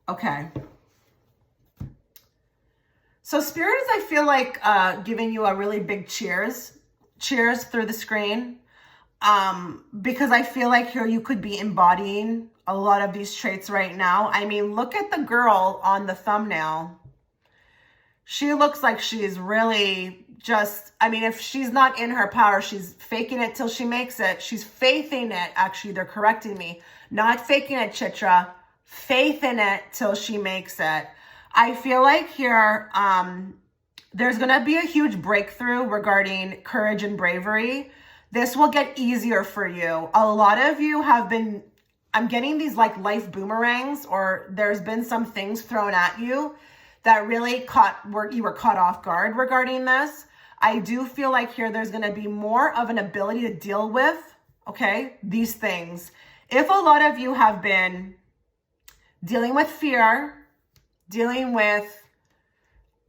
Okay. So Spirit is, I feel like, giving you a really big cheers through the screen. Because I feel like here you could be embodying a lot of these traits right now. I mean, look at the girl on the thumbnail. She looks like she's really just, I mean, if she's not in her power, she's faking it till she makes it. She's faithing it. Actually, they're correcting me. Not faking it, Chitra. Faith in it till she makes it. I feel like here, there's going to be a huge breakthrough regarding courage and bravery. This will get easier for you. A lot of you have been, I'm getting these like life boomerangs, or there's been some things thrown at you that really you were caught off guard regarding this. I do feel like here there's going to be more of an ability to deal with, okay, these things. If a lot of you have been dealing with fear, dealing with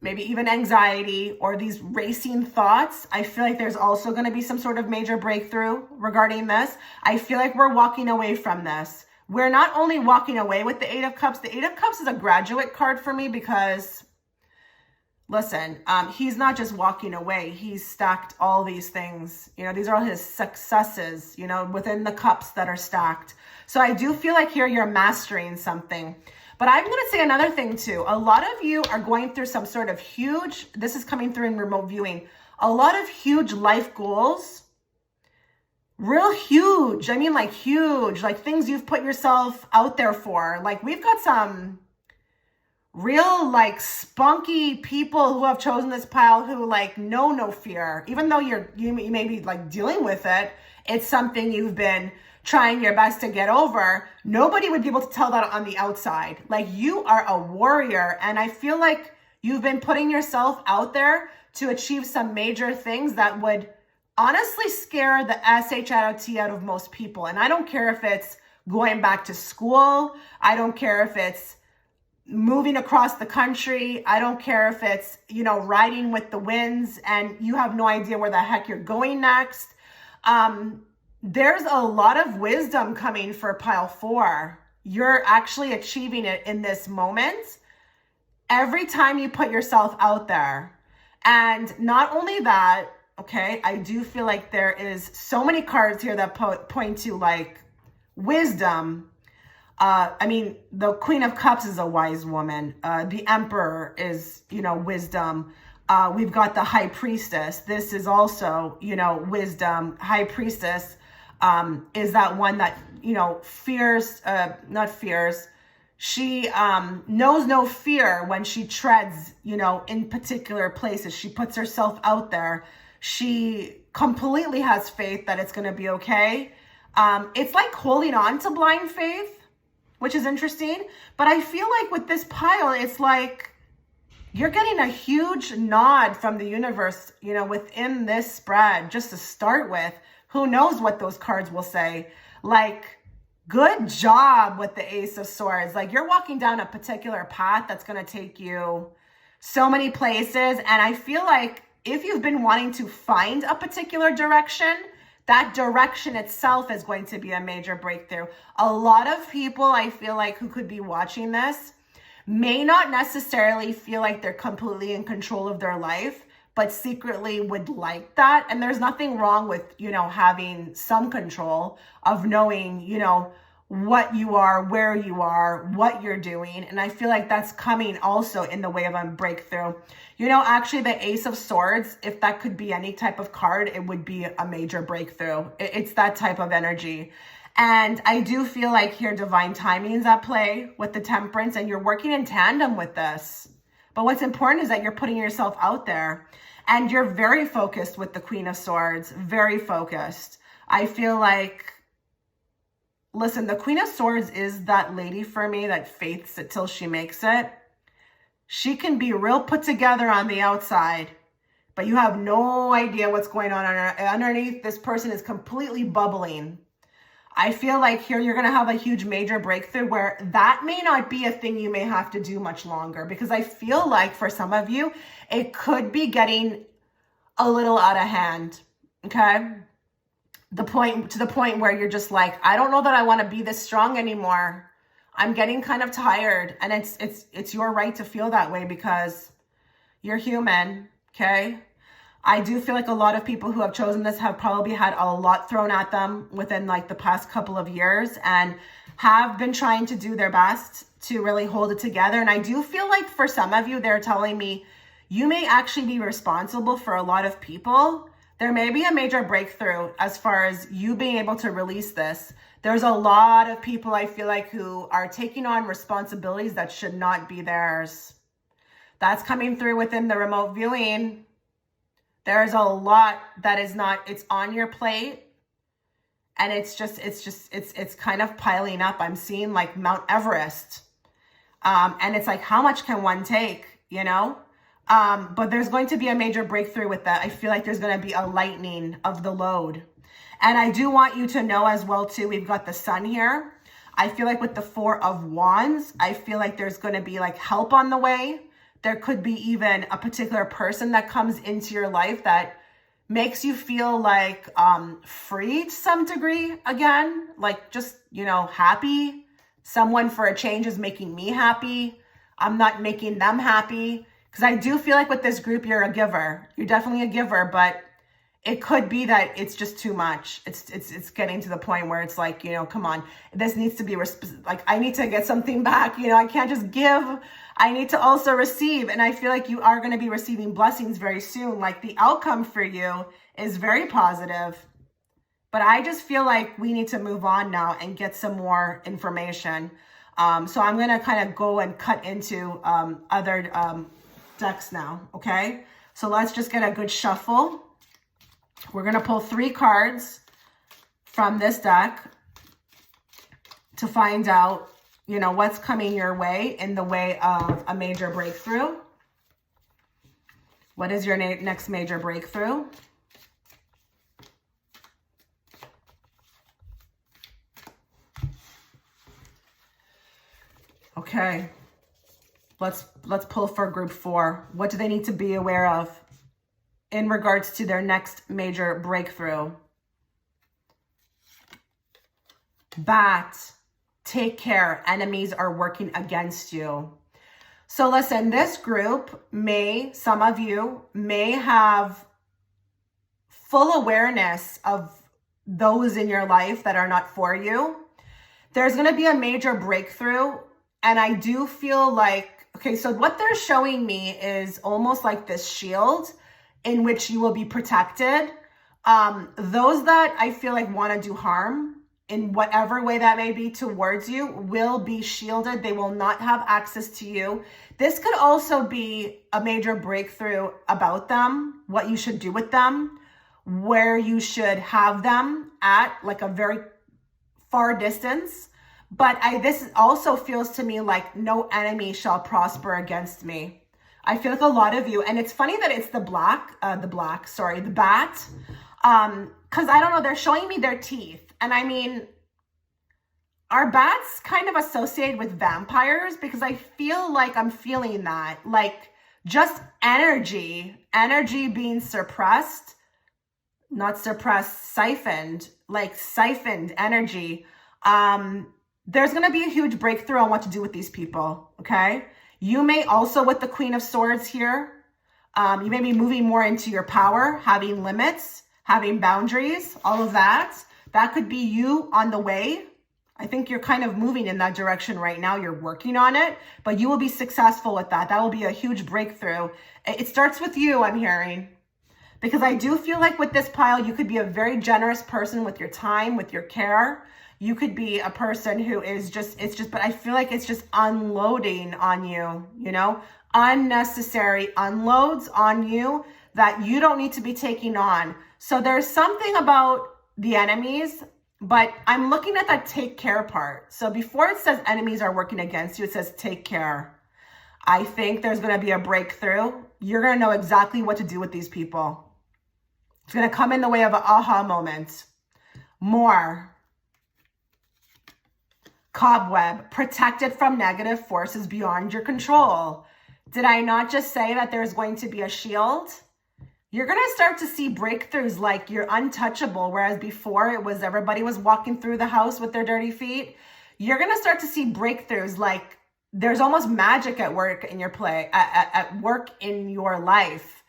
maybe even anxiety or these racing thoughts, I feel like there's also going to be some sort of major breakthrough regarding this. I feel like we're walking away from this. We're not only walking away with the Eight of Cups. The Eight of Cups is a graduate card for me because, listen, he's not just walking away. He's stacked all these things. You know, these are all his successes, you know, within the cups that are stacked. So I do feel like here you're mastering something. But I'm going to say another thing too. A lot of you are going through some sort of huge, this is coming through in remote viewing, a lot of huge life goals. Real huge. I mean, like huge, like things you've put yourself out there for. Like we've got some real like spunky people who have chosen this pile who like know no fear. Even though you may be like dealing with it, it's something you've been trying your best to get over. Nobody would be able to tell that on the outside. Like you are a warrior, and I feel like you've been putting yourself out there to achieve some major things that would honestly scare the SHIT out of most people. And I don't care if it's going back to school. I don't care if it's moving across the country. I don't care if it's, you know, riding with the winds and you have no idea where the heck you're going next. There's a lot of wisdom coming for pile 4. You're actually achieving it in this moment every time you put yourself out there. And not only that, okay, I do feel like there is so many cards here that point to like wisdom. I mean, the Queen of Cups is a wise woman. The Emperor is, you know, wisdom. We've got the High Priestess. This is also, you know, wisdom. High Priestess is that one that, you know, not fears. She knows no fear when she treads, you know, in particular places. She puts herself out there. She completely has faith that it's going to be okay. It's like holding on to blind faith, which is interesting. But I feel like with this pile, it's like you're getting a huge nod from the universe, you know, within this spread, just to start with. Who knows what those cards will say? Like, good job with the Ace of Swords. Like, you're walking down a particular path that's going to take you so many places. And I feel like if you've been wanting to find a particular direction, that direction itself is going to be a major breakthrough. A lot of people, I feel like, who could be watching this may not necessarily feel like they're completely in control of their life, but secretly would like that. And there's nothing wrong with, you know, having some control of knowing, you know, what you are, where you are, what you're doing. And I feel like that's coming also in the way of a breakthrough. You know, actually the Ace of Swords, if that could be any type of card, it would be a major breakthrough. It's that type of energy. And I do feel like here divine timing is at play with the Temperance, and you're working in tandem with this. But what's important is that you're putting yourself out there, and you're very focused with the Queen of Swords, very focused. I feel like, listen, the Queen of Swords is that lady for me that faiths it till she makes it. She can be real put together on the outside, but you have no idea what's going on underneath. This person is completely bubbling. I feel like here you're going to have a huge major breakthrough where that may not be a thing you may have to do much longer, because I feel like for some of you, it could be getting a little out of hand, okay? To the point where you're just like, I don't know that I want to be this strong anymore. I'm getting kind of tired, and it's your right to feel that way because you're human, okay? I do feel like a lot of people who have chosen this have probably had a lot thrown at them within like the past couple of years and have been trying to do their best to really hold it together. And I do feel like for some of you, they're telling me You may actually be responsible for a lot of people. There may be a major breakthrough as far as you being able to release this. There's a lot of people, I feel like, who are taking on responsibilities that should not be theirs. That's coming through within the remote viewing. There's a lot that is not, it's on your plate. And it's kind of piling up. I'm seeing like Mount Everest. And it's like, how much can one take, you know? But there's going to be a major breakthrough with that. I feel like there's going to be a lightening of the load. And I do want you to know as well, too, we've got the Sun here. I feel like with the Four of Wands, I feel like there's going to be like help on the way. There could be even a particular person that comes into your life that makes you feel like free to some degree again, like just, you know, happy. Someone for a change is making me happy. I'm not making them happy. Because I do feel like with this group, you're a giver. You're definitely a giver, but it could be that it's just too much. It's getting to the point where it's like, you know, come on, this needs to be, like, I need to get something back. You know, I can't just give. I need to also receive. And I feel like you are going to be receiving blessings very soon. Like the outcome for you is very positive. But I just feel like we need to move on now and get some more information. So I'm going to kind of go and cut into other decks now. Okay. So let's just get a good shuffle. We're going to pull 3 cards from this deck to find out, you know, what's coming your way in the way of a major breakthrough. What is your next major breakthrough? Okay. Let's pull for group 4. What do they need to be aware of in regards to their next major breakthrough? Bat, take care. Enemies are working against you. So listen, this group some of you may have full awareness of those in your life that are not for you. There's going to be a major breakthrough. And I do feel like, okay, so what they're showing me is almost like this shield in which you will be protected. Those that I feel like want to do harm in whatever way that may be towards you will be shielded. They will not have access to you. This could also be a major breakthrough about them, what you should do with them, where you should have them at like a very far distance. But this also feels to me like no enemy shall prosper against me. I feel like a lot of you, and it's funny that it's the bat. Because I don't know, they're showing me their teeth. And I mean, are bats kind of associated with vampires? Because I feel like I'm feeling that. Like just energy being suppressed, not suppressed, siphoned, like siphoned energy. There's going to be a huge breakthrough on what to do with these people, okay? You may also, with the Queen of Swords here, you may be moving more into your power, having limits, having boundaries, all of that. That could be you on the way. I think you're kind of moving in that direction right now. You're working on it, but you will be successful with that. That will be a huge breakthrough. It starts with you, I'm hearing. Because I do feel like with this pile, you could be a very generous person with your time, with your care. You could be a person who is but I feel like it's just unloading on you, you know, unnecessary unloads on you that you don't need to be taking on. So there's something about the enemies, but I'm looking at that take care part. So before it says enemies are working against you, it says take care. I think there's going to be a breakthrough. You're going to know exactly what to do with these people. It's going to come in the way of an aha moment. More. Cobweb, protected from negative forces beyond your control. Did I not just say that there's going to be a shield? You're going to start to see breakthroughs like you're untouchable, whereas before it was everybody was walking through the house with their dirty feet. You're going to start to see breakthroughs like there's almost magic at work in your at work in your life.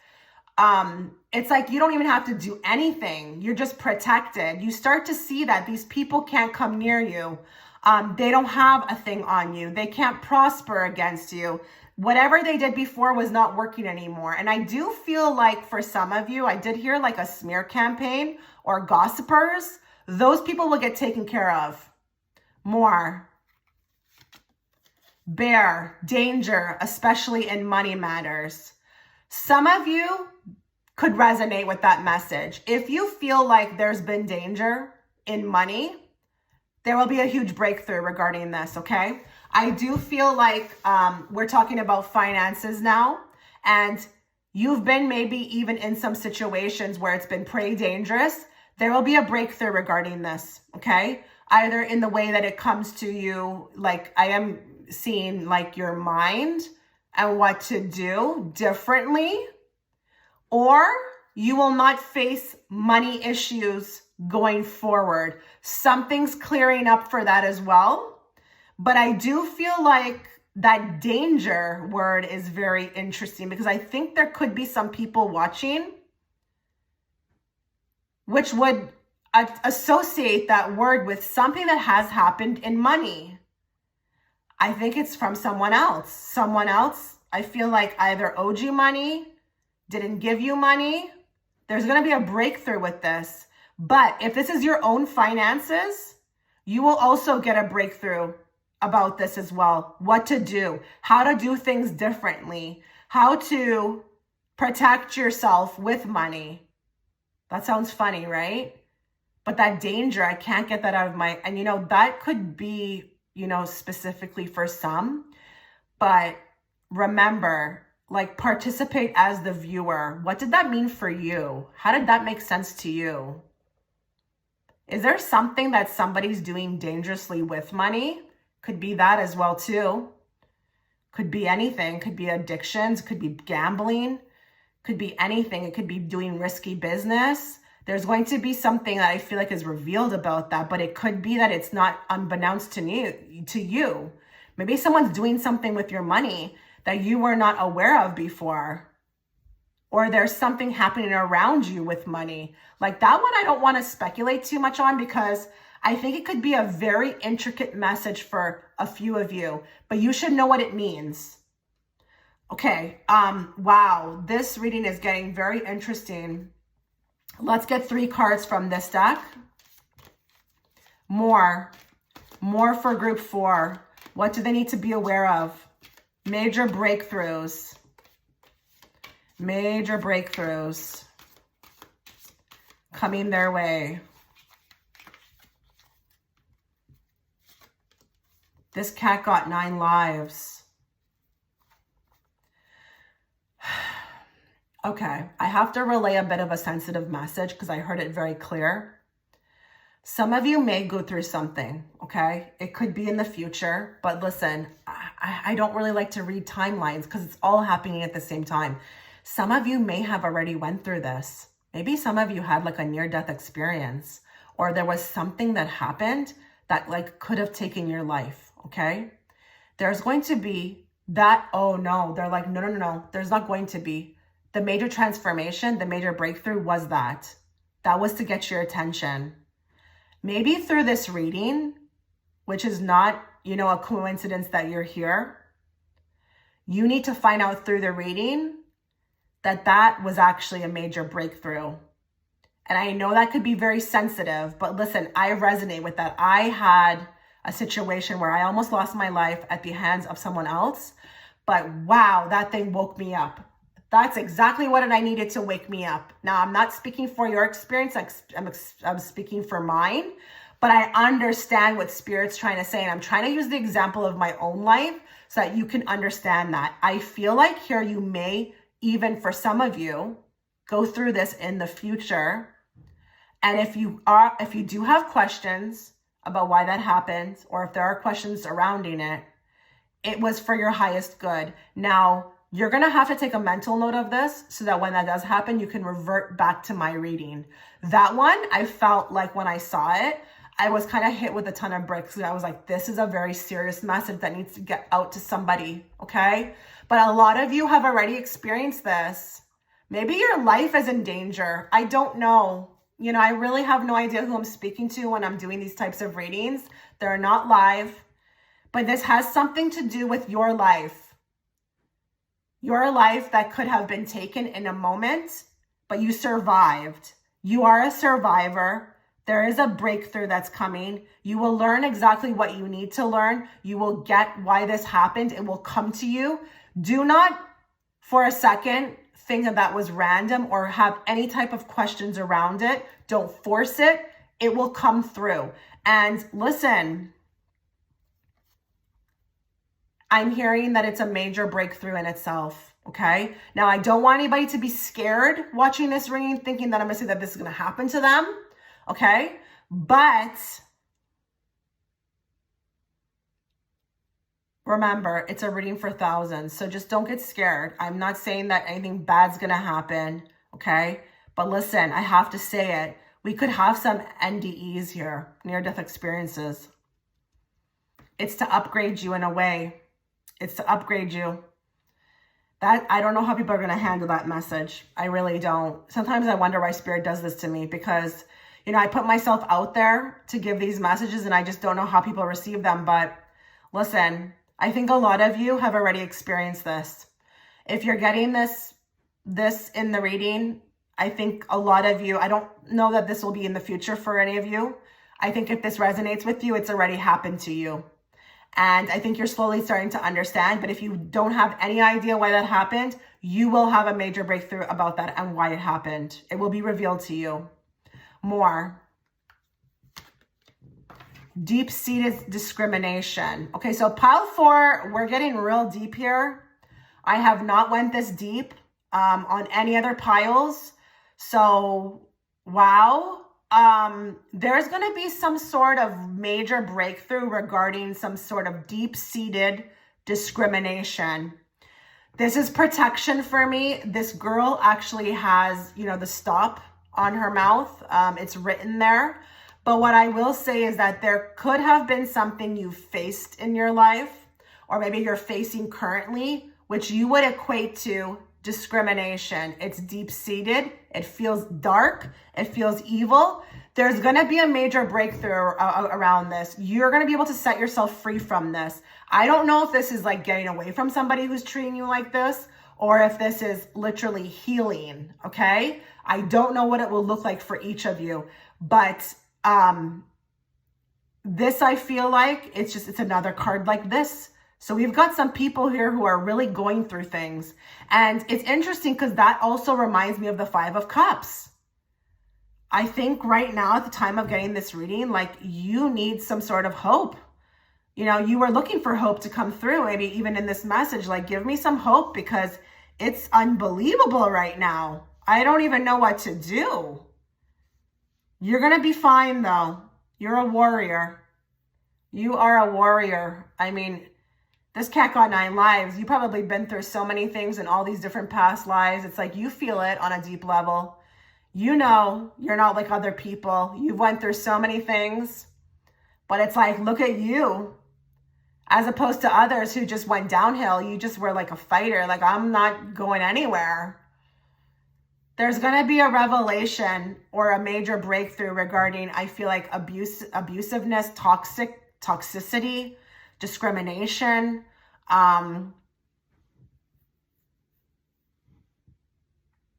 It's like you don't even have to do anything. You're just protected. You start to see that these people can't come near you. They don't have a thing on you. They can't prosper against you. whatever they did before was not working anymore. And I do feel like for some of you, I did hear like a smear campaign or gossipers. Those people will get taken care of. More. Bear, danger, especially in money matters. Some of you could resonate with that message. If you feel like there's been danger in money, there will be a huge breakthrough regarding this, okay? I do feel like we're talking about finances now, and you've been maybe even in some situations where it's been pretty dangerous. There will be a breakthrough regarding this, okay? Either in the way that it comes to you, like I am seeing like your mind and what to do differently, or you will not face money issues going forward. Something's clearing up for that as well. But I do feel like that danger word is very interesting, because I think there could be some people watching which would associate that word with something that has happened in money. I think it's from someone else. Someone else, I feel like either owed you money, didn't give you money. There's going to be a breakthrough with this. But if this is your own finances, you will also get a breakthrough about this as well. What to do, how to do things differently, how to protect yourself with money. That sounds funny, right? But that danger, I can't get that out of my, and that could be, specifically for some, but remember, like, participate as the viewer. What did that mean for you? How did that make sense to you? Is there something that somebody's doing dangerously with money? Could be that as well too. Could be anything. Could be addictions. Could be gambling. Could be anything. It could be doing risky business. There's going to be something that I feel like is revealed about that, but it could be that it's not unbeknownst to you. Maybe someone's doing something with your money that you were not aware of before. Or there's something happening around you with money. Like that one, I don't want to speculate too much on, because I think it could be a very intricate message for a few of you, but you should know what it means. Okay, wow, this reading is getting very interesting. Let's get 3 cards from this deck. More for group 4. What do they need to be aware of? Major breakthroughs. Major breakthroughs coming their way. This cat got 9 lives. Okay, I have to relay a bit of a sensitive message because I heard it very clear. Some of you may go through something, okay? It could be in the future, but listen, I don't really like to read timelines because it's all happening at the same time. Some of you may have already went through this. Maybe some of you had like a near-death experience, or there was something that happened that like could have taken your life, okay? There's going to be that, oh no, they're like, no, there's not going to be. The major transformation, the major breakthrough was that. That was to get your attention. Maybe through this reading, which is not, a coincidence that you're here, you need to find out through the reading that was actually a major breakthrough. And I know that could be very sensitive, but listen, I resonate with that. I had a situation where I almost lost my life at the hands of someone else, but wow, that thing woke me up. That's exactly what I needed to wake me up. Now, I'm not speaking for your experience. I'm speaking for mine, but I understand what Spirit's trying to say. And I'm trying to use the example of my own life so that you can understand that. I feel like here you may, even for some of you, go through this in the future. And if you do have questions about why that happened, or if there are questions surrounding it, it was for your highest good. Now, you're going to have to take a mental note of this so that when that does happen, you can revert back to my reading. That one, I felt like when I saw it, I was kind of hit with a ton of bricks. I was like, this is a very serious message that needs to get out to somebody, okay? But a lot of you have already experienced this. Maybe your life is in danger. I don't know. I really have no idea who I'm speaking to when I'm doing these types of readings. They're not live, but this has something to do with your life. Your life that could have been taken in a moment, but you survived. You are a survivor. There is a breakthrough that's coming. You will learn exactly what you need to learn. You will get why this happened. It will come to you. Do not for a second think that was random or have any type of questions around it. Don't force it. It will come through. And listen, I'm hearing that it's a major breakthrough in itself, okay? Now, I don't want anybody to be scared watching this reading, thinking that I'm gonna say that this is gonna happen to them, okay? But remember, it's a reading for thousands, so just don't get scared. I'm not saying that anything bad's gonna happen, okay? But listen, I have to say it. We could have some NDEs here, near-death experiences. It's to upgrade you in a way. It's to upgrade you. That I don't know how people are going to handle that message. I really don't. Sometimes I wonder why Spirit does this to me because, you know, I put myself out there to give these messages and I just don't know how people receive them. But listen, I think a lot of you have already experienced this. If you're getting this in the reading, I think a lot of you, I don't know that this will be in the future for any of you. I think if this resonates with you, it's already happened to you. And I think you're slowly starting to understand. But if you don't have any idea why that happened, you will have a major breakthrough about that and why it happened. It will be revealed to you more. Deep-seated discrimination. Okay, so pile 4, we're getting real deep here. I have not went this deep on any other piles. So, wow. There's going to be some sort of major breakthrough regarding some sort of deep-seated discrimination. This is protection for me. This girl actually has, you know, the stop on her mouth. It's written there. But what I will say is that there could have been something you faced in your life, or maybe you're facing currently, which you would equate to discrimination. It's deep-seated. It feels dark. It feels evil. There's going to be a major breakthrough around this. You're going to be able to set yourself free from this. I don't know if this is like getting away from somebody who's treating you like this, or if this is literally healing, okay? I don't know what it will look like for each of you, but this, I feel like it's another card like this. So we've got some people here who are really going through things. And it's interesting because that also reminds me of the 5 of Cups. I think right now at the time of getting this reading, like you need some sort of hope. You know, you were looking for hope to come through, maybe even in this message, like give me some hope because it's unbelievable right now. I don't even know what to do. You're going to be fine though. You're a warrior. You are a warrior. I mean, this cat got 9 lives. You've probably been through so many things in all these different past lives. It's like you feel it on a deep level. You know, you're not like other people. You've went through so many things. But it's like, look at you. As opposed to others who just went downhill. You just were like a fighter. Like, I'm not going anywhere. There's going to be a revelation or a major breakthrough regarding, I feel like, abusiveness, toxicity, discrimination.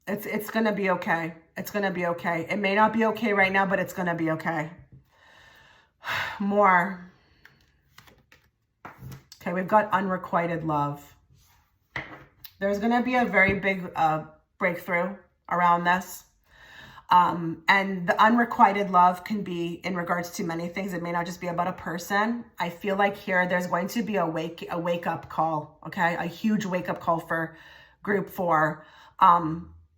It's going to be okay. It's going to be okay. It may not be okay right now, but it's going to be okay. More. Okay, we've got unrequited love. There's going to be a very big breakthrough around this. And the unrequited love can be in regards to many things. It may not just be about a person. I feel like here there's going to be a wake-up call, okay? A huge wake-up call for group 4.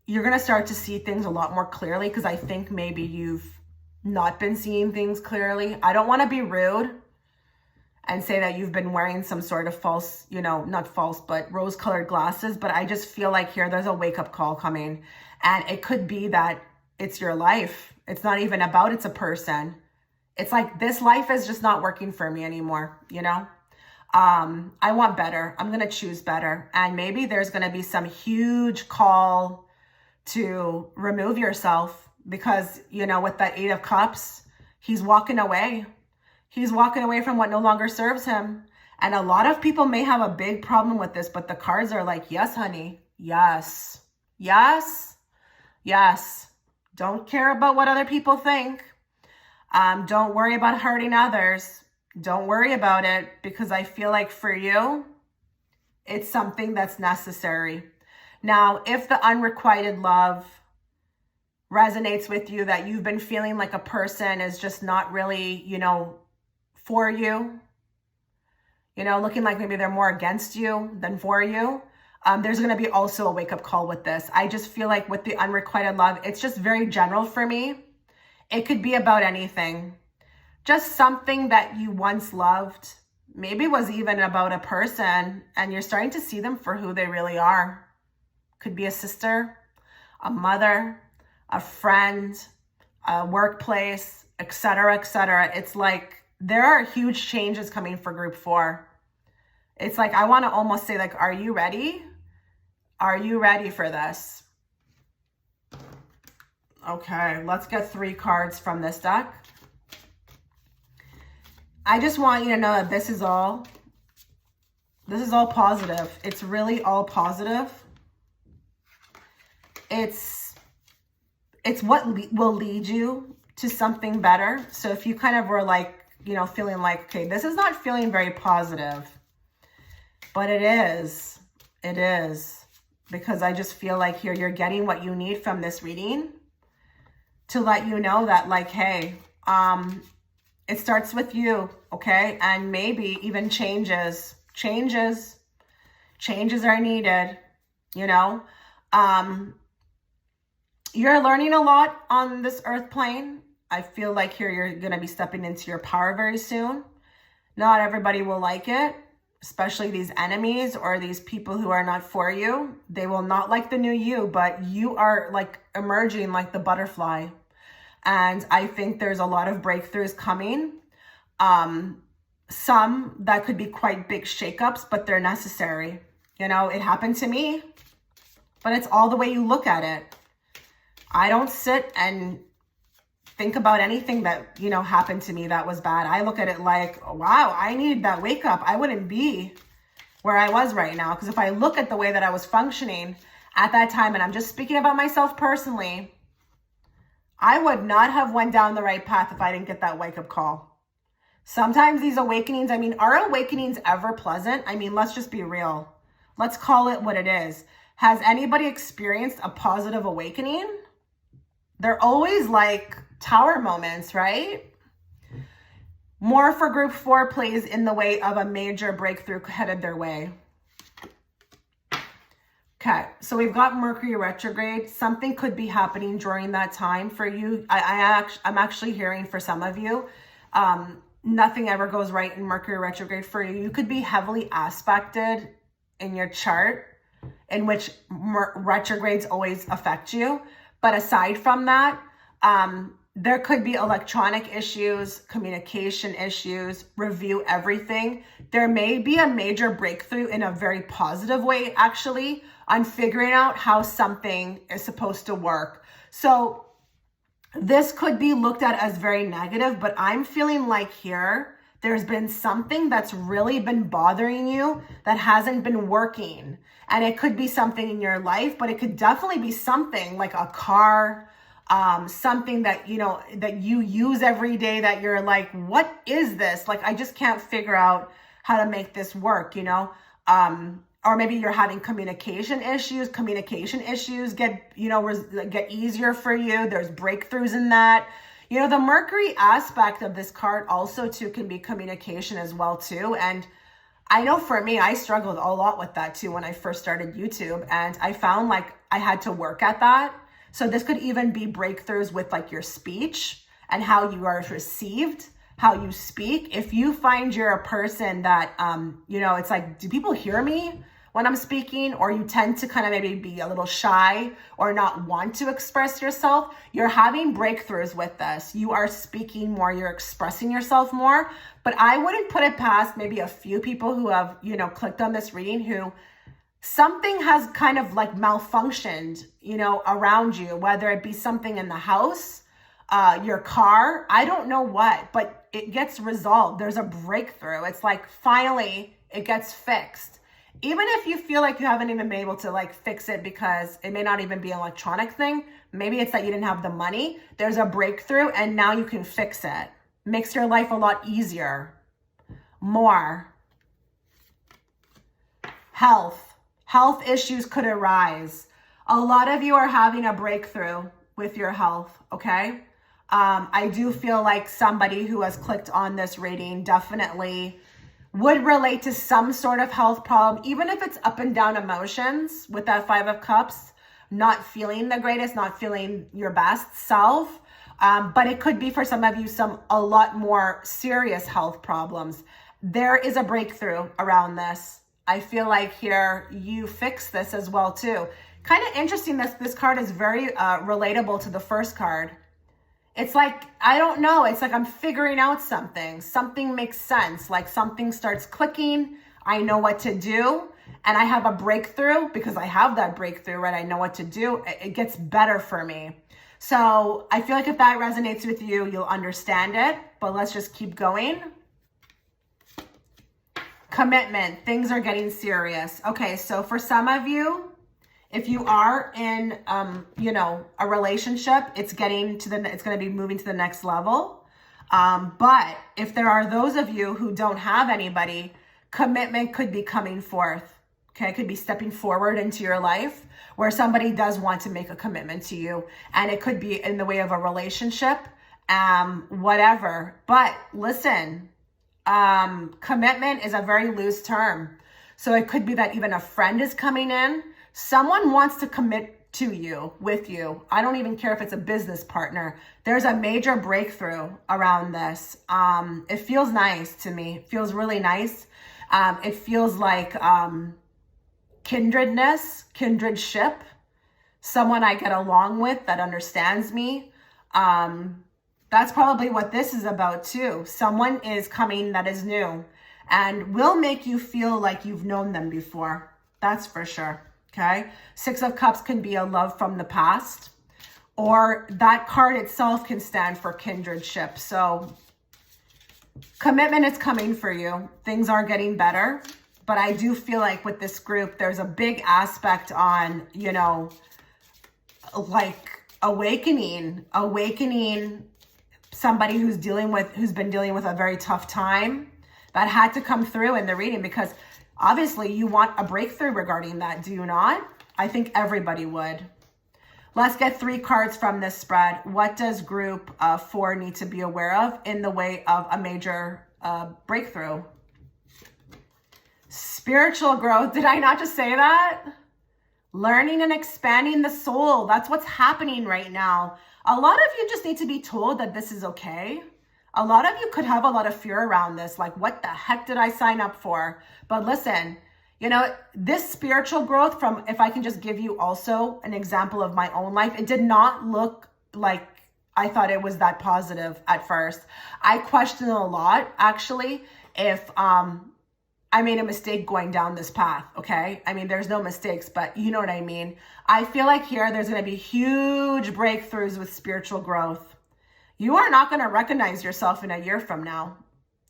You're going to start to see things a lot more clearly because I think maybe you've not been seeing things clearly. I don't want to be rude and say that you've been wearing some sort of false, you know, not false, but rose-colored glasses. But I just feel like here there's a wake-up call coming. And it could be that it's your life. It's not even about it's a person. It's like this life is just not working for me anymore, you know? I want better. I'm going to choose better. And maybe there's going to be some huge call to remove yourself because, you know, with that 8 of Cups, he's walking away. He's walking away from what no longer serves him. And a lot of people may have a big problem with this, but the cards are like, yes, honey. Yes. Yes. Yes. Don't care about what other people think. Don't worry about hurting others. Don't worry about it, because I feel like for you, it's something that's necessary. Now, if the unrequited love resonates with you, that you've been feeling like a person is just not really, for you, looking like maybe they're more against you than for you, there's going to be also a wake-up call with this. I just feel like with the unrequited love, it's just very general for me. It could be about anything. Just something that you once loved. Maybe it was even about a person, and you're starting to see them for who they really are. Could be a sister, a mother, a friend, a workplace, etc., etc. It's like there are huge changes coming for group 4. It's like, I want to almost say, like, are you ready? Are you ready for this? Okay, let's get 3 cards from this deck. I just want you to know that this is all positive. It's really all positive. It's what will lead you to something better. So if you kind of were like, feeling like, okay, this is not feeling very positive, but it is, because I just feel like here you're getting what you need from this reading to let you know that, like, hey, it starts with you, okay? And maybe even changes are needed, You're learning a lot on this earth plane. I feel like here you're going to be stepping into your power very soon. Not everybody will like it, especially these enemies or these people who are not for you. They will not like the new you, but you are like emerging like the butterfly. And I think there's a lot of breakthroughs coming. Some that could be quite big shakeups, but they're necessary. It happened to me, but it's all the way you look at it. I don't sit and think about anything that, happened to me that was bad. I look at it like, wow, I needed that wake up. I wouldn't be where I was right now. Because if I look at the way that I was functioning at that time, and I'm just speaking about myself personally, I would not have went down the right path if I didn't get that wake up call. Sometimes these awakenings, are awakenings ever pleasant? Let's just be real. Let's call it what it is. Has anybody experienced a positive awakening? They're always like tower moments, right? More for group 4 plays in the way of a major breakthrough headed their way. Okay, so we've got Mercury retrograde. Something could be happening during that time for you. I'm actually hearing for some of you, nothing ever goes right in Mercury retrograde for you. You could be heavily aspected in your chart, in which retrogrades always affect you. But aside from that, there could be electronic issues, communication issues, review everything. There may be a major breakthrough in a very positive way, actually, on figuring out how something is supposed to work. So this could be looked at as very negative, but I'm feeling like here, there's been something that's really been bothering you that hasn't been working. And it could be something in your life, but it could definitely be something like a car, something that, that you use every day that you're like, what is this? Like, I just can't figure out how to make this work, or maybe you're having communication issues. Communication issues get easier for you. There's breakthroughs in that. The Mercury aspect of this card also too can be communication as well too. And I know for me, I struggled a lot with that too when I first started YouTube, and I found like I had to work at that. So this could even be breakthroughs with like your speech and how you are received, how you speak. If you find you're a person that, it's like, do people hear me when I'm speaking? Or you tend to kind of maybe be a little shy or not want to express yourself, you're having breakthroughs with this. You are speaking more, you're expressing yourself more. But I wouldn't put it past maybe a few people who have, clicked on this reading who something has kind of like malfunctioned, around you, whether it be something in the house, your car. I don't know what, but it gets resolved. There's a breakthrough. It's like finally it gets fixed. Even if you feel like you haven't even been able to like fix it because it may not even be an electronic thing. Maybe it's that you didn't have the money. There's a breakthrough and now you can fix it. Makes your life a lot easier. More. Health issues could arise. A lot of you are having a breakthrough with your health, okay? I do feel like somebody who has clicked on this reading definitely would relate to some sort of health problem, even if it's up and down emotions with that Five of Cups, not feeling the greatest, not feeling your best self. But it could be for some of you a lot more serious health problems. There is a breakthrough around this. I feel like here you fix this as well too. Kind of interesting, this card is very relatable to the first card. It's like, I don't know, it's like I'm figuring out something. Something makes sense, like something starts clicking. I know what to do and I have a breakthrough because I have that breakthrough, right? I know what to do. It gets better for me. So I feel like if that resonates with you, you'll understand it, but let's just keep going. Commitment, things are getting serious. Okay, so for some of you, if you are in, a relationship, it's going to be moving to the next level. But if there are those of you who don't have anybody, commitment could be coming forth. Okay, it could be stepping forward into your life where somebody does want to make a commitment to you. And it could be in the way of a relationship, whatever. But listen, commitment is a very loose term. So it could be that even a friend is coming in. Someone wants to commit to you, with you. I don't even care if it's a business partner. There's a major breakthrough around this. It feels nice to me. It feels really nice. It feels like kindredship, someone I get along with that understands me. That's probably what this is about too. Someone is coming that is new and will make you feel like you've known them before. That's for sure. Okay. Six of Cups can be a love from the past, or that card itself can stand for kindredship. So commitment is coming for you. Things are getting better, but I do feel like with this group, there's a big aspect on, like awakening somebody who's been dealing with a very tough time. That had to come through in the reading because obviously you want a breakthrough regarding that, do you not? I think everybody would. Let's get 3 cards from this spread. What does group 4 need to be aware of in the way of a major breakthrough? Spiritual growth. Did I not just say that? Learning and expanding the soul. That's what's happening right now. A lot of you just need to be told that this is okay. A lot of you could have a lot of fear around this. Like, what the heck did I sign up for? But listen, this spiritual growth from, if I can just give you also an example of my own life, it did not look like I thought it was that positive at first. I questioned a lot, actually, if I made a mistake going down this path, okay? I mean, there's no mistakes, but you know what I mean. I feel like here there's going to be huge breakthroughs with spiritual growth. You are not going to recognize yourself in a year from now.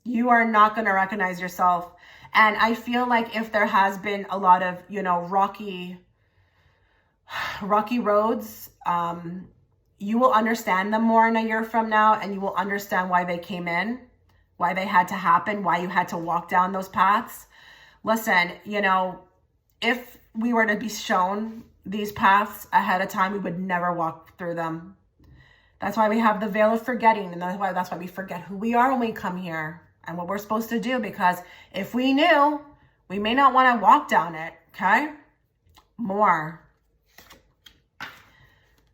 You are not going to recognize yourself. And I feel like if there has been a lot of, rocky roads, you will understand them more in a year from now, and you will understand why they came in, why they had to happen, why you had to walk down those paths. Listen, if we were to be shown these paths ahead of time, we would never walk through them. That's why we have the veil of forgetting, and that's why we forget who we are when we come here and what we're supposed to do, because if we knew, we may not want to walk down it, okay? More.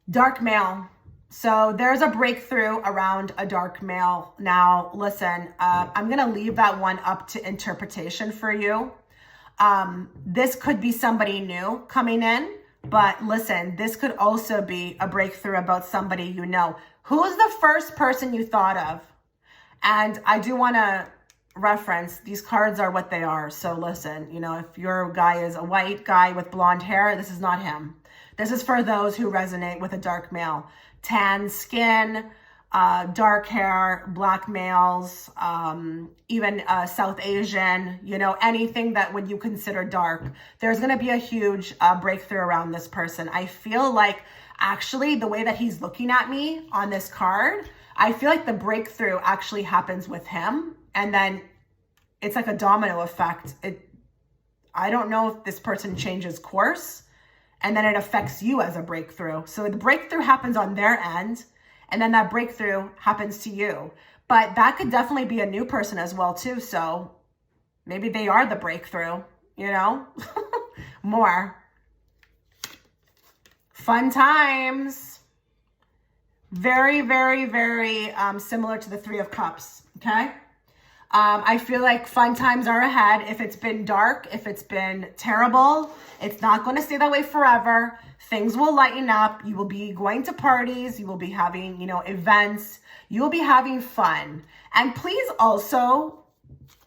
Dark male. So there's a breakthrough around a dark male. Now, listen, I'm going to leave that one up to interpretation for you. This could be somebody new coming in. But listen, this could also be a breakthrough about somebody you know. Who's the first person you thought of? And I do want to reference, these cards are what they are. So listen, if your guy is a white guy with blonde hair, this is not him. This is for those who resonate with a dark male. Tan skin, dark hair, black males, even South Asian, you know, anything that would you consider dark, there's going to be a huge breakthrough around this person. I feel like actually the way that he's looking at me on this card, I feel like the breakthrough actually happens with him. And then it's like a domino effect. I don't know if this person changes course and then it affects you as a breakthrough. So the breakthrough happens on their end, and then that breakthrough happens to you. But that could definitely be a new person as well too. So maybe they are the breakthrough, you know, more fun times. Very, very, very similar to the Three of Cups. Okay. I feel like fun times are ahead. If it's been dark, if it's been terrible, it's not going to stay that way forever. Things will lighten up. You will be going to parties. You will be having, you know, events. You will be having fun. And please also,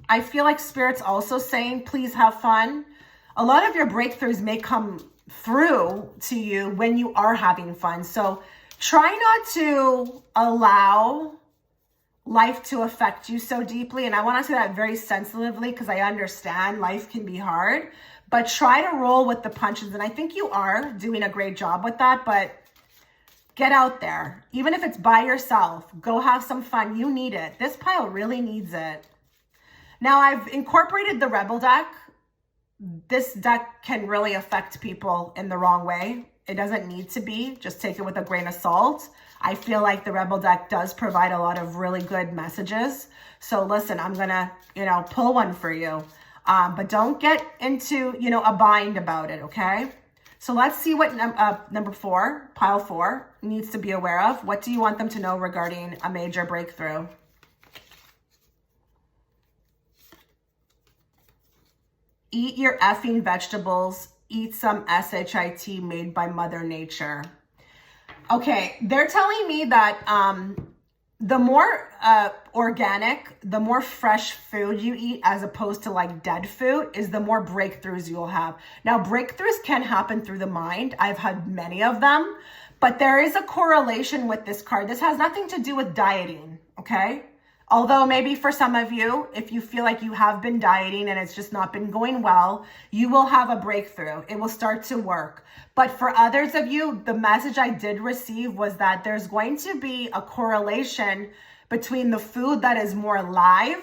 I feel like Spirit's also saying, please have fun. A lot of your breakthroughs may come through to you when you are having fun. So try not to allow life to affect you so deeply. And I want to say that very sensitively because I understand life can be hard, but try to roll with the punches. And I think you are doing a great job with that, but get out there. Even if it's by yourself, go have some fun. You need it. This pile really needs it. Now I've incorporated the Rebel deck. This deck can really affect people in the wrong way. It doesn't need to be. Just take it with a grain of salt. I feel like the Rebel deck does provide a lot of really good messages. So listen, I'm going to, you know, pull one for you. But don't get into, you know, a bind about it, okay? So let's see what number 4, pile 4, needs to be aware of. What do you want them to know regarding a major breakthrough? Eat your effing vegetables. Eat some SHIT made by Mother Nature. Okay, they're telling me that the more organic, the more fresh food you eat as opposed to like dead food is the more breakthroughs you'll have. Now, breakthroughs can happen through the mind. I've had many of them, but there is a correlation with this card. This has nothing to do with dieting, okay? Although maybe for some of you, if you feel like you have been dieting and it's just not been going well, you will have a breakthrough. It will start to work. But for others of you, the message I did receive was that there's going to be a correlation between the food that is more alive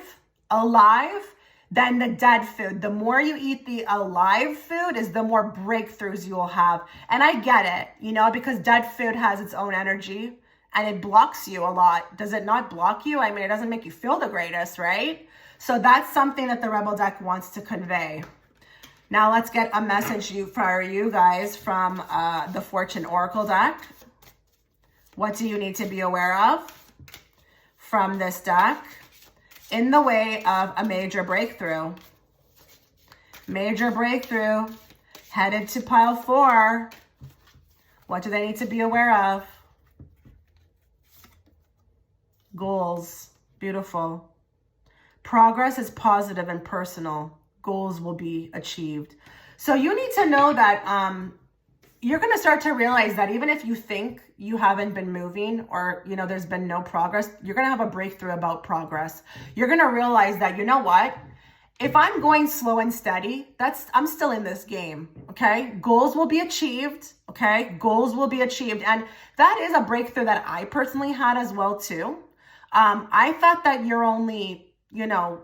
than the dead food. The more you eat the alive food is the more breakthroughs you will have. And I get it, you know, because dead food has its own energy. And it blocks you a lot. Does it not block you? I mean, it doesn't make you feel the greatest, right? So that's something that the Rebel deck wants to convey. Now let's get a message for you guys from the Fortune Oracle deck. What do you need to be aware of from this deck in the way of a major breakthrough? Major breakthrough headed to pile 4. What do they need to be aware of? Goals. Beautiful. Progress is positive and personal. Goals will be achieved. So you need to know that you're going to start to realize that even if you think you haven't been moving or, you know, there's been no progress, you're going to have a breakthrough about progress. You're going to realize that, you know what? If I'm going slow and steady, I'm still in this game, okay? Goals will be achieved, okay? Goals will be achieved. And that is a breakthrough that I personally had as well, too. I thought that you're only, you know,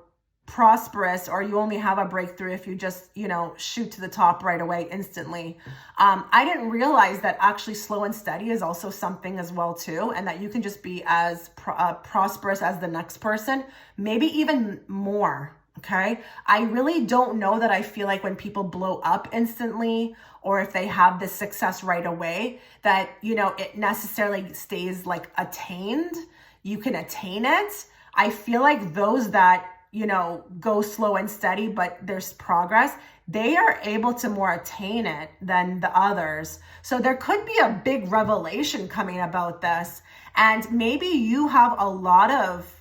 prosperous or you only have a breakthrough if you just, you know, shoot to the top right away instantly. I didn't realize that actually slow and steady is also something as well, too. And that you can just be as prosperous as the next person, maybe even more. Okay. I really don't know that I feel like when people blow up instantly or if they have this success right away, that, you know, it necessarily stays like attained. You can attain it. I feel like those that, you know, go slow and steady, but there's progress, they are able to more attain it than the others. So there could be a big revelation coming about this. And maybe you have a lot of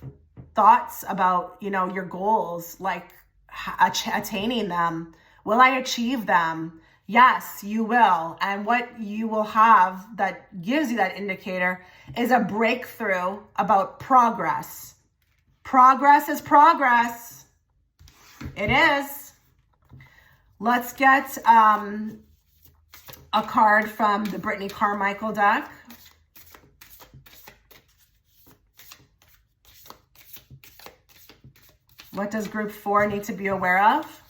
thoughts about, you know, your goals, like attaining them. Will I achieve them? Yes, you will. And what you will have that gives you that indicator is a breakthrough about progress. Progress is progress. It is. Let's get a card from the Brittany Carmichael deck. What does group 4 need to be aware of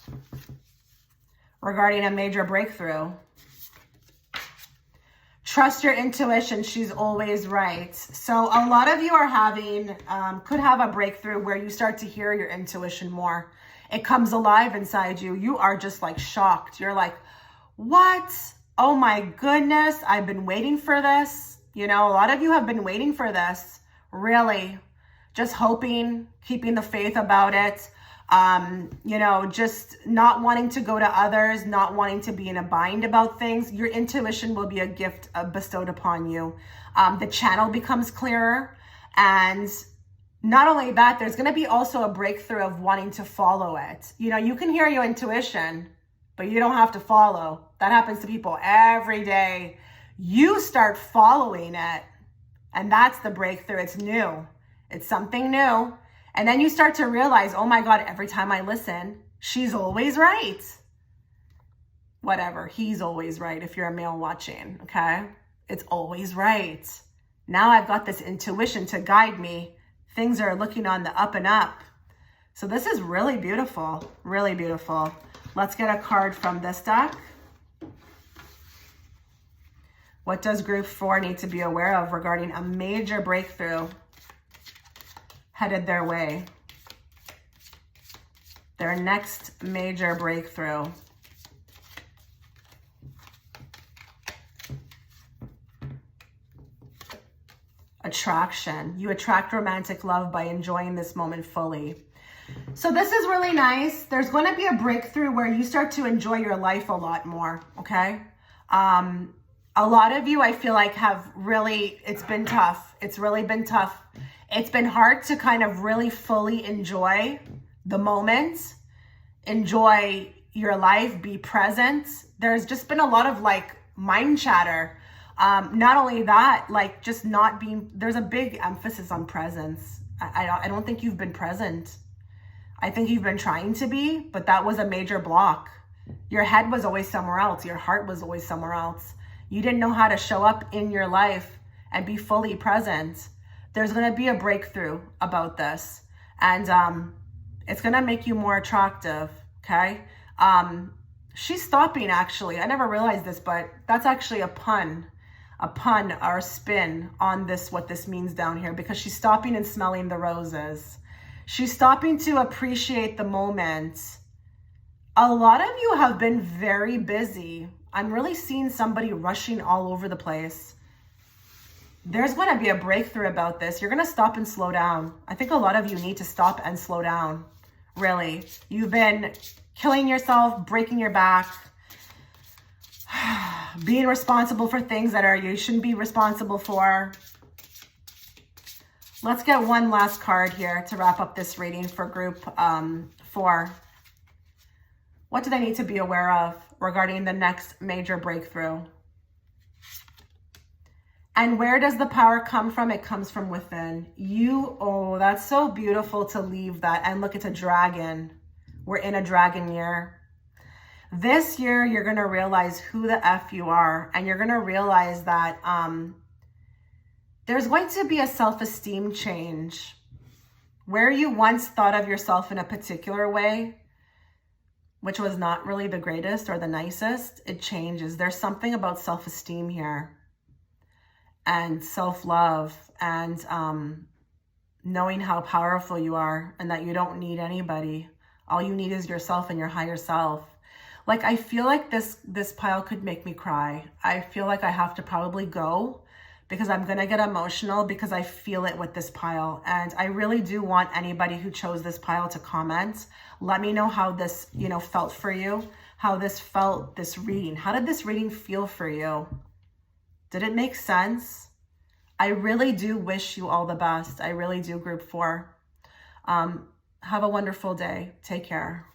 regarding a major breakthrough? Trust your intuition. She's always right. So a lot of you are having, could have a breakthrough where you start to hear your intuition more. It comes alive inside you. You are just like shocked. You're like, what? Oh my goodness. I've been waiting for this. You know, a lot of you have been waiting for this. Really. Just hoping, keeping the faith about it. You know, just not wanting to go to others, not wanting to be in a bind about things. Your intuition will be a gift bestowed upon you. The channel becomes clearer. And not only that, there's going to be also a breakthrough of wanting to follow it. You know, you can hear your intuition, but you don't have to follow. That happens to people every day. You start following it. And that's the breakthrough. It's new. It's something new. And then you start to realize, oh my God, every time I listen, she's always right. Whatever, he's always right if you're a male watching, okay? It's always right. Now I've got this intuition to guide me. Things are looking on the up and up. So this is really beautiful, really beautiful. Let's get a card from this deck. What does group 4 need to be aware of regarding a major breakthrough headed their way? Their next major breakthrough. Attraction. You attract romantic love by enjoying this moment fully. So this is really nice. There's going to be a breakthrough where you start to enjoy your life a lot more, okay? A lot of you, I feel like, have really, it's been tough. It's really been tough. It's been hard to kind of really fully enjoy the moment, enjoy your life, be present. There's just been a lot of like mind chatter. Not only that, like just not being, there's a big emphasis on presence. I don't think you've been present. I think you've been trying to be, but that was a major block. Your head was always somewhere else. Your heart was always somewhere else. You didn't know how to show up in your life and be fully present. There's going to be a breakthrough about this. And it's going to make you more attractive, okay? She's stopping, actually. I never realized this, but that's actually a pun or a spin on this, what this means down here, because she's stopping and smelling the roses. She's stopping to appreciate the moment. A lot of you have been very busy. I'm really seeing somebody rushing all over the place. There's going to be a breakthrough about this. You're going to stop and slow down. I think a lot of you need to stop and slow down. Really. You've been killing yourself, breaking your back, being responsible for things that you shouldn't be responsible for. Let's get one last card here to wrap up this reading for group 4. What do they need to be aware of regarding the next major breakthrough? And where does the power come from? It comes from within. Oh, that's so beautiful to leave that. And look, it's a dragon. We're in a dragon year. This year, you're going to realize who the F you are. And you're going to realize that there's going to be a self-esteem change. Where you once thought of yourself in a particular way, which was not really the greatest or the nicest, it changes. There's something about self-esteem here. And self-love and knowing how powerful you are and that you don't need anybody. All you need is yourself and your higher self. Like, I feel like this pile could make me cry. I feel like I have to probably go because I'm going to get emotional because I feel it with this pile. And I really do want anybody who chose this pile to comment. Let me know how this, felt for you, how this felt, this reading. How did this reading feel for you? Did it make sense? I really do wish you all the best. I really do, group 4. Have a wonderful day. Take care.